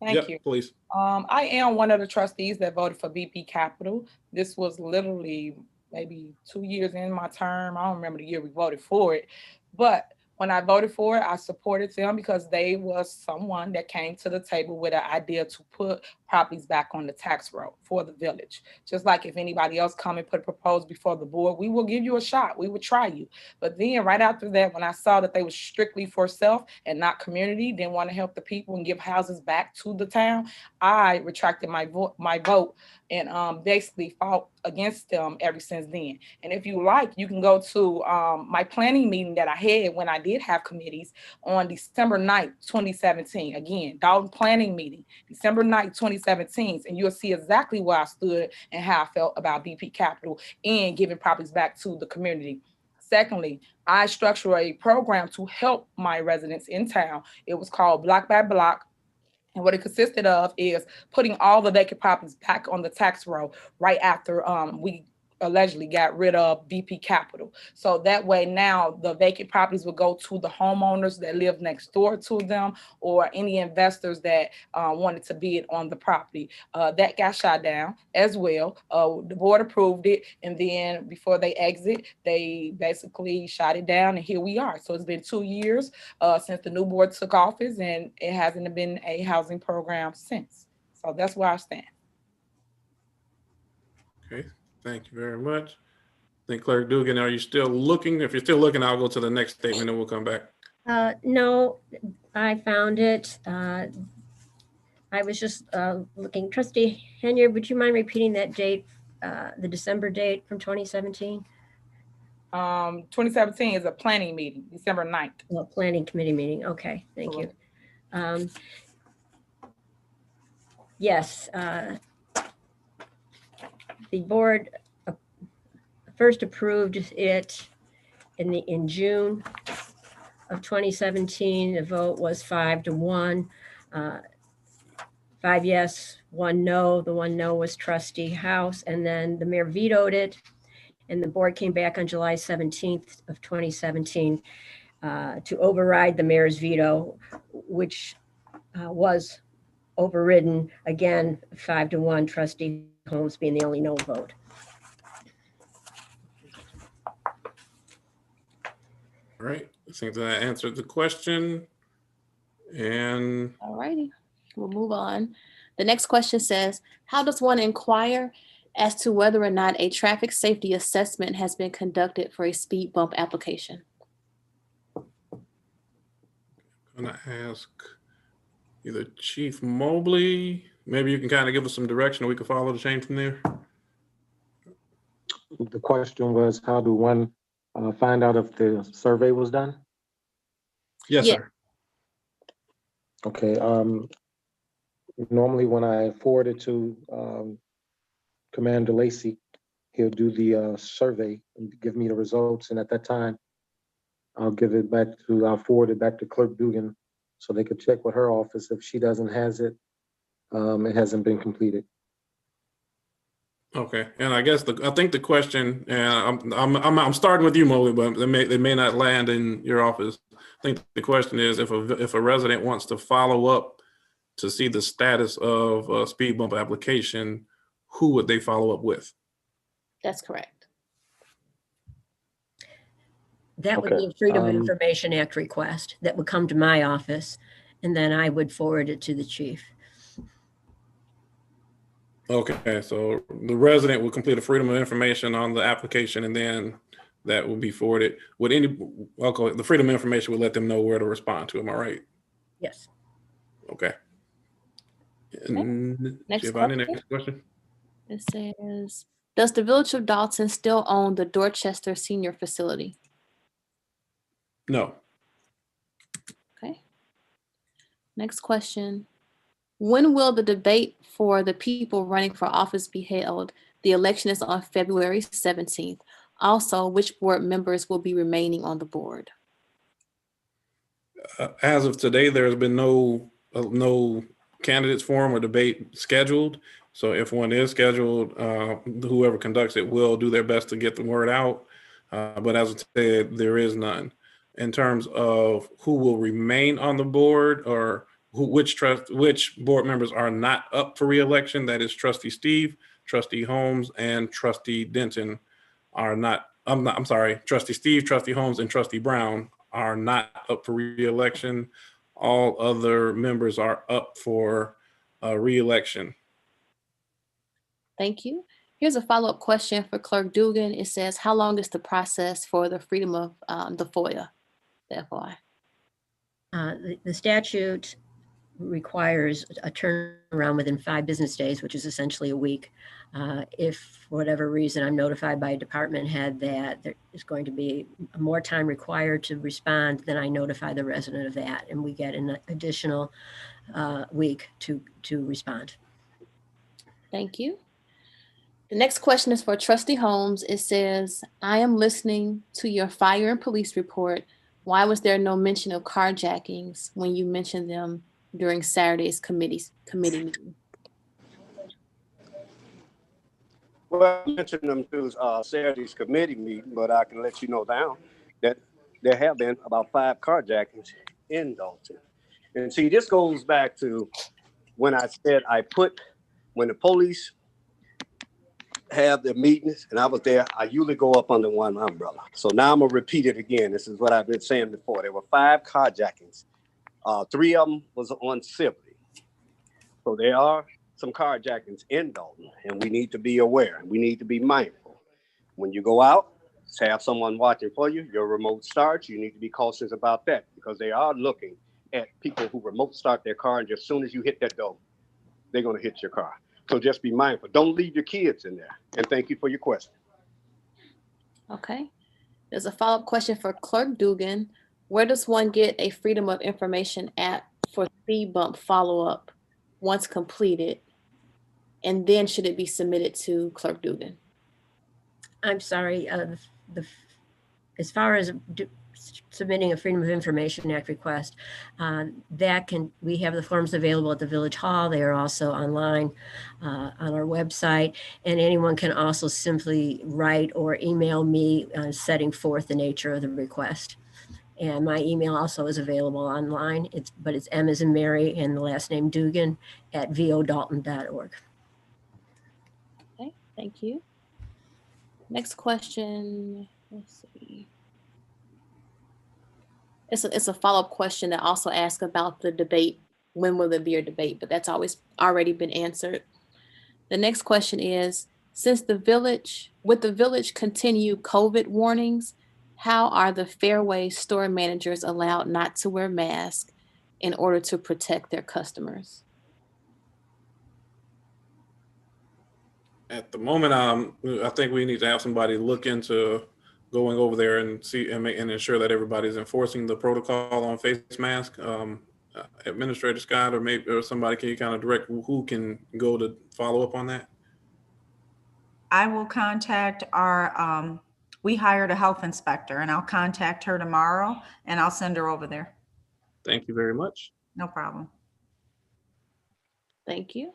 Thank you. Please. I am one of the trustees that voted for BP Capital. This was literally maybe 2 years in my term. I don't remember the year we voted for it, but when I voted for it, I supported them because they was someone that came to the table with an idea to put properties back on the tax roll for the village. Just like if anybody else come and put a proposal before the board, we will give you a shot. We would try you. But then right after that, when I saw that they was strictly for self and not community, didn't want to help the people and give houses back to the town, I retracted my vote and basically fought against them ever since then. And if you like, you can go to my planning meeting that I had when I did have committees on December 9th, 2017. Again, Dolton planning meeting, December 9th, 2017. And you'll see exactly where I stood and how I felt about BP Capital and giving properties back to the community. Secondly, I structured a program to help my residents in town. It was called Block by Block. And what it consisted of is putting all the vacant properties back on the tax roll right after we allegedly got rid of BP Capital. So that way now the vacant properties will go to the homeowners that live next door to them or any investors that wanted to bid on the property. That got shot down as well. The board approved it, and then before they exit, they basically shot it down, and here we are. So it's been 2 years since the new board took office, and it hasn't been a housing program since. So that's where I stand. Okay. Thank you very much. I think Clerk Dugan, are you still looking? If you're still looking, I'll go to the next statement and we'll come back. No, I found it. I was just looking. Trustee Henry, would you mind repeating that date, the December date from 2017? 2017 is a planning meeting, December 9th. Well, planning committee meeting. Okay, thank you. Yes. The board first approved it in June of 2017. The vote was 5-1. 5 yes, 1 no. The 1 no was Trustee House, and then the mayor vetoed it. And the board came back on July 17th of 2017 to override the mayor's veto, which was overridden again, 5-1. Trustee Holmes being the only no vote. All right, I think that answered the question. And all righty, we'll move on. The next question says, how does one inquire as to whether or not a traffic safety assessment has been conducted for a speed bump application? I'm gonna ask either Chief Mobley, maybe you can kind of give us some direction and we can follow the chain from there. The question was, how do one find out if the survey was done? Yes, sir. Okay. Normally when I forward it to Commander Lacey, he'll do the survey and give me the results. And at that time, I'll forward it back to Clerk Dugan so they could check with her office. If she doesn't has it, it hasn't been completed. Okay, and I guess I think the question, and I'm starting with you, Mobley, but they may not land in your office. I think the question is if a resident wants to follow up to see the status of a speed bump application, who would they follow up with? That's correct. That would be Okay, a Freedom of Information Act request that would come to my office, and then I would forward it to the chief. Okay, so the resident will complete a freedom of information on the application, and then that will be forwarded. Would the freedom of information would let them know where to respond to? Am I right? Yes. Okay. And Next Giovanni, question. next question. It says, does the Village of Dolton still own the Dorchester Senior Facility? No. Okay. Next question. When will the debate for the people running for office be held? The election is on February 17th. Also, which board members will be remaining on the board? As of today, there has been no candidates forum or debate scheduled. So if one is scheduled, whoever conducts it will do their best to get the word out. But as I said, there is none. In terms of who will remain on the board or which board members are not up for re-election, that is Trustee Steve, Trustee Holmes, and Trustee Denton are not. I'm sorry, Trustee Steve, Trustee Holmes, and Trustee Brown are not up for re-election. All other members are up for re-election. Thank you. Here's a follow-up question for Clerk Dugan. It says, how long is the process for the freedom of the FOIA, the FOI? The statute requires a turnaround within 5 business days, which is essentially a week. If for whatever reason I'm notified by a department head that there is going to be more time required to respond, then I notify the resident of that, and we get an additional week to respond. Thank you. The next question is for Trustee Holmes. It says, I am listening to your fire and police report. Why was there no mention of carjackings when you mentioned them during Saturday's committee meeting? Well, I mentioned them to Saturday's committee meeting, but I can let you know now that there have been about 5 carjackings in Dolton. And see, this goes back to when I said when the police have their meetings and I was there, I usually go up under one umbrella. So now I'm gonna repeat it again. This is what I've been saying before. There were 5 carjackings. 3 of them was on Sibley. So there are some carjackings in Dolton, and we need to be aware. We need to be mindful. When you go out, have someone watching for you. Your remote starts. You need to be cautious about that because they are looking at people who remote start their car, and just as soon as you hit that door, they're going to hit your car. So just be mindful. Don't leave your kids in there. And thank you for your question. Okay. There's a follow-up question for Clerk Dugan. Where does one get a Freedom of Information app for speed bump follow-up once completed? And then should it be submitted to Clerk Dugan? I'm sorry, as far as submitting a Freedom of Information Act request, we have the forms available at the Village Hall. They are also online on our website, and anyone can also simply write or email me setting forth the nature of the request. And my email also is available online. It's M as in Mary and the last name Dugan at vodolton.org. Okay, thank you. Next question, let's see. It's a follow-up question that also asks about the debate. When will there be a debate? But that's already been answered. The next question is, with the village continued COVID warnings, how are the Fairway store managers allowed not to wear masks in order to protect their customers? At the moment, I think we need to have somebody look into going over there and see and ensure that everybody's enforcing the protocol on face mask. Administrator Scott or somebody, can you kind of direct who can go to follow up on that? I will contact we hired a health inspector, and I'll contact her tomorrow and I'll send her over there. Thank you very much. No problem. Thank you.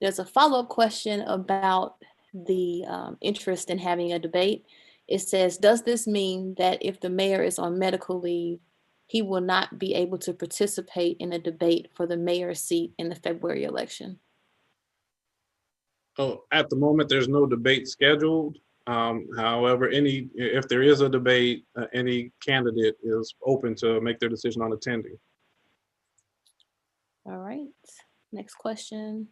There's a follow-up question about the interest in having a debate. It says, does this mean that if the mayor is on medical leave, he will not be able to participate in a debate for the mayor's seat in the February election. Oh, at the moment, there's no debate scheduled. However, if there is a debate, any candidate is open to make their decision on attending. All right, next question.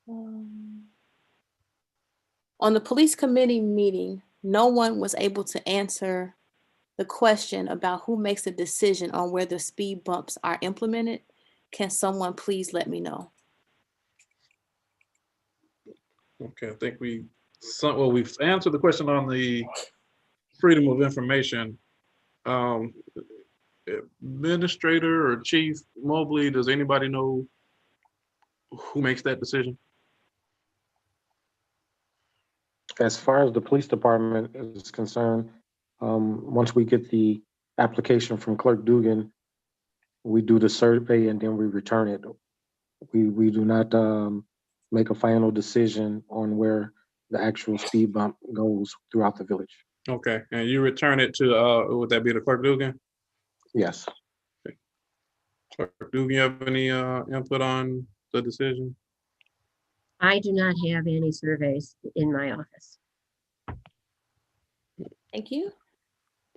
On the police committee meeting, no one was able to answer the question about who makes the decision on where the speed bumps are implemented. Can someone please let me know? Okay, I think we've answered the question on the freedom of information. Administrator or Chief Mobley, does anybody know who makes that decision? As far as the police department is concerned, once we get the application from Clerk Dugan, we do the survey and then we return it. We do not make a final decision on where the actual speed bump goes throughout the village. Okay, and you return it to, would that be the Clerk Dugan? Yes. Okay. Clerk Dugan, you have any input on the decision? I do not have any surveys in my office. Thank you.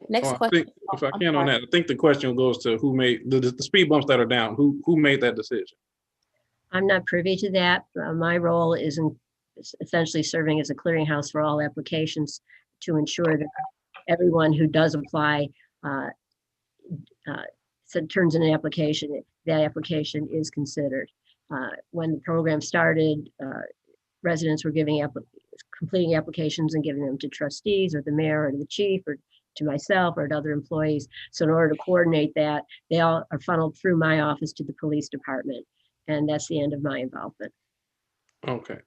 Next I question. think, if I can on that, I think the question goes to who made the speed bumps that are down. Who made that decision? I'm not privy to that. My role is essentially serving as a clearinghouse for all applications to ensure that everyone who does apply turns in an application, that application is considered. When the program started, residents were completing applications and giving them to trustees or the mayor or the chief or to myself or to other employees. So in order to coordinate that, they all are funneled through my office to the police department. And that's the end of my involvement. Okay.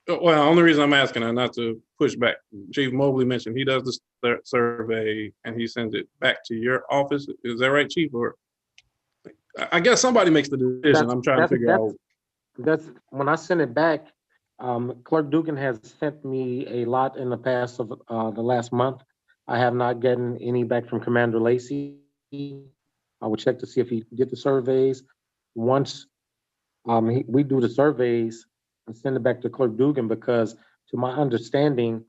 Well, the only reason I'm asking, and not to push back, Chief Mobley mentioned he does the survey and he sends it back to your office. Is that right, Chief? Or I guess somebody makes the decision. I'm trying to figure out. That's when I send it back. Clerk Dugan has sent me a lot in the past of the last month. I have not gotten any back from Commander Lacey. I will check to see if he did the surveys. Once we do the surveys and send it back to Clerk Dugan, because to my understanding,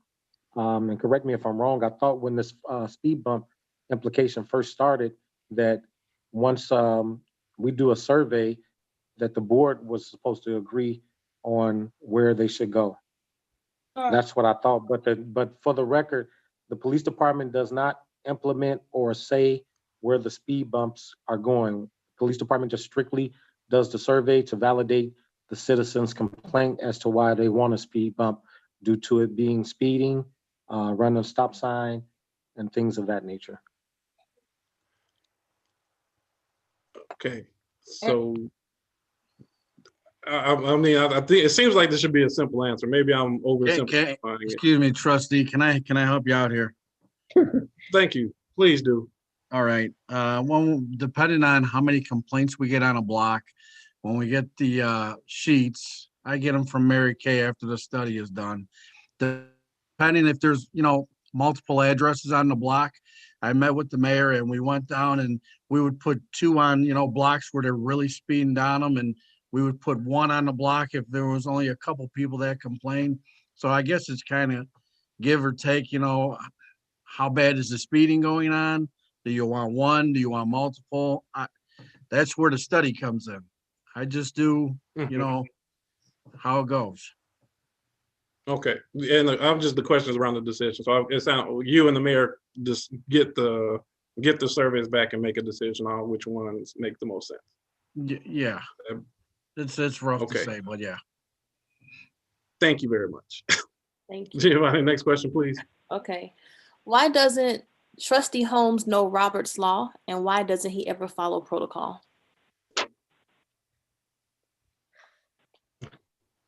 and correct me if I'm wrong, I thought when this speed bump implication first started that once we do a survey that the board was supposed to agree on where they should go. That's what I thought, but for the record, the police department does not implement or say where the speed bumps are going. Police department just strictly does the survey to validate the citizen's complaint as to why they want a speed bump due to it being speeding, running a stop sign, and things of that nature. Okay, so I mean, I think it seems like this should be a simple answer. Maybe I'm oversimplifying it. Excuse me, trustee, can I help you out here? Thank you. Please do. All right. Well, depending on how many complaints we get on a block, when we get the sheets, I get them from Mary Kay after the study is done. Depending if there's, multiple addresses on the block, I met with the mayor and we went down and we would put 2 on, blocks where they're really speeding down them, and we would put 1 on the block if there was only a couple people that complained. So I guess it's kind of give or take, how bad is the speeding going on? Do you want 1? Do you want multiple? That's where the study comes in. I just do, how it goes. Okay, and I'm just the questions around the decision. So it sounds you and the mayor just get the surveys back and make a decision on which ones make the most sense. Yeah, it's rough Okay. to say, but yeah. Thank you very much. Thank you. Giovanni, next question, please. Okay. Why doesn't Trustee Holmes know Robert's law, and why doesn't he ever follow protocol?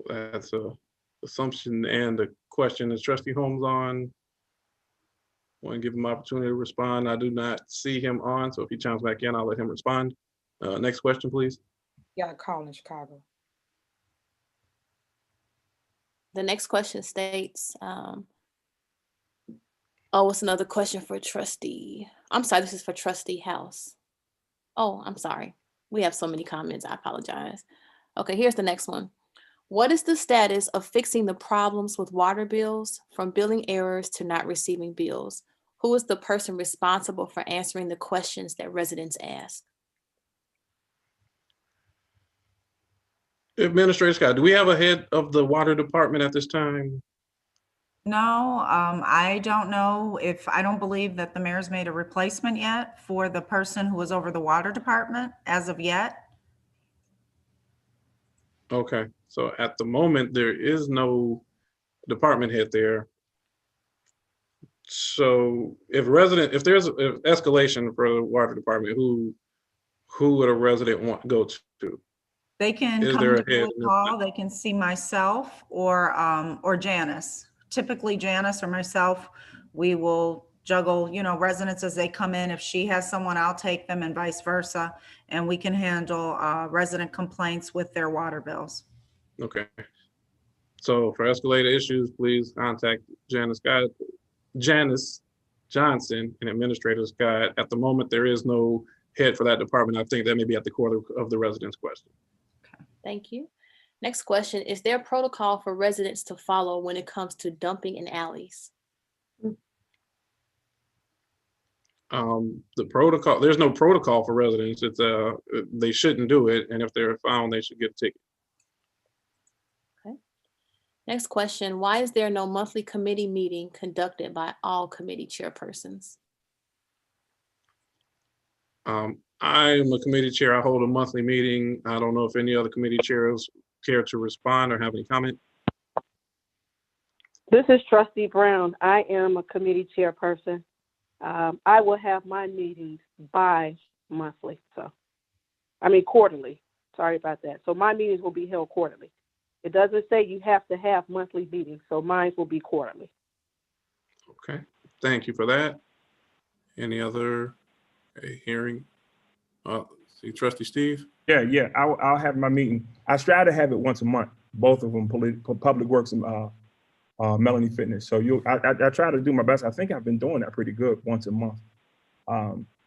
That's a assumption and a question. Is Trustee Holmes on? Want to give him opportunity to respond. I do not see him on, so if he chimes back in, I'll let him respond. Next question, please. Got a call in Chicago. The next question states, Oh, it's another question for trustee. I'm sorry, this is for trustee House. Oh, I'm sorry. We have so many comments. I apologize. Okay, here's the next one. What is the status of fixing the problems with water bills, from billing errors to not receiving bills? Who is the person responsible for answering the questions that residents ask? Administrator Scott, do we have a head of the water department at this time? No, I don't know if, I don't believe that the mayor's made a replacement yet for the person who was over the water department as of yet. Okay, so at the moment, there is no department head there. So if there's an escalation for the water department, who would a resident want to go to? They can Is come there to a head? Village Hall, they can see myself or Janice. Typically Janice or myself, we will juggle, residents as they come in. If she has someone, I'll take them and vice versa. And we can handle resident complaints with their water bills. Okay. So for escalated issues, please contact Janice Johnson and Administrator Scott. At the moment, there is no head for that department. I think that may be at the core of the resident's question. Thank you. Next question, is there a protocol for residents to follow when it comes to dumping in alleys? The protocol, there's no protocol for residents. It's they shouldn't do it. And if they're found, they should get a ticket. Okay. Next question, why is there no monthly committee meeting conducted by all committee chairpersons? I'm a committee chair. I hold a monthly meeting. I don't know if any other committee chairs care to respond or have any comment. This is Trustee Brown. I am a committee chairperson. I will have my meetings bi-monthly, quarterly. Sorry about that. So my meetings will be held quarterly. It doesn't say you have to have monthly meetings, so mine will be quarterly. Okay, thank you for that. Any other hearing? See, Trustee Steve? Yeah, I'll have my meeting. I try to have it once a month, both of them, Public Works and Melanie Fitness. So I try to do my best. I think I've been doing that pretty good once a month.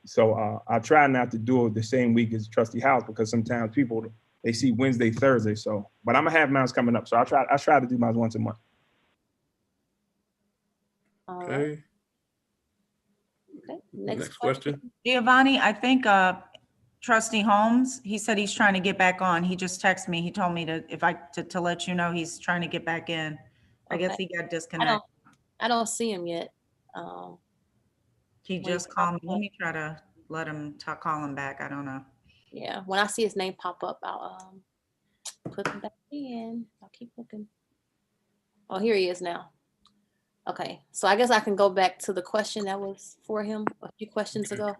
So I try not to do it the same week as Trustee House, because sometimes people, they see Wednesday, Thursday. So, but I'm gonna have mine coming up. So I try to do mine once a month. Okay. Okay. Next question. Giovanni, I think Trustee Holmes, he said he's trying to get back on. He just texted me. He told me to let you know he's trying to get back in. I guess he got disconnected. I don't see him yet. He just called me. Let me try to let him call him back. I don't know. Yeah, when I see his name pop up, I'll put him back in. I'll keep looking. Oh, here he is now. Okay, so I guess I can go back to the question that was for him a few questions ago.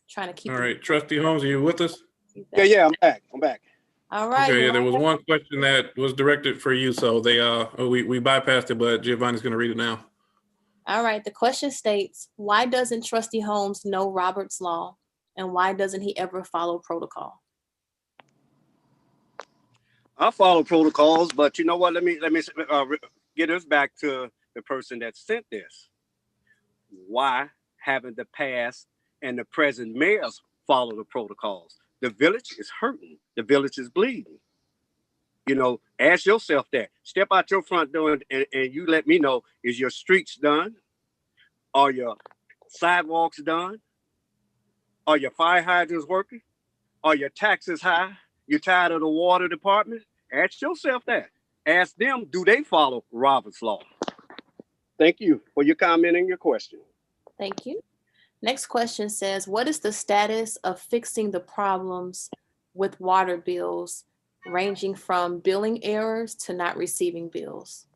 Trying to keep. All right, Trustee Holmes, are you with us? Yeah, I'm back. All right. Okay, yeah, there was one question that was directed for you, so we bypassed it, but Giovanni's going to read it now. All right, the question states, why doesn't Trustee Holmes know Robert's Law, and why doesn't he ever follow protocol? I follow protocols, but you know what? Let me get us back to the person that sent this. Why haven't the past and the present mayors follow the protocols? The village is hurting. The village is bleeding. Ask yourself that. Step out your front door and you let me know, is your streets done? Are your sidewalks done? Are your fire hydrants working? Are your taxes high? You tired of the water department? Ask yourself that. Ask them, do they follow Robert's Law? Thank you for your comment and your question. Thank you. Next question says, what is the status of fixing the problems with water bills, ranging from billing errors to not receiving bills?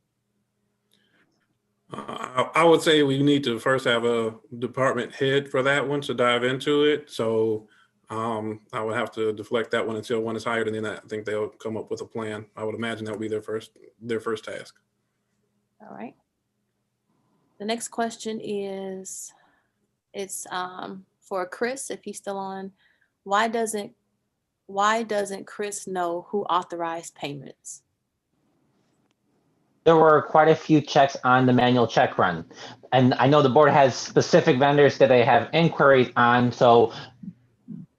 I would say we need to first have a department head for that one to dive into it. So I would have to deflect that one until one is hired, and then I think they'll come up with a plan. I would imagine that would be their first task. All right. The next question is, it's for Chris, if he's still on. Why doesn't Chris know who authorized payments? there were quite a few checks on the manual check run. And I know the board has specific vendors that they have inquiries on. So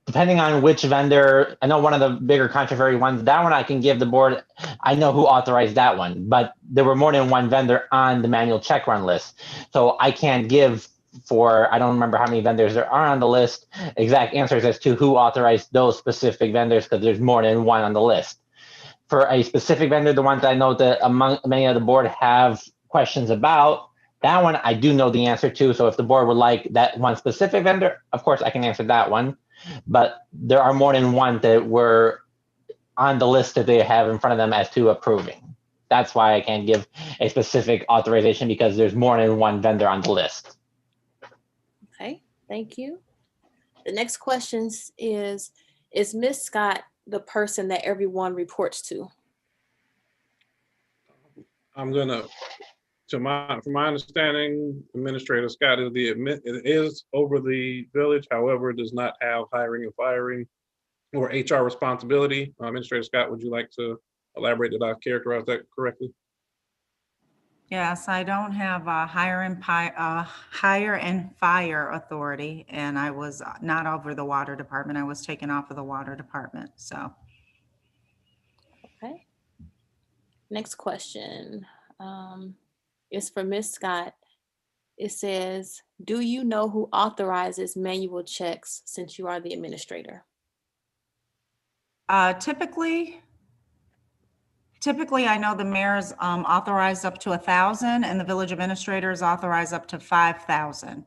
depending on which vendor, I know one of the bigger controversy ones, that one I can give the board, I know who authorized that one, but there were more than one vendor on the manual check run list. So I can't give I don't remember how many vendors there are on the list, exact answers as to who authorized those specific vendors because there's more than one on the list. For a specific vendor, the ones I know that among many of the board have questions about, that one I do know the answer to. So if the board would like that one specific vendor, of course I can answer that one. But there are more than one that were on the list that they have in front of them as to approving. That's why I can't give a specific authorization because there's more than one vendor on the list. Okay, thank you. The next question is Ms. Scott the person that everyone reports to? I'm gonna, from my understanding, Administrator Scott is over the village. However, does not have hiring and firing or HR responsibility. Administrator Scott, would you like to elaborate? Did I characterize that correctly? Yes, I don't have a hire and fire authority, and I was not over the water department. I was taken off of the water department, so. Okay. Next question is for Ms. Scott. It says, do you know who authorizes manual checks since you are the administrator? Typically, I know the mayor's authorized up to 1,000 and the village administrator is authorized up to 5,000.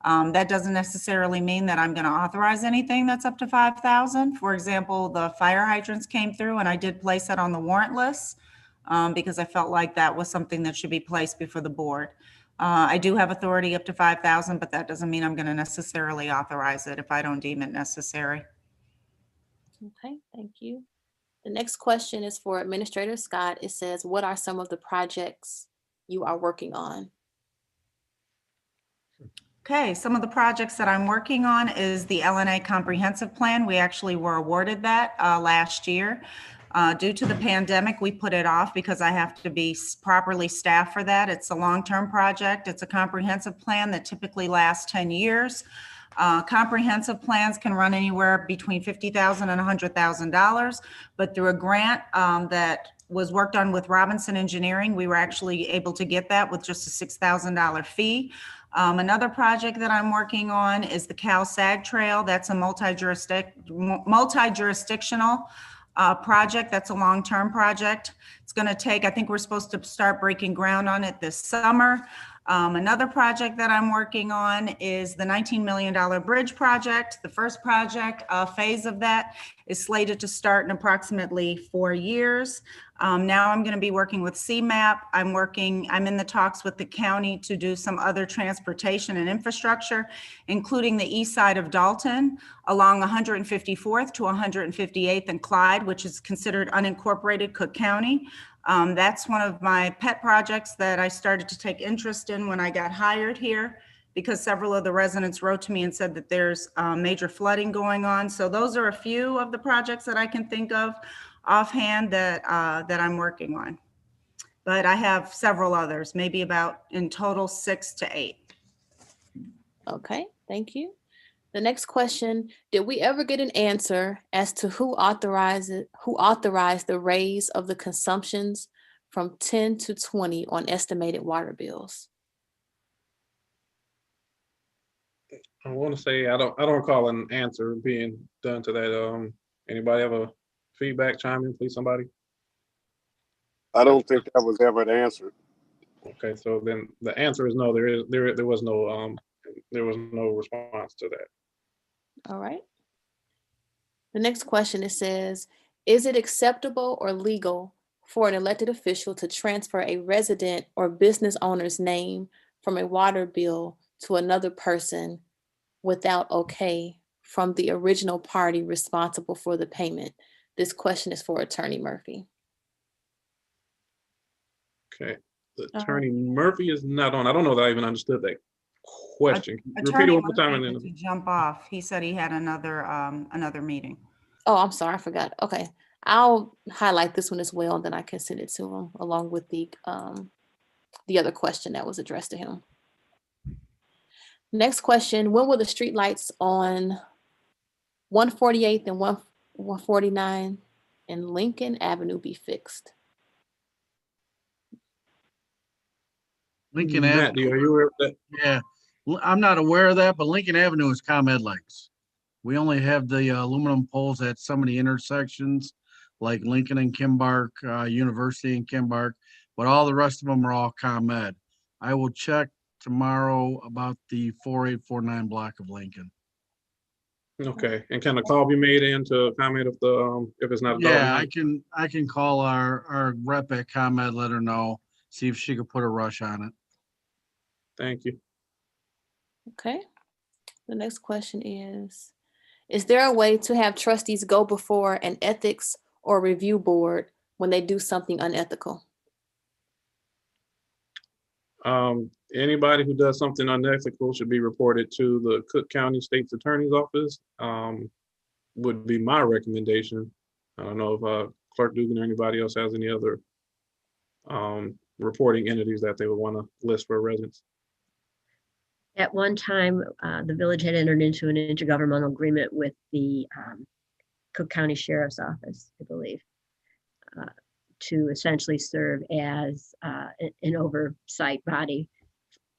That doesn't necessarily mean that I'm going to authorize anything that's up to 5,000. For example, the fire hydrants came through and I did place that on the warrant list because I felt like that was something that should be placed before the board. I do have authority up to 5,000, but that doesn't mean I'm going to necessarily authorize it if I don't deem it necessary. Okay, thank you. The next question is for Administrator Scott. It says, what are some of the projects you are working on? Okay, some of the projects that I'm working on is the LNA comprehensive plan. We actually were awarded that last year. Due to the pandemic, we put it off because I have to be properly staffed for that. It's a long-term project. It's a comprehensive plan that typically lasts 10 years. Comprehensive plans can run anywhere between $50,000 and $100,000, but through a grant that was worked on with Robinson Engineering, we were actually able to get that with just a $6,000 fee. Another project that I'm working on is the Cal Sag Trail. That's a multi-jurisdictional project. That's a long-term project. It's going to take, I think we're supposed to start breaking ground on it this summer. Another project that I'm working on is the $19 million bridge project. The first project phase of that is slated to start in approximately 4 years. Now I'm going to be working with CMAP. I'm in the talks with the county to do some other transportation and infrastructure, including the east side of Dolton along 154th to 158th and Clyde, which is considered unincorporated Cook County. That's one of my pet projects that I started to take interest in when I got hired here, because several of the residents wrote to me and said that there's major flooding going on. So those are a few of the projects that I can think of offhand that I'm working on. But I have several others, maybe about in total 6 to 8. Okay, thank you. The next question, did we ever get an answer as to who authorized the raise of the consumptions from 10 to 20 on estimated water bills? I want to say I don't recall an answer being done to that. Anybody have a feedback? Chime in, please. Somebody. I don't think that was ever answered. Okay, so then the answer is no. There was no response to that. All right. The next question, it says, is it acceptable or legal for an elected official to transfer a resident or business owner's name from a water bill to another person without okay from the original party responsible for the payment? This question is for Attorney Murphy. Okay, Attorney Murphy is not on. I don't know that I even understood that question. Repeat it one more time. And then jump off. He said he had another meeting. Oh, I'm sorry, I forgot. Okay, I'll highlight this one as well, and then I can send it to him along with the other question that was addressed to him. Next question, when will the street lights on 148th and 149 and Lincoln Avenue be fixed? Lincoln Matt, Avenue. are you aware of that? Yeah, I'm not aware of that, but Lincoln Avenue is ComEd lights. We only have the aluminum poles at some of the intersections, like Lincoln and Kimbark, University and Kimbark, but all the rest of them are all ComEd. I will check tomorrow about the 4849 block of Lincoln. Okay, and can a call be made in to comment if it's not? Yeah, I can call our rep at ComEd, let her know, see if she could put a rush on it. Thank you. Okay. The next question is there a way to have trustees go before an ethics or review board when they do something unethical? Anybody who does something unethical should be reported to the Cook County State's Attorney's Office. Would be my recommendation. I don't know if Clerk Dugan or anybody else has any other reporting entities that they would want to list for residents. At one time, the village had entered into an intergovernmental agreement with the Cook County Sheriff's Office, I believe, to essentially serve as an oversight body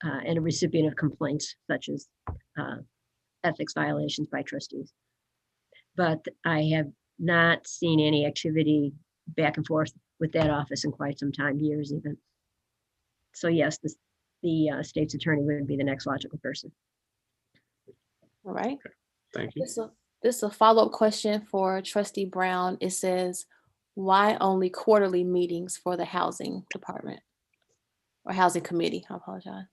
and a recipient of complaints such as ethics violations by trustees. But I have not seen any activity back and forth with that office in quite some time, years even. So yes, the state's attorney would be the next logical person. All right. Okay. Thank you. This is a follow-up question for Trustee Brown. It says, why only quarterly meetings for the housing department or housing committee? I apologize.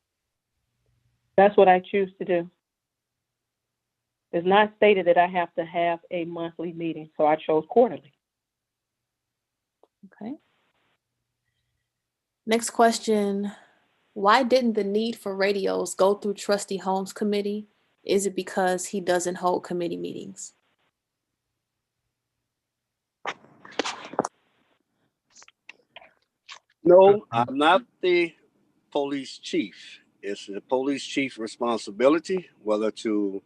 That's what I choose to do. It's not stated that I have to have a monthly meeting, so I chose quarterly. Okay. Next question. Why didn't the need for radios go through Trustee Holmes' committee? Is it because he doesn't hold committee meetings? No, I'm not the police chief. It's the police chief responsibility, whether to,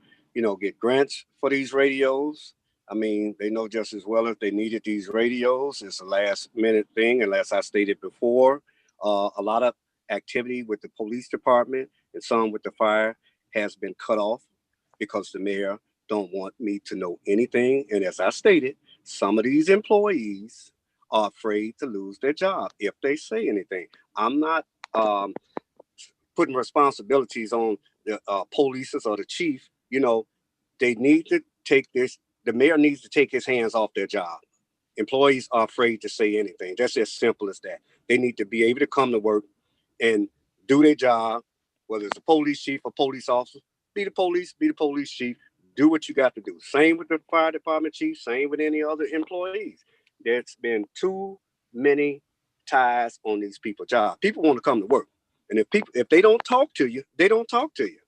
get grants for these radios. I mean, they know just as well if they needed these radios. It's a last minute thing, and as I stated before, a lot of activity with the police department and some with the fire has been cut off because the mayor don't want me to know anything. And as I stated, some of these employees are afraid to lose their job if they say anything. I'm not putting responsibilities on the police or the chief. They need to take this. The mayor needs to take his hands off their job. Employees are afraid to say anything. That's as simple as that. They need to be able to come to work and do their job, whether it's a police chief or police officer. Be the police chief. Do what you got to do. Same with the fire department chief, same with any other employees. There's been too many ties on these people's jobs. People want to come to work. And if they don't talk to you, they don't talk to you.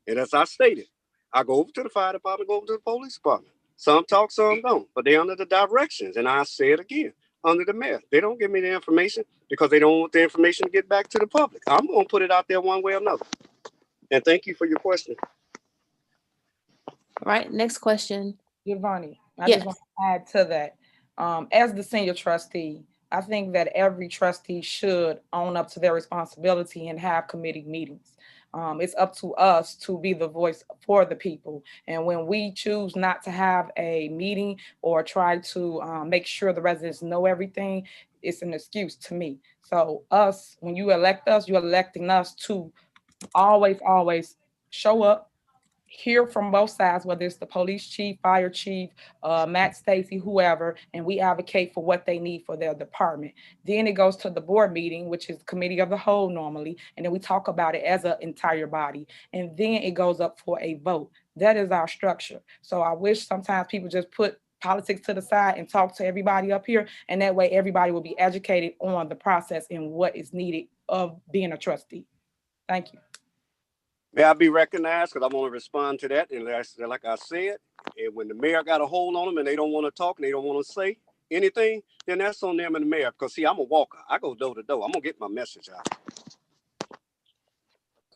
And as I stated, I go over to the fire department, go over to the police department. Some talk, some don't, but they're under the directions. And I say it again, under the mayor. They don't give me the information because they don't want the information to get back to the public. I'm going to put it out there one way or another. And thank you for your question. All right, next question. Giovanni, I Yes. just want to add to that. As the senior trustee, I think that every trustee should own up to their responsibility and have committee meetings. It's up to us to be the voice for the people. And when we choose not to have a meeting or try to make sure the residents know everything, it's an excuse to me. So when you elect us, you're electing us to always show up, hear from both sides, whether it's the police chief, fire chief, Matt Stacy, whoever, and we advocate for what they need for their department. Then it goes to the board meeting, which is committee of the whole normally, and then we talk about it as an entire body. And then it goes up for a vote. That is our structure. So I wish sometimes people just put politics to the side and talk to everybody up here, and that way everybody will be educated on the process and what is needed of being a trustee. Thank you. May I be recognized? Because I want to respond to that. And like I said, and when the mayor got a hold on them and they don't want to talk and they don't want to say, anything, then that's on them and the mayor. Because see, I'm a walker. I go door to door. I'm gonna get my message out.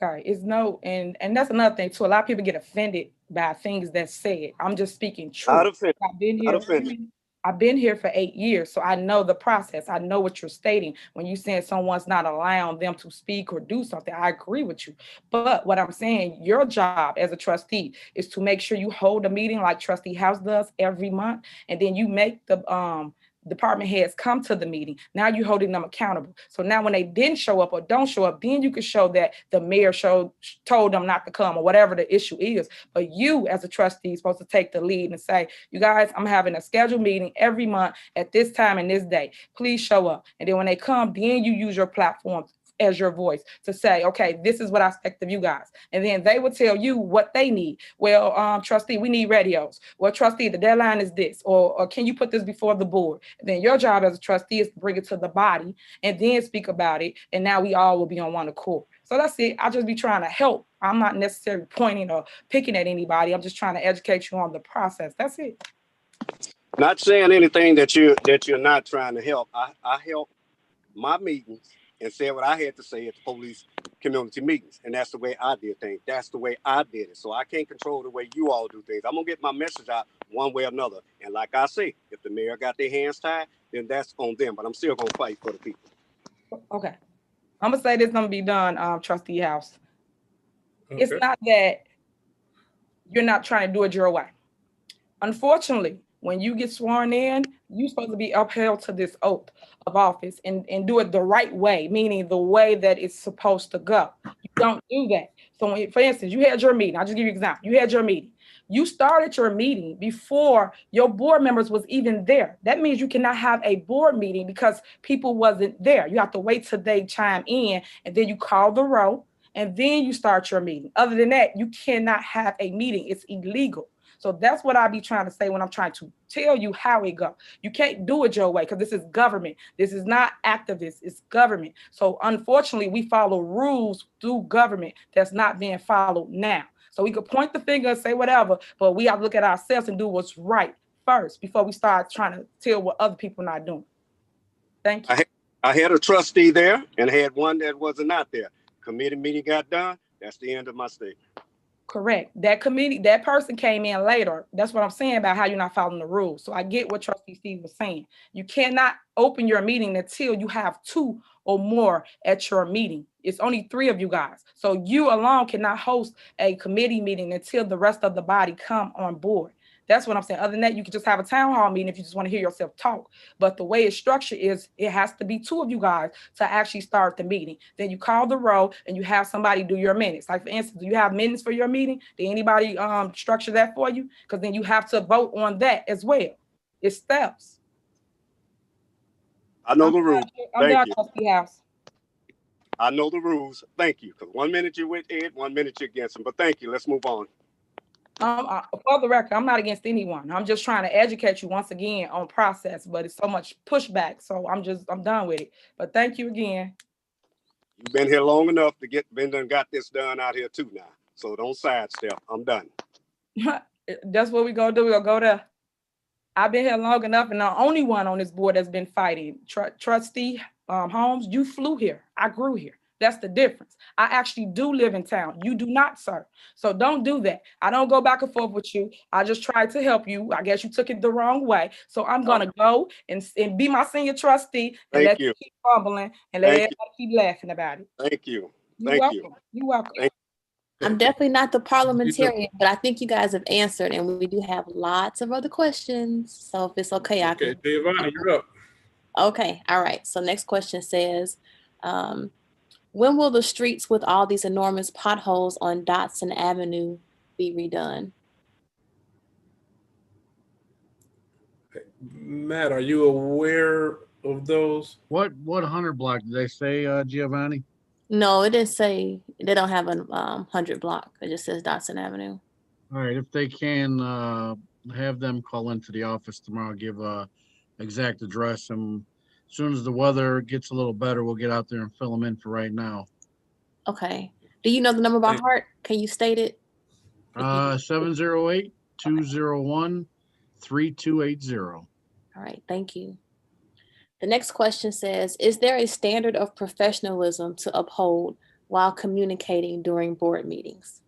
Okay, it's no, and that's another thing too. A lot of people get offended by things that's said. I'm just speaking Not truth. offended. I've been Not here. offended. I've been here for 8 years, so I know the process. I know what you're stating. When you saying someone's not allowing them to speak or do something, I agree with you. But what I'm saying, your job as a trustee is to make sure you hold a meeting like Trustee House does every month, and then you make the department heads come to the meeting. Now you're holding them accountable. So now when they didn't show up or don't show up, then you can show that the mayor told them not to come or whatever the issue is. But you as a trustee is supposed to take the lead and say, you guys, I'm having a scheduled meeting every month at this time and this day. Please show up. And then when they come, then you use your platform as your voice to say, okay, this is what I expect of you guys. And then they will tell you what they need. Well, trustee, we need radios. Well, trustee, the deadline is this, or can you put this before the board? And then your job as a trustee is to bring it to the body and then speak about it. And now we all will be on one accord. So that's it. I'll just be trying to help. I'm not necessarily pointing or picking at anybody. I'm just trying to educate you on the process. That's it. Not saying anything that you're not trying to help. I help my meetings and said what I had to say at the police community meetings. And that's the way I did things. That's the way I did it. So I can't control the way you all do things. I'm going to get my message out one way or another. And like I say, if the mayor got their hands tied, then that's on them. But I'm still going to fight for the people. Okay. I'm going to say this going to be done, Trustee House. Okay. It's not that you're not trying to do it your way. Unfortunately, when you get sworn in, you're supposed to be upheld to this oath of office and do it the right way, meaning the way that it's supposed to go. You don't do that. So when, for instance, you had your meeting. I'll just give you an example. You had your meeting. You started your meeting before your board members was even there. That means you cannot have a board meeting because people wasn't there. You have to wait till they chime in, and then you call the roll, and then you start your meeting. Other than that, you cannot have a meeting. It's illegal. So that's what I be trying to say when I'm trying to tell you how it go. You can't do it your way because this is government. This is not activists, it's government. So unfortunately, we follow rules through government that's not being followed now. So we could point the finger and say whatever, but we have to look at ourselves and do what's right first before we start trying to tell what other people are not doing. Thank you. I had a trustee there and had one that wasn't not there. Committee meeting got done. That's the end of my statement. Correct. That committee, that person came in later. That's what I'm saying about how you're not following the rules. So I get what Trustee Steve was saying. You cannot open your meeting until you have 2 or more at your meeting. It's only 3 of you guys. So you alone cannot host a committee meeting until the rest of the body come on board. That's what I'm saying. Other than that, you can just have a town hall meeting if you just want to hear yourself talk. But the way it's structured is it has to be 2 of you guys to actually start the meeting. Then you call the roll and you have somebody do your minutes. Like for instance, do you have minutes for your meeting? Did anybody structure that for you? Because then you have to vote on that as well. It's steps. I know the rules. I'm Thank down, you. Trustee House. I know the rules. Thank you. Because 1 minute you're with Ed, 1 minute you're against him. But thank you. Let's move on. For the record, I'm not against anyone. I'm just trying to educate you once again on process, but it's so much pushback. So I'm done with it. But thank you again. You've been here long enough to got this done out here too now. So don't sidestep. I'm done. That's what we're gonna do. We'll go there. I've been here long enough, and the only one on this board that's been fighting. Trustee Holmes, you flew here. I grew here. That's the difference. I actually do live in town. You do not, sir. So don't do that. I don't go back and forth with you. I just tried to help you. I guess you took it the wrong way. So I'm going to go and be my senior trustee and let you keep fumbling and let everybody keep laughing about it. Thank you. You're welcome. You're welcome. I'm definitely not the parliamentarian, but I think you guys have answered, and we do have lots of other questions. So if it's okay, I can. Okay, Giovanni, you're up. Okay, all right. So next question says, when will the streets with all these enormous potholes on Dolton Avenue be redone? Matt, are you aware of those? What 100 block did they say, Giovanni? No, it didn't say. They don't have a 100 block. It just says Dolton Avenue. All right, if they can have them call into the office tomorrow, give a exact address, and as soon as the weather gets a little better, we'll get out there and fill them in for right now. Okay. Do you know the number by heart? Can you state it? 708-201-3280. All right, thank you. The next question says, is there a standard of professionalism to uphold while communicating during board meetings?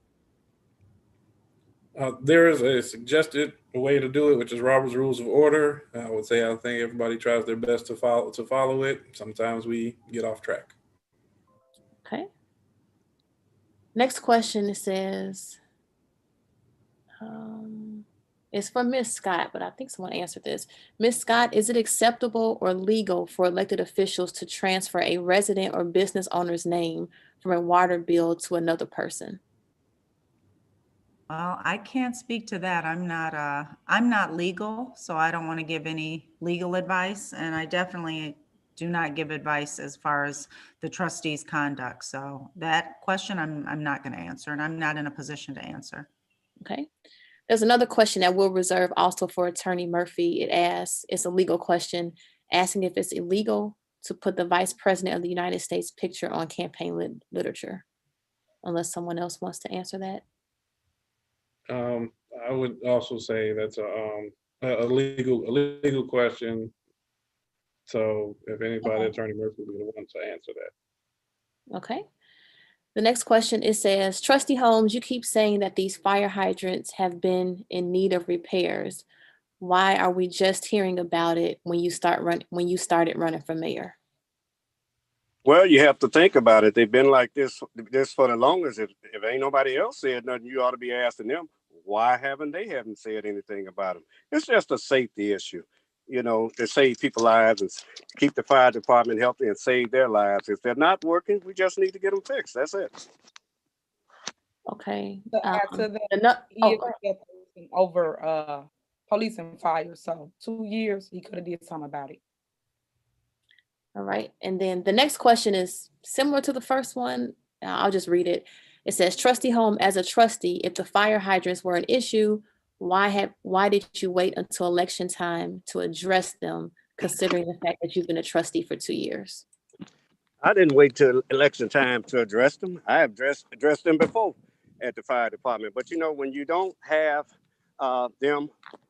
There is a suggested way to do it, which is Robert's Rules of Order. I would say I think everybody tries their best to follow it. Sometimes we get off track. Okay. Next question says, it's from Ms. Scott, but I think someone answered this. Ms. Scott, is it acceptable or legal for elected officials to transfer a resident or business owner's name from a water bill to another person? Well, I can't speak to that. I'm not legal, so I don't want to give any legal advice, and I definitely do not give advice as far as the trustees' conduct. So that question I'm not going to answer, and I'm not in a position to answer. Okay. There's another question that we'll reserve also for Attorney Murphy. It asks, it's a legal question, asking if it's illegal to put the Vice President of the United States picture on campaign literature, unless someone else wants to answer that. I would also say that's a legal question. So if anybody, Attorney Murphy would be the one to answer that. Okay. The next question, it says, Trustee Holmes, you keep saying that these fire hydrants have been in need of repairs. Why are we just hearing about it when you started running for mayor? Well, you have to think about it. They've been like this for the longest. If ain't nobody else said nothing, you ought to be asking them, why haven't said anything about them? It's just a safety issue, to save people's lives and keep the fire department healthy and save their lives. If they're not working, we just need to get them fixed. That's it. Okay. To add to that, he is a person over police and fire. So 2 years, he could have did something about it. All right. And then the next question is similar to the first one. I'll just read it. It says, Trustee Holmes, as a trustee, if the fire hydrants were an issue, why did you wait until election time to address them, considering the fact that you've been a trustee for 2 years? I didn't wait till election time to address them. I have addressed them before at the fire department. But when you don't have them,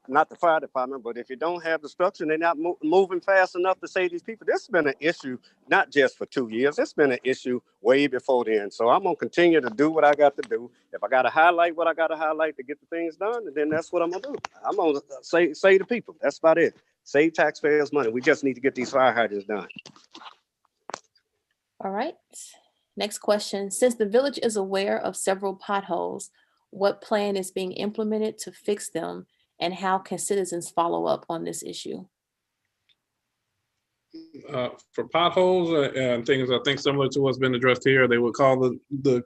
not the fire department, but if you don't have the structure and they're not moving fast enough to save these people, this has been an issue, not just for 2 years. It's been an issue way before then. So I'm going to continue to do what I got to do. If I got to highlight what I got to highlight to get the things done, then that's what I'm going to do. I'm going to say to people, that's about it. Save taxpayers' money. We just need to get these fire hydrants done. All right. Next question. Since the village is aware of several potholes, what plan is being implemented to fix them, and how can citizens follow up on this issue? For potholes and things, I think similar to what's been addressed here, they would call the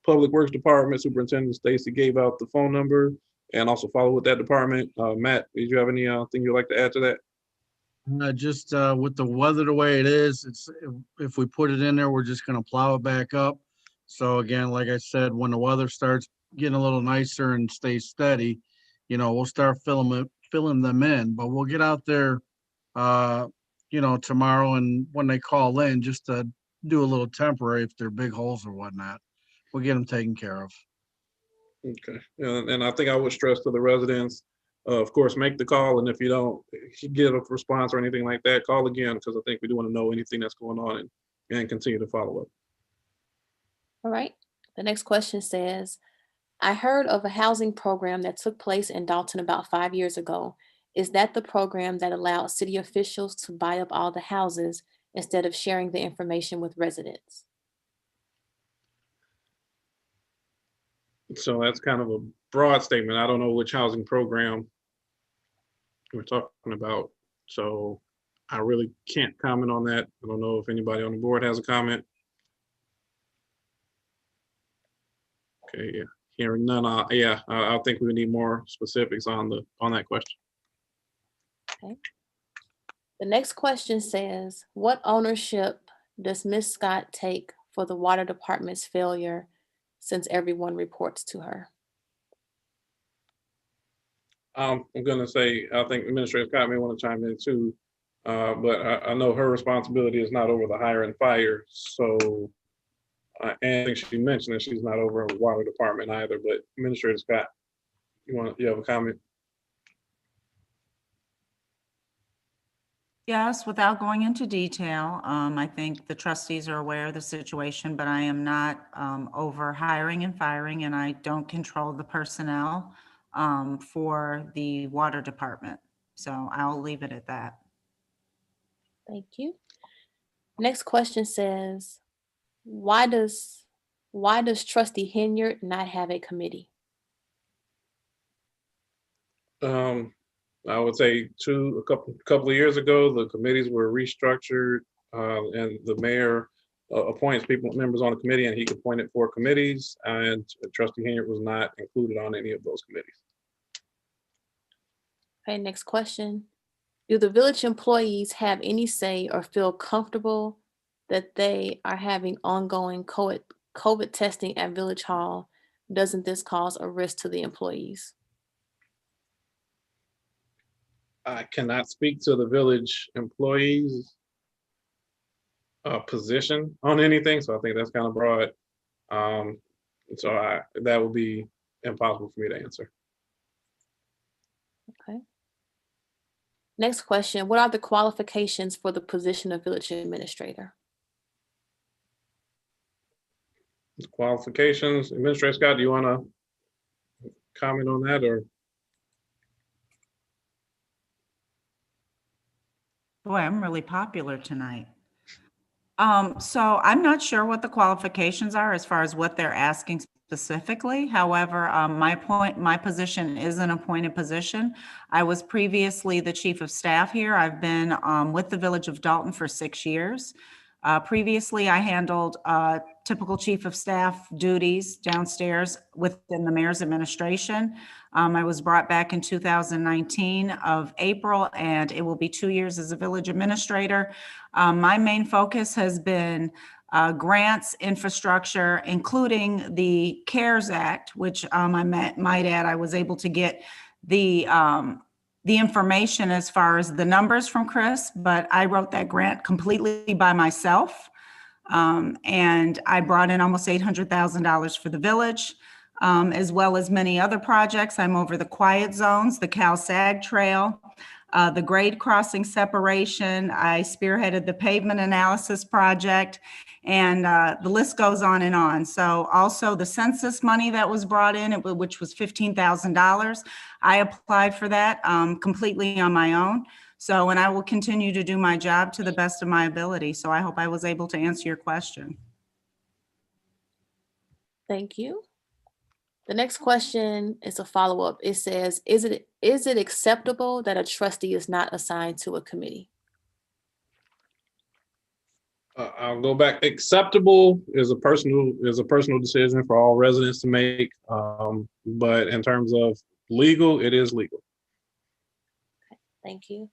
Public Works Department. Superintendent Stacy gave out the phone number, and also follow with that department. Matt, did you have anything you'd like to add to that? Just with the weather the way it is, if we put it in there, we're just going to plow it back up. So again, like I said, when the weather starts getting a little nicer and stays steady, we'll start filling them in. But we'll get out there, tomorrow, and when they call in, just to do a little temporary if they're big holes or whatnot, we'll get them taken care of. Okay, and I think I would stress to the residents, of course, make the call, and if you don't get a response or anything like that, call again, because I think we do want to know anything that's going on and continue to follow up. All right. The next question says, I heard of a housing program that took place in Dolton about 5 years ago. Is that the program that allowed city officials to buy up all the houses instead of sharing the information with residents? So that's kind of a broad statement. I don't know which housing program we're talking about. So I really can't comment on that. I don't know if anybody on the board has a comment. Okay, yeah, hearing none. I think we need more specifics on that question. Okay. The next question says, what ownership does Ms. Scott take for the water department's failure, since everyone reports to her? I'm going to say, I think Administrator Scott may want to chime in too, but I know her responsibility is not over the hire and fire. So and I think she mentioned that she's not over the water department either, but Administrator Scott, you have a comment? Yes, without going into detail, I think the trustees are aware of the situation, but I am not over hiring and firing, and I don't control the personnel for the water department. So I'll leave it at that. Thank you. Next question says, why does Trustee Henyard not have a committee? I would say a couple of years ago, the committees were restructured, and the mayor appoints members on the committee, and he appointed 4 committees, and Trustee Henyard was not included on any of those committees. Okay, next question. Do the village employees have any say or feel comfortable that they are having ongoing COVID testing at Village Hall? Doesn't this cause a risk to the employees? I cannot speak to the village employees' position on anything, so I think that's kind of broad. So that would be impossible for me to answer. Okay. Next question, what are the qualifications for the position of village administrator? Qualifications, Administrator Scott, do you want to comment on that, or? Boy, I'm really popular tonight. So I'm not sure what the qualifications are as far as what they're asking specifically. However, my position is an appointed position. I was previously the chief of staff here. I've been with the village of Dolton for 6 years. Previously, I handled typical chief of staff duties downstairs within the mayor's administration. I was brought back in 2019 of April, and it will be 2 years as a village administrator. My main focus has been grants, infrastructure, including the CARES Act, which I might add, I was able to get the information as far as the numbers from Chris, but I wrote that grant completely by myself. And I brought in almost $800,000 for the village, as well as many other projects. I'm over the quiet zones, the Cal-Sag Trail, the grade crossing separation. I spearheaded the pavement analysis project, and the list goes on and on. So also the census money that was brought in, which was $15,000, I applied for that completely on my own. So, and I will continue to do my job to the best of my ability. So I hope I was able to answer your question. Thank you. The next question is a follow-up. It says, is it acceptable that a trustee is not assigned to a committee? I'll go back. Acceptable is a personal decision for all residents to make. But in terms of legal, it is legal. Okay, thank you.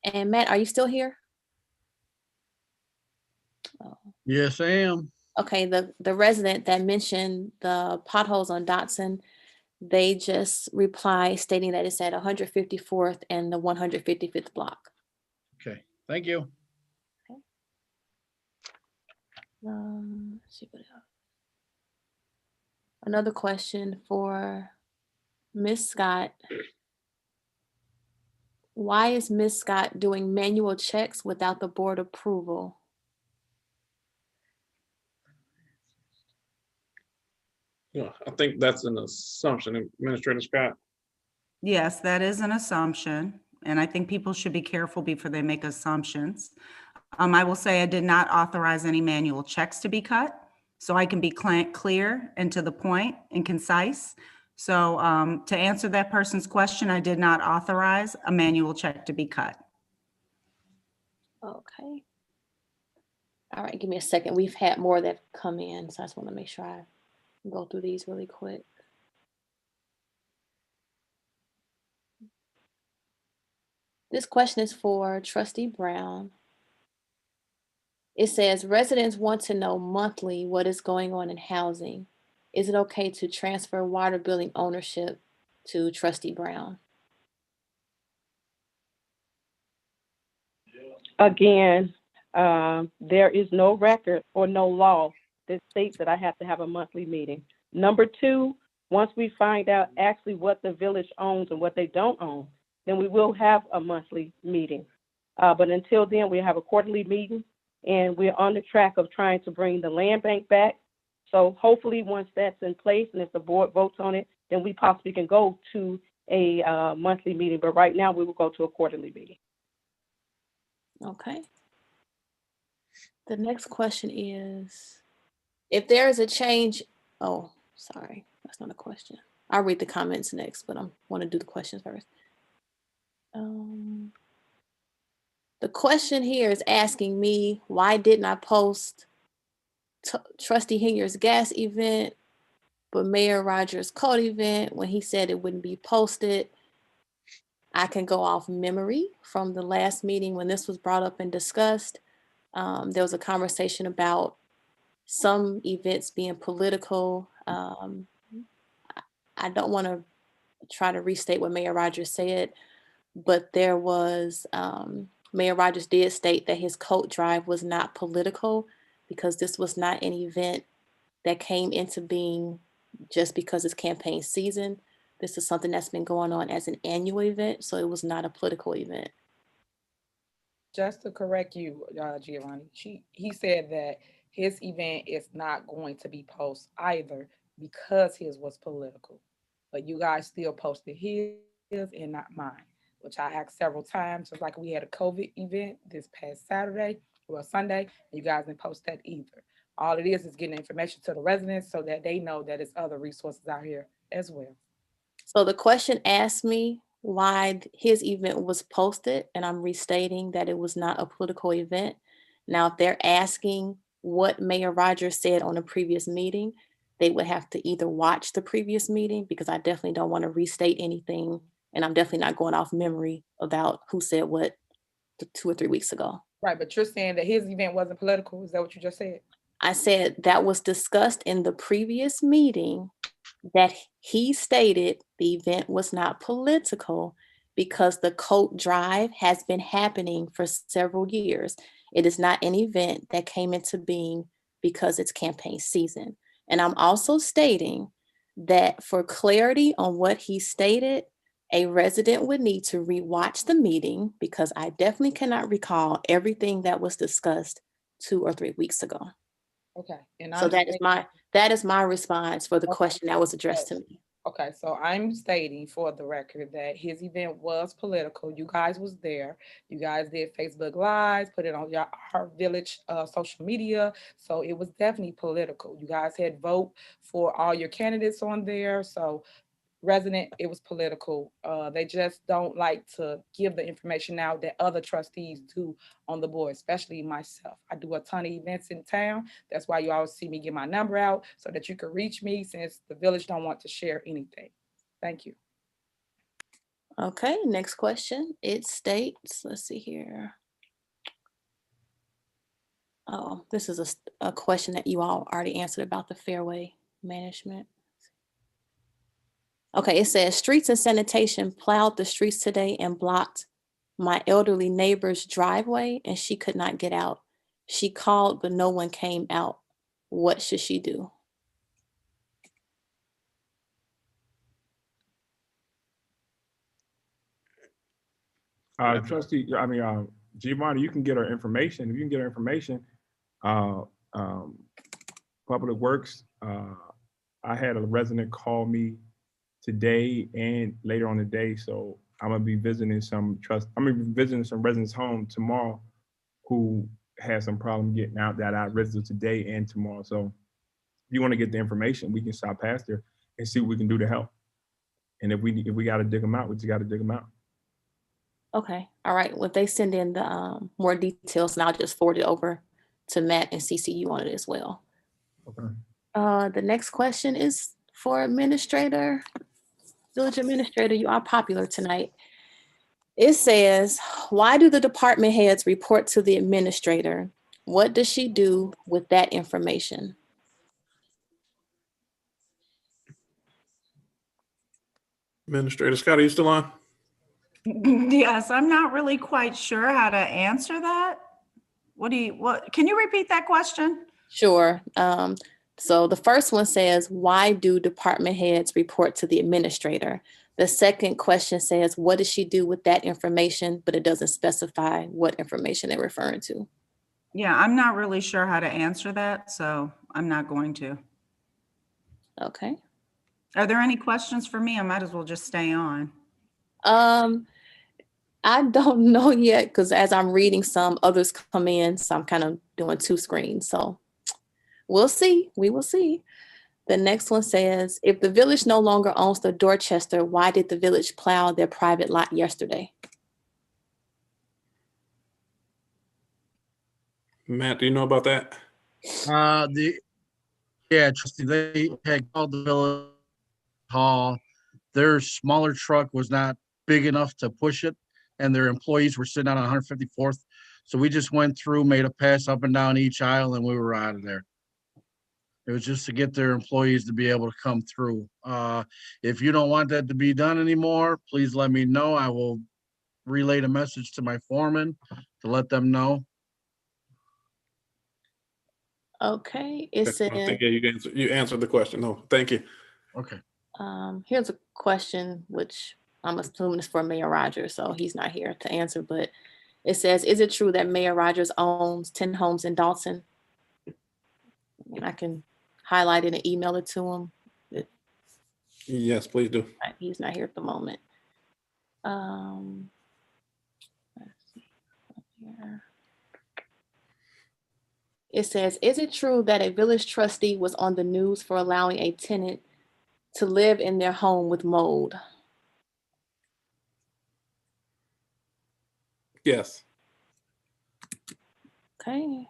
And Matt, are you still here? Oh. Yes, I am. Okay, the resident that mentioned the potholes on Dotson, they just replied stating that it's at 154th and the 155th block. Okay, thank you. Okay. Let's see what else. Another question for Ms. Scott. Why is Ms. Scott doing manual checks without the board approval? Yeah, I think that's an assumption, Administrator Scott. Yes, that is an assumption. And I think people should be careful before they make assumptions. I will say I did not authorize any manual checks to be cut, so I can be clear and to the point and concise. So to answer that person's question, I did not authorize a manual check to be cut. Okay. All right, give me a second. We've had more that come in, so I just want to make sure I go through these really quick. This question is for Trustee Brown. It says, residents want to know monthly what is going on in housing. Is it okay to transfer water billing ownership to Trustee Brown? Again, there is no record or no law that states that I have to have a monthly meeting. Number two, once we find out actually what the village owns and what they don't own, then we will have a monthly meeting. But until then, we have a quarterly meeting, and we're on the track of trying to bring the land bank back. So hopefully once that's in place and if the board votes on it, then we possibly can go to a monthly meeting. But right now we will go to a quarterly meeting. Okay. The next question is, if there is a change, oh, sorry, that's not a question. I'll read the comments next, but I want to do the questions first. The question here is asking me, why didn't I post Trustee Hingier's gas event, but Mayor Rogers' code event when he said it wouldn't be posted? I can go off memory from the last meeting when this was brought up and discussed. There was a conversation about some events being political. I don't want to try to restate what Mayor Rogers said, but there was, Mayor Rogers did state that his coat drive was not political because this was not an event that came into being just because it's campaign season. This is something that's been going on as an annual event, so it was not a political event. Just to correct you, Giovanni, he said that his event is not going to be posted either because his was political. But you guys still posted his and not mine, which I asked several times. It's like we had a COVID event this past Saturday or Sunday, and you guys didn't post that either. All it is getting information to the residents so that they know that there's other resources out here as well. So the question asked me why his event was posted, and I'm restating that it was not a political event. Now, if they're asking what Mayor Rogers said on a previous meeting, they would have to either watch the previous meeting, because I definitely don't want to restate anything, and I'm definitely not going off memory about who said what 2 or 3 weeks ago. Right, but you're saying that his event wasn't political. Is that what you just said? I said that was discussed in the previous meeting, that he stated the event was not political because the coat drive has been happening for several years. It is not an event that came into being because it's campaign season. And I'm also stating that for clarity on what he stated, a resident would need to rewatch the meeting, because I definitely cannot recall everything that was discussed 2 or 3 weeks ago. Okay. And So that is my response for the question that was addressed to me. Okay, so I'm stating for the record that his event was political. You guys was there. You guys did Facebook Lives, put it on our village social media. So it was definitely political. You guys had vote for all your candidates on there. So resident, it was political. They just don't like to give the information out that other trustees do on the board, especially myself. I do a ton of events in town. That's why you always see me get my number out so that you can reach me, since the village don't want to share anything. Thank you. Okay, next question. It states, let's see here. Oh, this is a question that you all already answered about the fairway management. Okay, it says streets and sanitation plowed the streets today and blocked my elderly neighbor's driveway, and she could not get out. She called, but no one came out. What should she do? Trustee, Giovanni, you can get her information. If you can get her information, Public Works, I had a resident call me today and later on the day. So I'm gonna be visiting some residents' home tomorrow who had some problem getting out that I visited today and tomorrow. So if you want to get the information, we can stop past there and see what we can do to help. And if we got to dig them out, we just got to dig them out. Okay, all right. Well, they send in the more details, and I'll just forward it over to Matt and CC you on it as well. Okay. The next question is for Administrator. Village Administrator, you are popular tonight. It says, why do the department heads report to the administrator? What does she do with that information? Administrator Scott, are you still on? Yes, I'm not really quite sure how to answer that. Can you repeat that question? Sure. So the first one says, why do department heads report to the administrator? The second question says, what does she do with that information? But it doesn't specify what information they're referring to. Yeah, I'm not really sure how to answer that, so I'm not going to. Okay. Are there any questions for me? I might as well just stay on. I don't know yet, because as I'm reading some, others come in, so I'm kind of doing two screens. So we'll see. We will see. The next one says, if the village no longer owns the Dorchester, why did the village plow their private lot yesterday? Matt, do you know about that? Yeah, trustee, they had called the village hall. Their smaller truck was not big enough to push it, and their employees were sitting out on 154th. So we just went through, made a pass up and down each aisle, and we were out of there. It was just to get their employees to be able to come through. If you don't want that to be done anymore, please let me know. I will relay the message to my foreman to let them know. Okay, it I says, think, yeah, you answered the question. No, thank you. Okay. here's a question, which I'm assuming is for Mayor Rogers, so he's not here to answer, but it says, is it true that Mayor Rogers owns 10 homes in Dolton? And I can highlight it and email it to him. Yes, please do. He's not here at the moment. Let's see here. It says, is it true that a village trustee was on the news for allowing a tenant to live in their home with mold? Yes. Okay.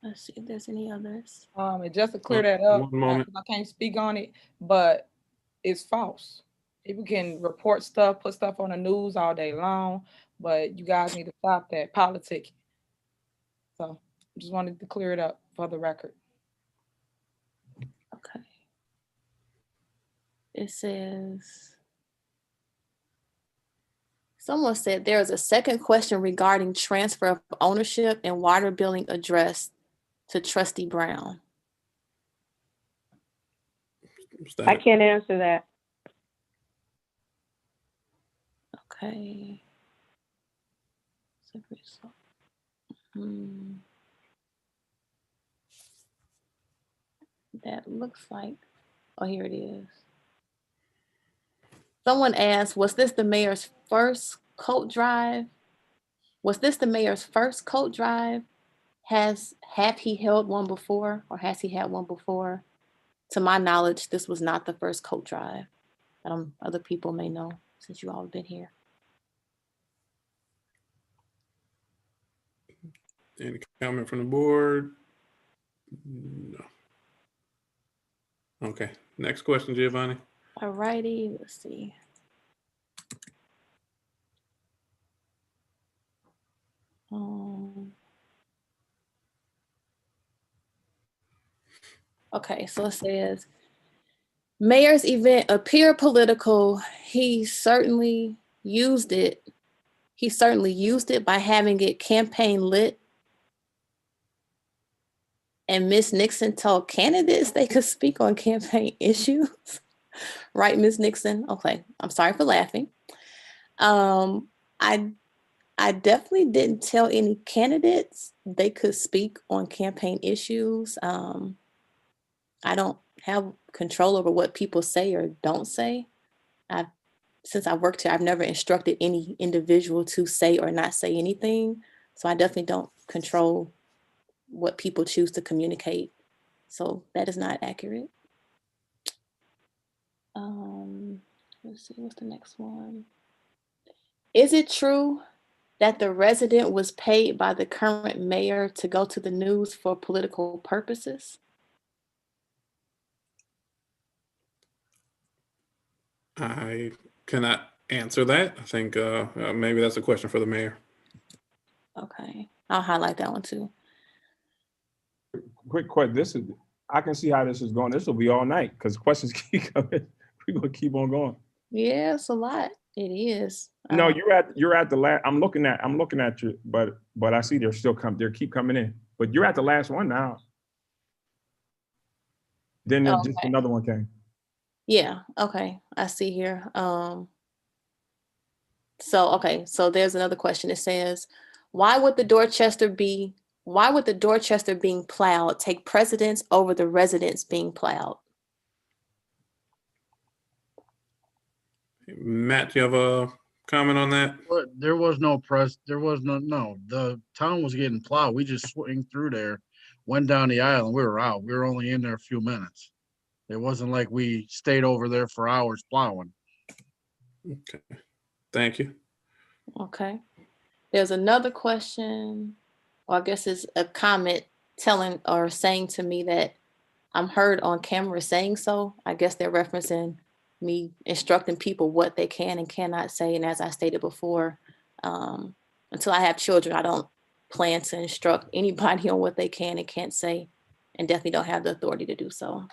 Let's see if there's any others. And just to clear that up, One moment. I can't speak on it, but it's false. People can report stuff, put stuff on the news all day long, but you guys need to stop that politic. So just wanted to clear it up for the record. Okay. It says, someone said there is a second question regarding transfer of ownership and water billing addressed to Trustee Brown. I can't answer that. Okay. That looks like, oh, here it is. Someone asked, was this the mayor's first coat drive? Was this the mayor's first coat drive? Have he held one before, or has he had one before? To my knowledge, this was not the first coat drive. Other people may know since you all have been here. Any comment from the board? No. Okay, next question, Giovanni. All righty, let's see. Okay, so it says, mayor's event appeared political. He certainly used it. He certainly used it by having it campaign lit. And Ms. Nixon told candidates they could speak on campaign issues. Right, Ms. Nixon? Okay, I'm sorry for laughing. I definitely didn't tell any candidates they could speak on campaign issues. I don't have control over what people say or don't say. Since I worked here, I've never instructed any individual to say or not say anything. So I definitely don't control what people choose to communicate. So that is not accurate. Let's see, what's the next one? Is it true that the resident was paid by the current mayor to go to the news for political purposes? I cannot answer that. I think maybe that's a question for the mayor. Okay, I'll highlight that one too. Quick question. I can see how this is going. This will be all night because questions keep coming. We're gonna keep on going. Yeah, it's a lot. It is. No, you're at the last. I'm looking at you, but I see they're still they keep coming in. But you're at the last one now. Then just another one came. Yeah, okay, I see here. So there's another question. It says, why would the Dorchester being plowed take precedence over the residents being plowed? Matt, do you have a comment on that? But there was no, the town was getting plowed. We just swing through there, went down the aisle and we were out. We were only in there a few minutes. It wasn't like we stayed over there for hours plowing. Okay, thank you. Okay. There's another question, or I guess it's a comment telling or saying to me that I'm heard on camera saying so. I guess they're referencing me instructing people what they can and cannot say. And as I stated before, until I have children, I don't plan to instruct anybody on what they can and can't say, and definitely don't have the authority to do so.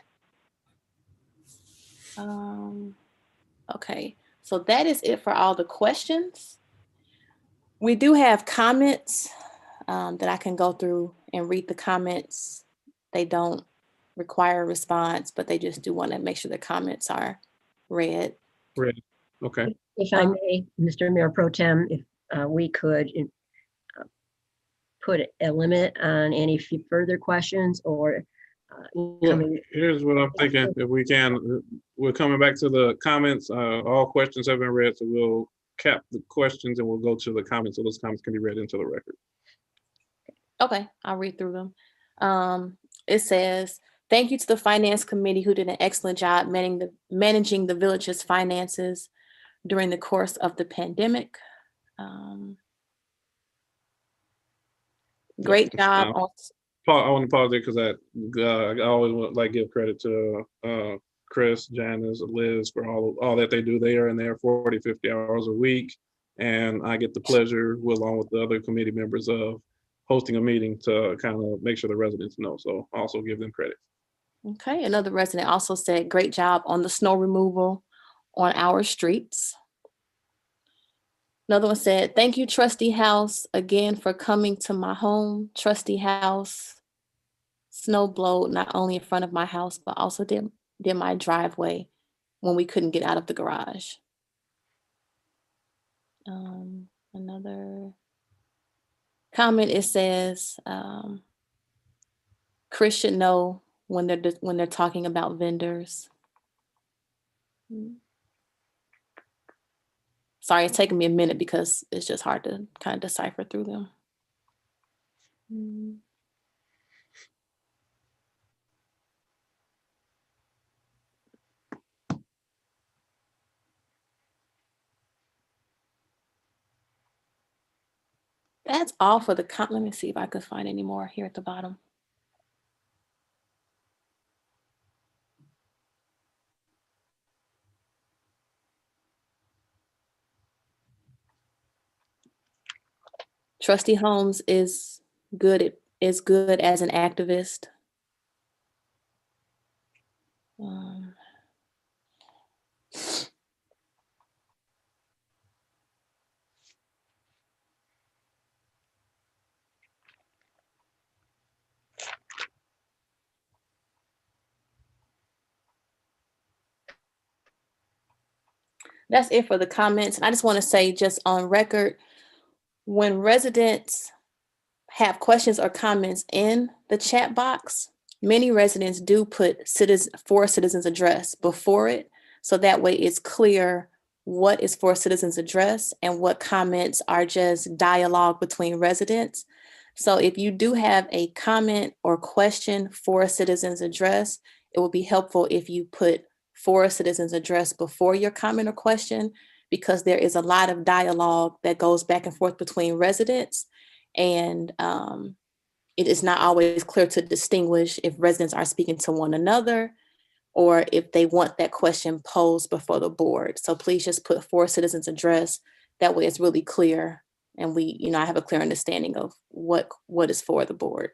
Okay, so that is it for all the questions. We do have comments that I can go through and read the comments. They don't require a response, but they just do want to make sure the comments are read. Ready. Okay. If I may, Mr. Mayor Pro Tem, if we could put a limit on any further questions or Well, here's what I'm thinking. If we can, we're coming back to the comments. All questions have been read, so we'll cap the questions and we'll go to the comments, so those comments can be read into the record. Okay, I'll read through them. It says, thank you to the Finance Committee who did an excellent job managing the village's finances during the course of the pandemic. Great job. I want to pause there because I always want like give credit to Chris, Janice, Liz for all that they do. They are in there 40, 50 hours a week. And I get the pleasure, along with the other committee members, of hosting a meeting to kind of make sure the residents know. So also give them credit. Okay, another resident also said, great job on the snow removal on our streets. Another one said, thank you, Trustee House, again for coming to my home. Trustee House, snow blowed not only in front of my house, but also did my driveway when we couldn't get out of the garage. Another comment, it says, Chris should know when they're talking about vendors. Sorry, it's taking me a minute because it's just hard to kind of decipher through them. That's all for the comment. Let me see if I could find any more here at the bottom. Trustee Holmes is good as an activist. That's it for the comments. And I just want to say, just on record, when residents have questions or comments in the chat box, many residents do put for citizens address before it. So that way it's clear what is for citizens address and what comments are just dialogue between residents. So if you do have a comment or question for a citizens address, it will be helpful if you put for a citizens address before your comment or question, because there is a lot of dialogue that goes back and forth between residents. And it is not always clear to distinguish if residents are speaking to one another or if they want that question posed before the board. So please just put for citizens address. That way it's really clear. And I have a clear understanding of what is for the board.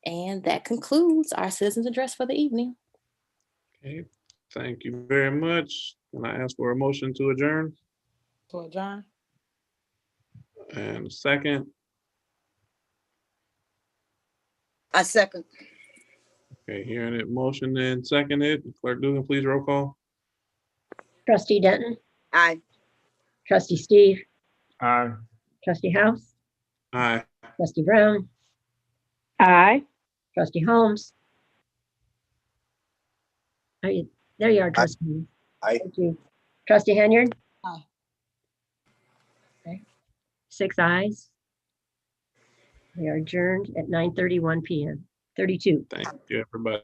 And that concludes our citizens address for the evening. Okay, thank you very much. Can I ask for a motion to adjourn? To adjourn. And second. I second. Okay, hearing it, motion and seconded. Clerk Dugan, please roll call. Trustee Denton, Aye. trustee Steve, Aye. trustee House, Aye. trustee Brown, Aye. trustee Holmes. There you are, trustee. Aye. Thank you. Trustee Henyard? Aye. Okay. 6 ayes. We are adjourned at 9:31 p.m. 32. Thank you, everybody.